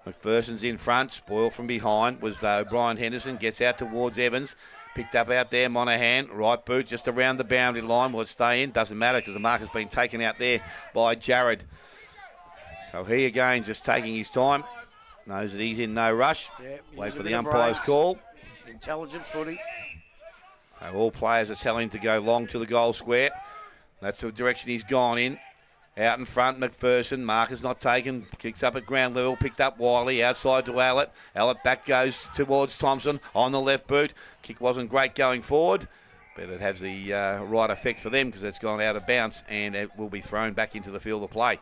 McPherson's in front, spoiled from behind was O'Brien Henderson, gets out towards Evans. Picked up out there, Monaghan, right boot just around the boundary line. Will it stay in? Doesn't matter because the mark has been taken out there by Jared. So he again just taking his time. Knows that he's in no rush. Wait for the umpire's call. Intelligent footy. So all players are telling him to go long to the goal square. That's the direction he's gone in. Out in front, McPherson. Marker's not taken. Kicks up at ground level. Picked up Wiley. Outside to Allett. Allett back goes towards Thompson on the left boot. Kick wasn't great going forward, but it has the right effect for them because it's gone out of bounds and it will be thrown back into the field of play.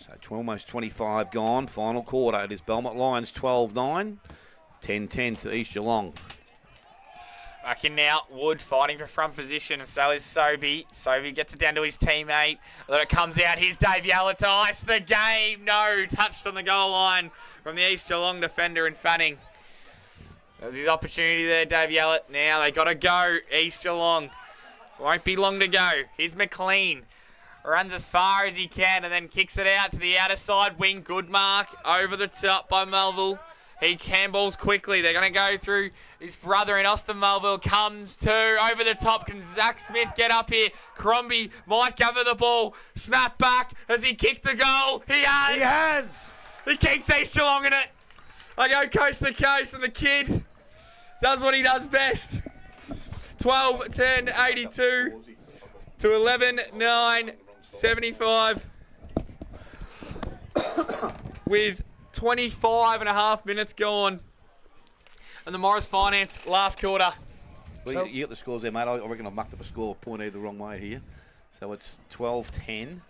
So almost 25 gone. Final quarter. It is Belmont Lions 12-9. 10-10 to East Gelong. Back in now, Wood fighting for front position, and so is Sobey. Sobey gets it down to his teammate. Then it comes out, here's Dave Yallett to ice the game. No, touched on the goal line from the East Gelong defender in Fanning. There's his opportunity there, Dave Yallett. Now they got to go, East Gelong. Won't be long to go. Here's McLean. Runs as far as he can and then kicks it out to the outer side wing. Good mark over the top by Melville. He handballs quickly. They're going to go through his brother in Austin Melville. Comes to over the top. Can Zach Smith get up here? Crombie might cover the ball. Snap back. Has he kicked the goal? He has. He has. He keeps East Gelong in it. I go coast to coast, and the kid does what he does best. 12-10, 82 to 11-9, 75 with 25 and a half minutes gone. And the Morris Finance last quarter. Well, you got the scores there, mate. I reckon I've mucked up a score pointed the wrong way here. So it's 12-10.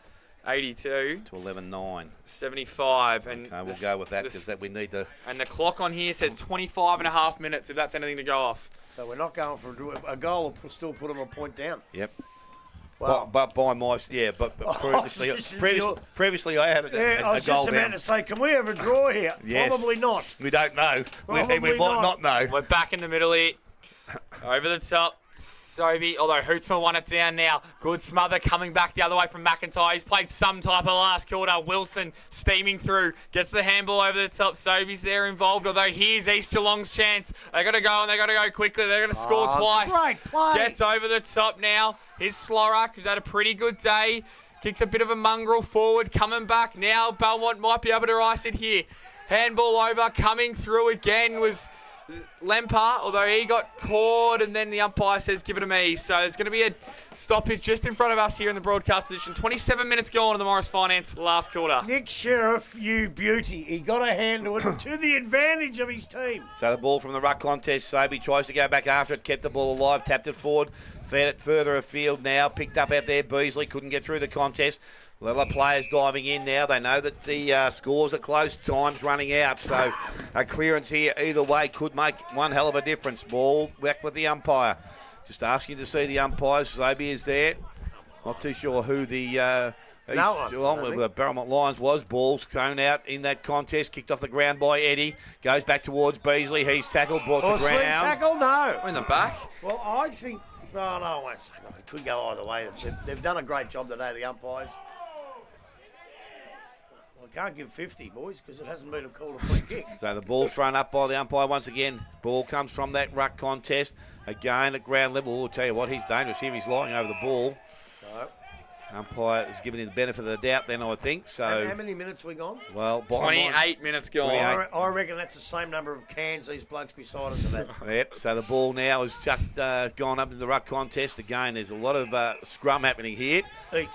82 to 11-9. 75. And okay, we'll go with that because that we need to. And the clock on here says 25 and a half minutes if that's anything to go off. So we're not going for a goal or still put them a point down. Yep. Well, but by my but previously I had a goal down. I was just about to say, can we have a draw here? Yes. Probably not. We don't know. We might not know. We're back in the middle here. Over the top. Sobey, although Hootsman won it down now. Good smother coming back the other way from McIntyre. He's played some type of last quarter. Wilson steaming through. Gets the handball over the top. Sobey's there involved, although here's East Gelong's chance. They got to go and they got to go quickly. They're going to score twice. Great play. Gets over the top now. Here's Slorrock, who's had a pretty good day. Kicks a bit of a mongrel forward. Coming back now. Belmont might be able to ice it here. Handball over. Coming through again was Lempar, although he got caught and then the umpire says give it to me. So there's going to be a stoppage just in front of us here in the broadcast position. 27 minutes gone in the Morris Finance last quarter. Nick Sheriff, you beauty. He got to handle it to the advantage of his team. So the ball from the ruck contest. Sobey tries to go back after it, kept the ball alive, tapped it forward, fed it further afield now, picked up out there. Beasley couldn't get through the contest. A lot of players diving in now. They know that the scores are close, time's running out. So a clearance here either way could make one hell of a difference. Ball back with the umpire. Just asking to see the umpires. Sobey is there. Not too sure who the the Belmont Lions was. Ball's thrown out in that contest. Kicked off the ground by Eddie. Goes back towards Beasley. He's tackled, brought to ground. Tackle? No. In the back. Well, I think... No, I won't say no. It could go either way. They've done a great job today, the umpires. I can't give 50, boys, because it hasn't been called a free kick. So the ball's thrown up by the umpire once again. Ball comes from that ruck contest. Again at ground level. I'll tell you what, he's dangerous here. He's lying over the ball. No. Umpire is giving him the benefit of the doubt then, I think. So How many minutes we gone? well, 28 minutes gone. 28. I reckon that's the same number of cans these blokes beside us have had. Yep, so the ball now has chucked, gone up in the ruck contest. Again, there's a lot of scrum happening here. Each.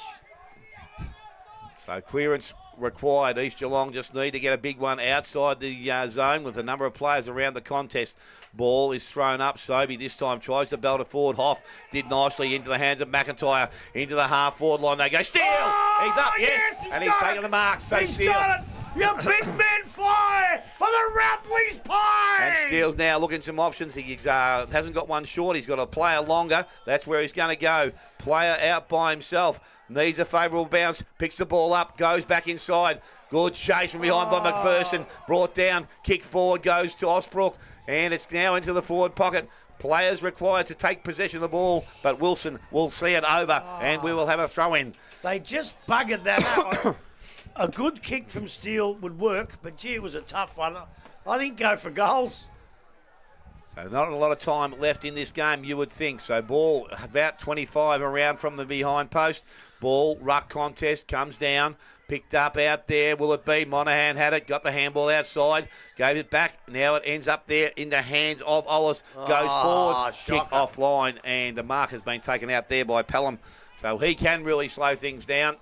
So clearance required. East Gelong just need to get a big one outside the zone with a number of players around the contest. Ball is thrown up. Sobey this time tries to belt it forward. Hoff did nicely into the hands of McIntyre. Into the half-forward line. They go, Steele! He's up, yes! And he's taking the mark. So He's Steele. got it! You big men fly for the Rampley's pie! And Steele's now looking some options. He hasn't got one short. He's got a player longer. That's where he's going to go. Player out by himself. Needs a favourable bounce. Picks the ball up. Goes back inside. Good chase from behind by McPherson. Brought down. Kick forward goes to Osbrook. And it's now into the forward pocket. Players required to take possession of the ball, but Wilson will see it over, and we will have a throw-in. They just buggered that out. A good kick from Steele would work, but gee, it was a tough one. I think go for goals. So not a lot of time left in this game, you would think. So ball about 25 around from the behind post. Ball, ruck contest, comes down. Picked up out there. Will it be? Monahan had it. Got the handball outside. Gave it back. Now it ends up there in the hands of Ollis. Goes forward. Kick offline. And the mark has been taken out there by Pelham. So he can really slow things down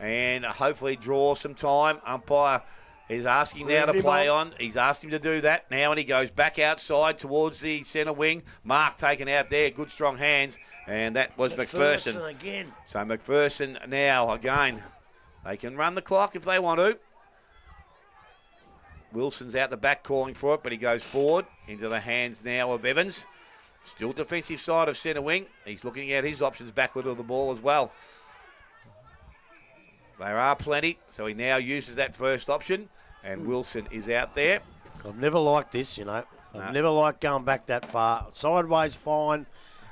and hopefully draw some time. Umpire is asking now to play on. He's asked him to do that now, and he goes back outside towards the centre wing. Mark taken out there. Good strong hands. And that was McPherson. Again. So McPherson now again. They can run the clock if they want to. Wilson's out the back calling for it, but he goes forward into the hands now of Evans. Still defensive side of centre wing. He's looking at his options backward of the ball as well. There are plenty, so he now uses that first option, and Wilson is out there. I've never liked this, you know. I've never liked going back that far. Sideways, fine.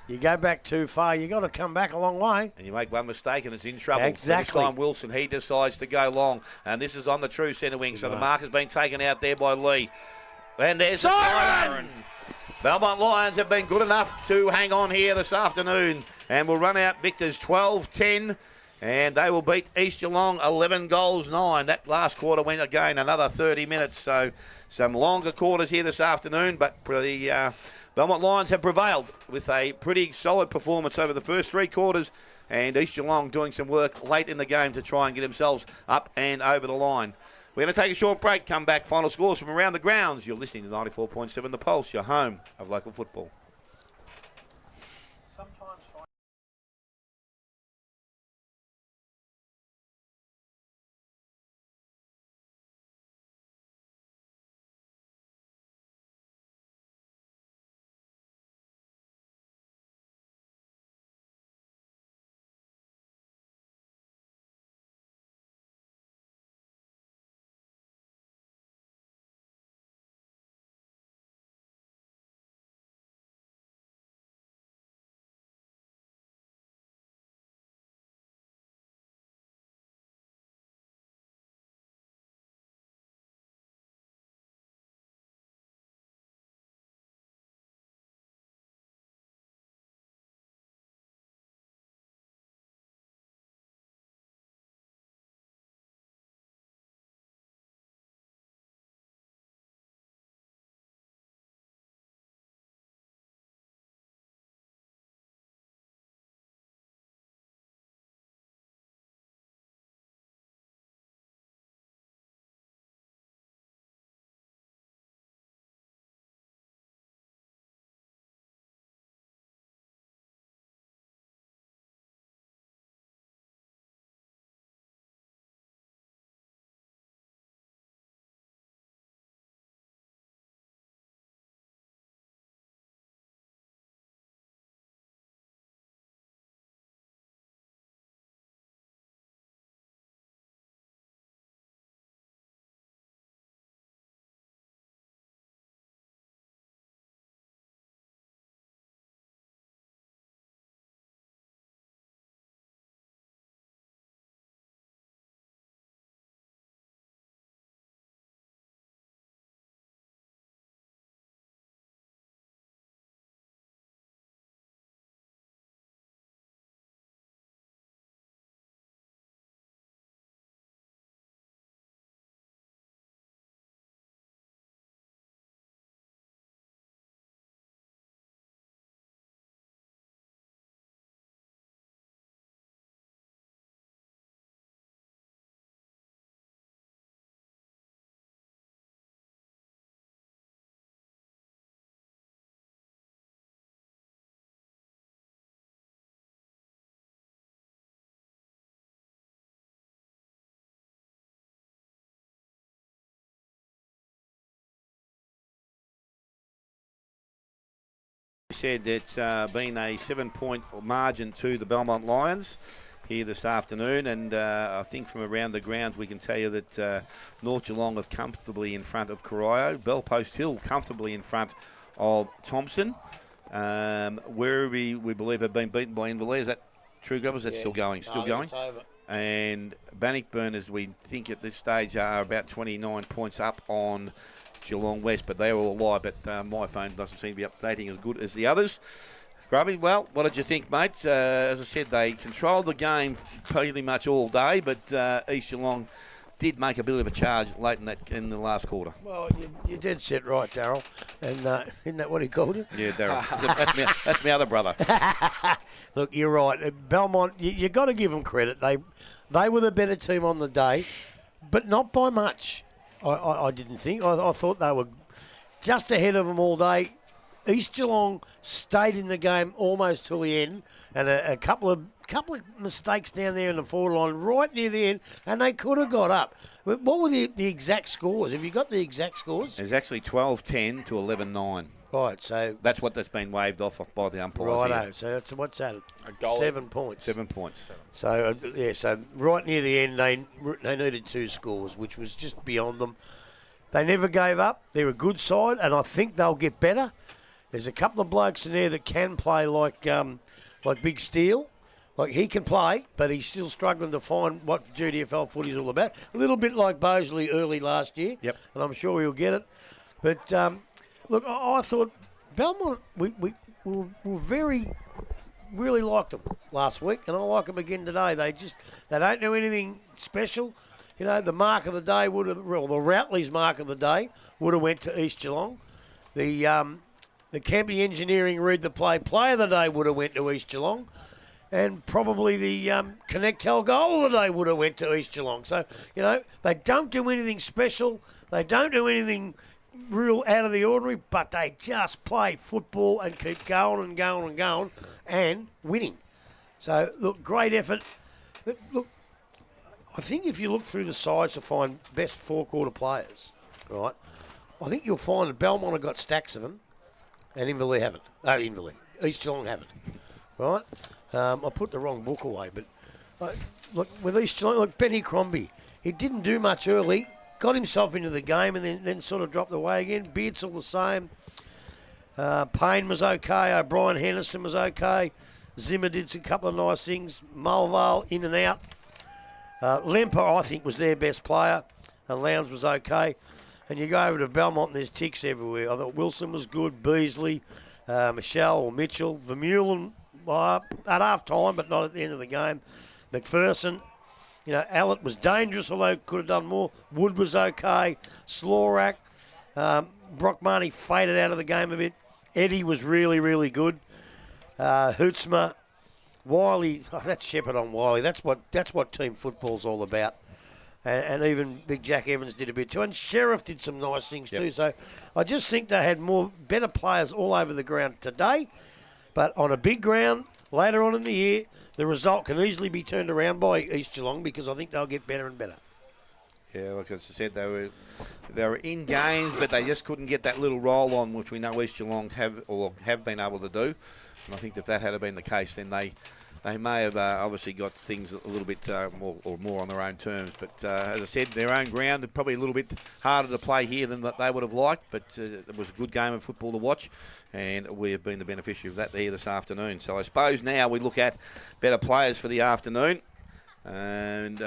You go back too far, you got to come back a long way. And you make one mistake and it's in trouble. Exactly. This time Wilson, he decides to go long. And this is on the true centre wing. So the mark has been taken out there by Lee. And there's the siren. Belmont Lions have been good enough to hang on here this afternoon. And will run out victors 12-10. And they will beat East Gelong 11-9. That last quarter went again another 30 minutes. So some longer quarters here this afternoon. But the Belmont Lions have prevailed with a pretty solid performance over the first three quarters, and East Gelong doing some work late in the game to try and get themselves up and over the line. We're going to take a short break, come back, final scores from around the grounds. You're listening to 94.7 The Pulse, your home of local football. said, it's been a 7-point margin to the Belmont Lions here this afternoon, and I think from around the grounds we can tell you that North Gelong are comfortably in front of Corio. Bellpost Hill comfortably in front of Thompson. Wereby, we believe, have been beaten by Invali. Is that true, Grubbers? That's still going? Still going? It's over. And Bannockburn, as we think at this stage, are about 29 points up on Geelong West, but they were all live, but my phone doesn't seem to be updating as good as the others. Grubby, well, what did you think, mate? As I said, they controlled the game pretty much all day, but East Geelong did make a bit of a charge late in the last quarter. Well, you did set right, Darryl. And isn't that what he called it? Yeah, Darryl. That's my other brother. Look, you're right. Belmont, you got to give them credit. They were the better team on the day, but not by much. I didn't think. I thought they were just ahead of them all day. East Geelong stayed in the game almost till the end, and a couple of mistakes down there in the forward line right near the end, and they could have got up. What were the exact scores? Have you got the exact scores? It's actually 12-10 to 11-9. Right, so that's what that's been waved off by the umpires. Righto, so that's what's that? A goal. 7 points. 7 points. So so right near the end, they needed 2 scores, which was just beyond them. They never gave up. They're a good side, and I think they'll get better. There's a couple of blokes in there that can play like Big Steel. Like, he can play, but he's still struggling to find what GDFL footy is all about. A little bit like Bosley early last year. Yep. And I'm sure he'll get it. But, look, I thought Belmont, we really liked them last week, and I like them again today. They don't do anything special. You know, the mark of the day the Routley's mark of the day would have went to East Geelong. The Campy Engineering Read the Play of the day would have went to East Geelong. And probably the Connectel goal of the day would have went to East Geelong. So, you know, they don't do anything special. They don't do anything real out of the ordinary, but they just play football and keep going and going and going and winning. So, look, great effort. Look, I think if you look through the sides to find best four-quarter players, right, I think you'll find that Belmont have got stacks of them and Invali haven't. East Geelong haven't, right? I put the wrong book away, but look, with East Geelong, look, Benny Crombie, he didn't do much early, got himself into the game and then sort of dropped away again. Beard's all the same. Payne was okay. O'Brien Henderson was okay. Zimmer did a couple of nice things. Mulvale in and out. Lemper, I think, was their best player, and Lowndes was okay. And you go over to Belmont and there's ticks everywhere. I thought Wilson was good, Beasley, Michelle or Mitchell, Vermeulen at half time, but not at the end of the game. McPherson, you know, Allett was dangerous, although could have done more. Wood was okay. Slorak, Brock Marnie faded out of the game a bit. Eddie was really, really good. Hootsma, Wiley, that's Shepherd on Wiley. That's what team football's all about. And even Big Jack Evans did a bit too. And Sheriff did some nice things too. So I just think they had better players all over the ground today. But on a big ground, later on in the year, the result can easily be turned around by East Geelong because I think they'll get better and better. Yeah, like I said, they were in games, but they just couldn't get that little roll on, which we know East Geelong have been able to do. And I think if that had been the case, then they may have obviously got things a little bit more on their own terms. But as I said, their own ground, probably a little bit harder to play here than that they would have liked. But it was a good game of football to watch, and we have been the beneficiary of that here this afternoon. So I suppose now we look at better players for the afternoon. And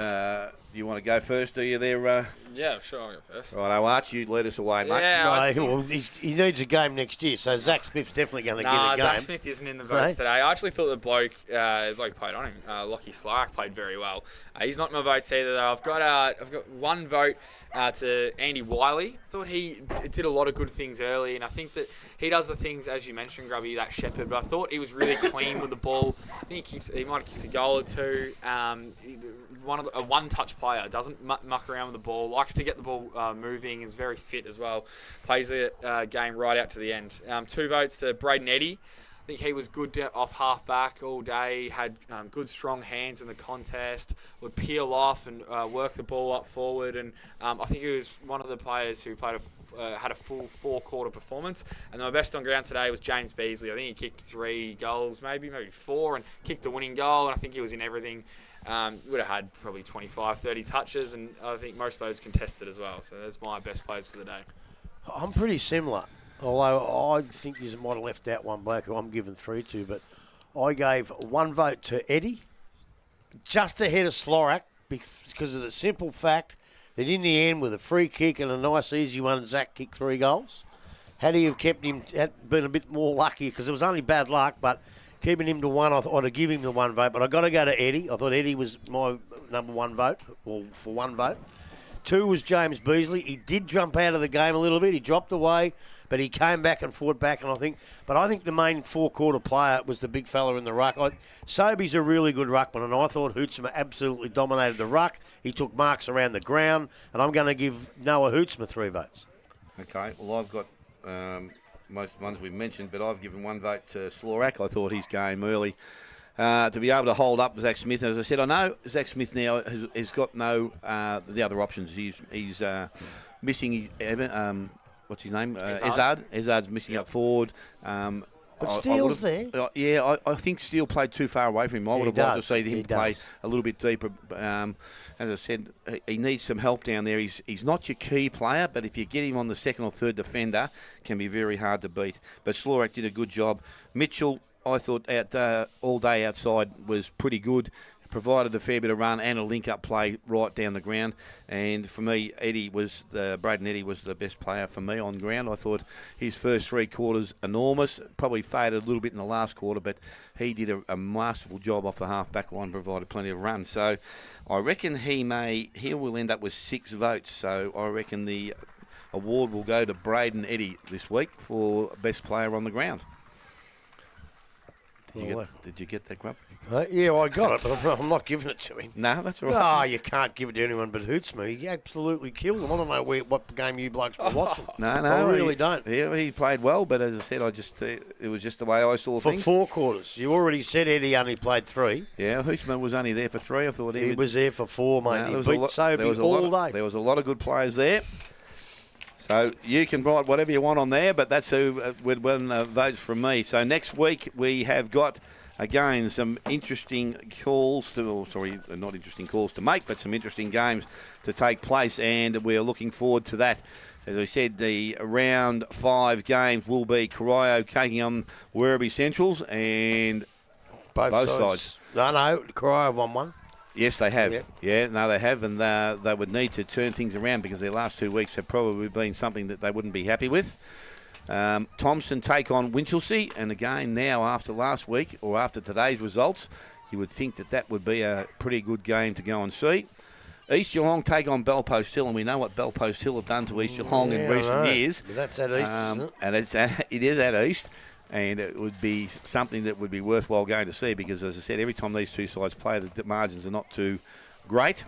you want to go first, do you there? Yeah, sure, I'll go first. Righto, Arch, you lead us away, mate. Yeah, no, he needs a game next year, so Zach Smith's definitely going to get a game. Zach Smith isn't in the votes today. I actually thought the bloke played on him. Lockie Slark played very well. He's not in my votes either, though. I've got one vote to Andy Wiley. I thought he did a lot of good things early, and I think that he does the things, as you mentioned, Grubby, that Shepherd, but I thought he was really clean with the ball. I think he might have kicked a goal or two. A one-touch player, doesn't muck around with the ball, likes to get the ball moving, is very fit as well, plays the game right out to the end. 2 votes to Braden Eddy. I think he was good off half-back all day, had good, strong hands in the contest, would peel off and work the ball up forward. And I think he was one of the players who played had a full 4-quarter performance. And my best on ground today was James Beasley. I think he kicked 3 goals, maybe 4, and kicked the winning goal. And I think he was in everything. Would have had probably 25, 30 touches, and I think most of those contested as well. So that's my best players for the day. I'm pretty similar, although I think you might have left out one bloke who I'm giving 3 to, but I gave 1 vote to Eddie, just ahead of Slorak, because of the simple fact that in the end, with a free kick and a nice easy one, Zach kicked 3 goals. Had he have kept him, had been a bit more lucky, because it was only bad luck, but keeping him to 1, I thought I'd give him the 1 vote, but I got to go to Eddie. I thought Eddie was my number 1 vote, or for 1 vote. 2 was James Beasley. He did jump out of the game a little bit. He dropped away, but he came back and fought back. And I think the main 4-quarter player was the big fella in the ruck. Sobey's a really good ruckman, and I thought Hootsma absolutely dominated the ruck. He took marks around the ground, and I'm going to give Noah Hootsma 3 votes. Okay, well, I've got most ones we've mentioned, but I've given 1 vote to Slorak. I thought his game early to be able to hold up Zach Smith. And as I said, I know Zach Smith now has got no the other options. He's missing what's his name? Izzard. Izzard's missing up forward. But Steele's there. I think Steele played too far away from him. I would have liked to see him play a little bit deeper. As I said, he needs some help down there. He's not your key player, but if you get him on the second or third defender, it can be very hard to beat. But Slorak did a good job. Mitchell, I thought all day outside was pretty good. Provided a fair bit of run and a link-up play right down the ground. And for me, Braden Eddy was the best player for me on ground. I thought his first 3 quarters enormous. Probably faded a little bit in the last quarter, but he did a masterful job off the half-back line, provided plenty of runs. So I reckon he will end up with 6 votes. So I reckon the award will go to Braden Eddy this week for best player on the ground. Did you get that, Grub? Yeah, I got it, but I'm not giving it to him. No, that's all right. No, you can't give it to anyone but Hootsma. He absolutely killed him. I don't know what game you blokes were watching. No, I really don't. He played well, but as I said, it was just the way I saw things. For 4 quarters. You already said Eddie only played 3. Yeah, Hootsma was only there for 3. I thought he was there for 4, mate. No, he beat Sobey all day. There was a lot of good players there. So you can write whatever you want on there, but that's who would win votes from me. So next week we have got, again, some interesting calls not interesting calls to make, but some interesting games to take place, and we're looking forward to that. As I said, the round 5 games will be Corio taking on Wereby Centrals, and both sides. No, Corio have won 1. Yes, they have. Yep. Yeah, no, they have, and they would need to turn things around because their last 2 weeks have probably been something that they wouldn't be happy with. Thompson take on Winchelsea, and again now after last week or after today's results, you would think that would be a pretty good game to go and see. East Gelong take on Belpost Hill, and we know what Belpost Hill have done to East Gelong in recent years. But that's at East, isn't it? And it is at East, and it would be something that would be worthwhile going to see because, as I said, every time these 2 sides play, the margins are not too great.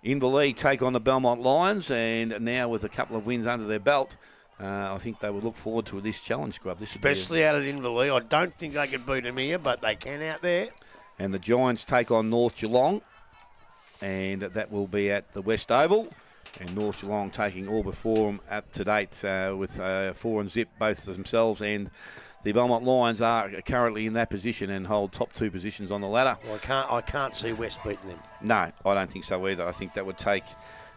Invali take on the Belmont Lions, and now with a couple of wins under their belt, I think they would look forward to this challenge, Grub. Especially out at Invali. I don't think they can beat them here, but they can out there. And the Giants take on North Gelong, and that will be at the West Oval. And North Gelong taking all before them up to date with 4 and zip, both themselves, and the Belmont Lions are currently in that position and hold top 2 positions on the ladder. Well, I can't see West beating them. No, I don't think so either. I think that would take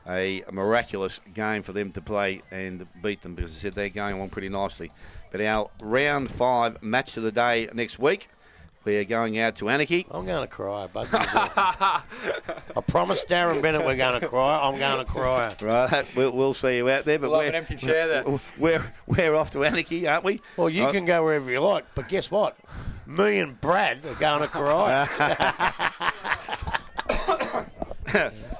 a miraculous game for them to play and beat them because, as I said, they're going along pretty nicely. But our round 5 match of the day next week, we are going out to Anarchy. I'm going to cry. I promised Darren Bennett we're going to cry. I'm going to cry. Right, we'll see you out there. But we'll have an empty chair there. We're off to Anarchy, aren't we? Well, you can go wherever you like, but guess what? Me and Brad are going to cry.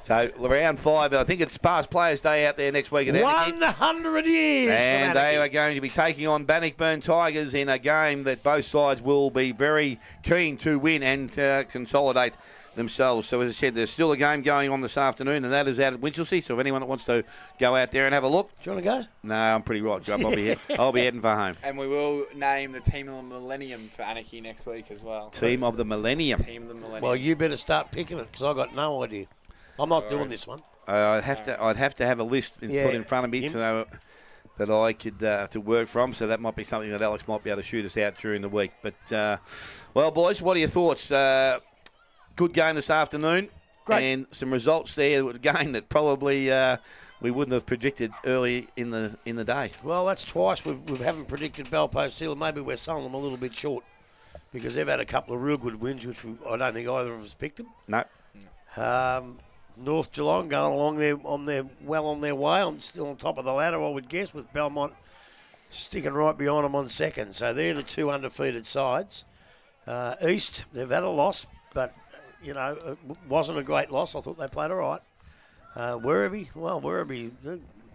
So round 5, I think it's past Players' Day out there next week at Anarchy. 100 years. And they are going to be taking on Bannockburn Tigers in a game that both sides will be very keen to win and consolidate themselves. So as I said, there's still a game going on this afternoon, and that is out at Winchelsea. So if anyone that wants to go out there and have a look. Do you want to go? No, I'm pretty right, Job. I'll be heading for home. And we will name the Team of the Millennium for Anarchy next week as well. Team of the Millennium. Team of the Millennium. Well, you better start picking it because I got no idea. I'm not doing this one. I'd have to have a list put in front of me so that I could to work from. So that might be something that Alex might be able to shoot us out during the week. But well, boys, what are your thoughts? Good game this afternoon. Great. And some results there. A game that probably we wouldn't have predicted early in the day. Well, that's twice we haven't predicted Belpost Hill. Maybe we're selling them a little bit short because they've had a couple of real good wins, which I don't think either of us picked them. No. North Gelong going along there on their way. I'm still on top of the ladder, I would guess, with Belmont sticking right behind them on second. So they're the two undefeated sides. East, they've had a loss, but it wasn't a great loss. I thought they played all right. Wereby,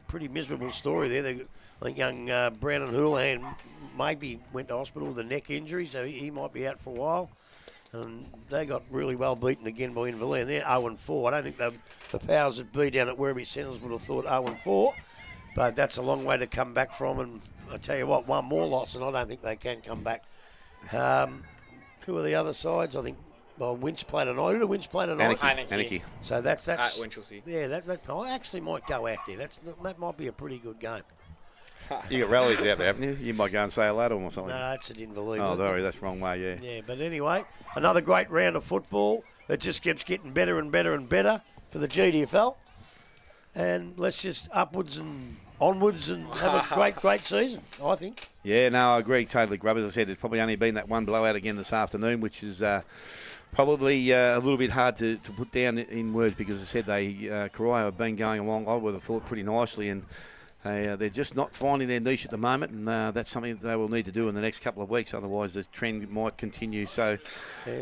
pretty miserable story there. I think young Brandon Houlihan maybe went to hospital with a neck injury, so he might be out for a while. And they got really well beaten again by Invali, and they're 0-4. I don't think the powers that be down at Wereby Centres would have thought 0-4, but that's a long way to come back from. And I tell you what, one more loss, and I don't think they can come back. Who are the other sides? I think Winch played tonight. Who did Winch play tonight? Anarchy. So that's at Winchelsea. Yeah, that I actually might go out there. That might be a pretty good game. You got rallies out there, haven't you? You might go and say hello to them or something. No, it's at Invali. Oh, sorry, that's the wrong way, yeah. Yeah, but anyway, another great round of football that just keeps getting better and better and better for the GDFL. And let's just upwards and onwards and have a great season, I think. Yeah, no, I agree totally, Grub. As I said, there's probably only been that one blowout again this afternoon, which is probably a little bit hard to put down in words because, as I said, Karaya have been going along, I would have thought, pretty nicely, and they're just not finding their niche at the moment, and that's something that they will need to do in the next couple of weeks. Otherwise, the trend might continue. So,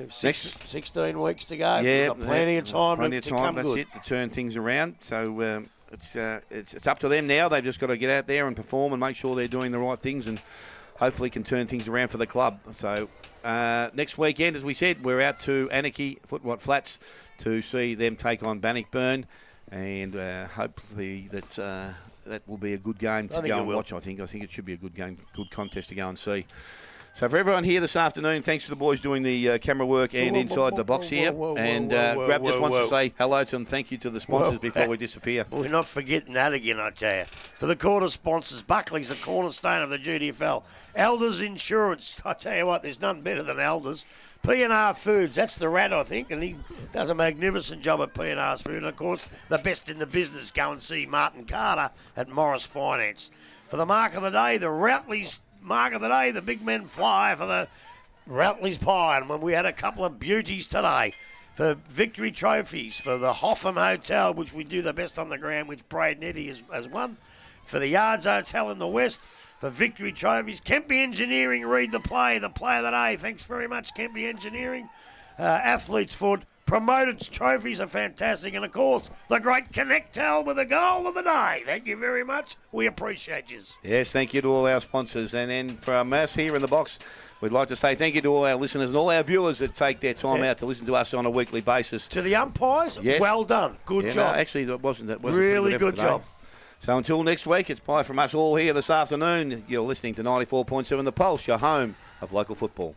16 weeks to go. Yeah, we've got plenty of time to come that's good. it, to turn things around. So it's up to them now. They've just got to get out there and perform and make sure they're doing the right things, and hopefully can turn things around for the club. So next weekend, as we said, we're out to Anarchy Footwatt Flats to see them take on Bannockburn, and hopefully that will be a good game to go and watch, I think. I think it should be a good game, good contest to go and see. So for everyone here this afternoon, thanks to the boys doing the camera work and inside the box here. And Grab just wants to say hello to them, thank you to the sponsors before we disappear. We're not forgetting that again, I tell you. For the quarter sponsors, Buckley's the cornerstone of the GDFL. Elders Insurance, I tell you what, there's none better than Elders. P&R Foods, that's the rat, I think, and he does a magnificent job at P&R's Food. And, of course, the best in the business, go and see Martin Carter at Morris Finance. For the mark of the day, the Routley's mark of the day, the big men fly for the Routley's Pie. And when we had a couple of beauties today for victory trophies for the Hotham Hotel, which we do the best on the ground, which Braden Eddy has won. For the Yards Hotel in the West, for victory trophies. Kempy Engineering, read the play of the day. Thanks very much, Kempy Engineering. Athlete's Foot. Promoted trophies are fantastic. And, of course, the great Connectel with the goal of the day. Thank you very much. We appreciate you. Yes, thank you to all our sponsors. And then from us here in the box, we'd like to say thank you to all our listeners and all our viewers that take their time out to listen to us on a weekly basis. To the umpires, well done. Good job. No, actually, that wasn't really good job. So until next week, it's bye from us all here this afternoon. You're listening to 94.7 The Pulse, your home of local football.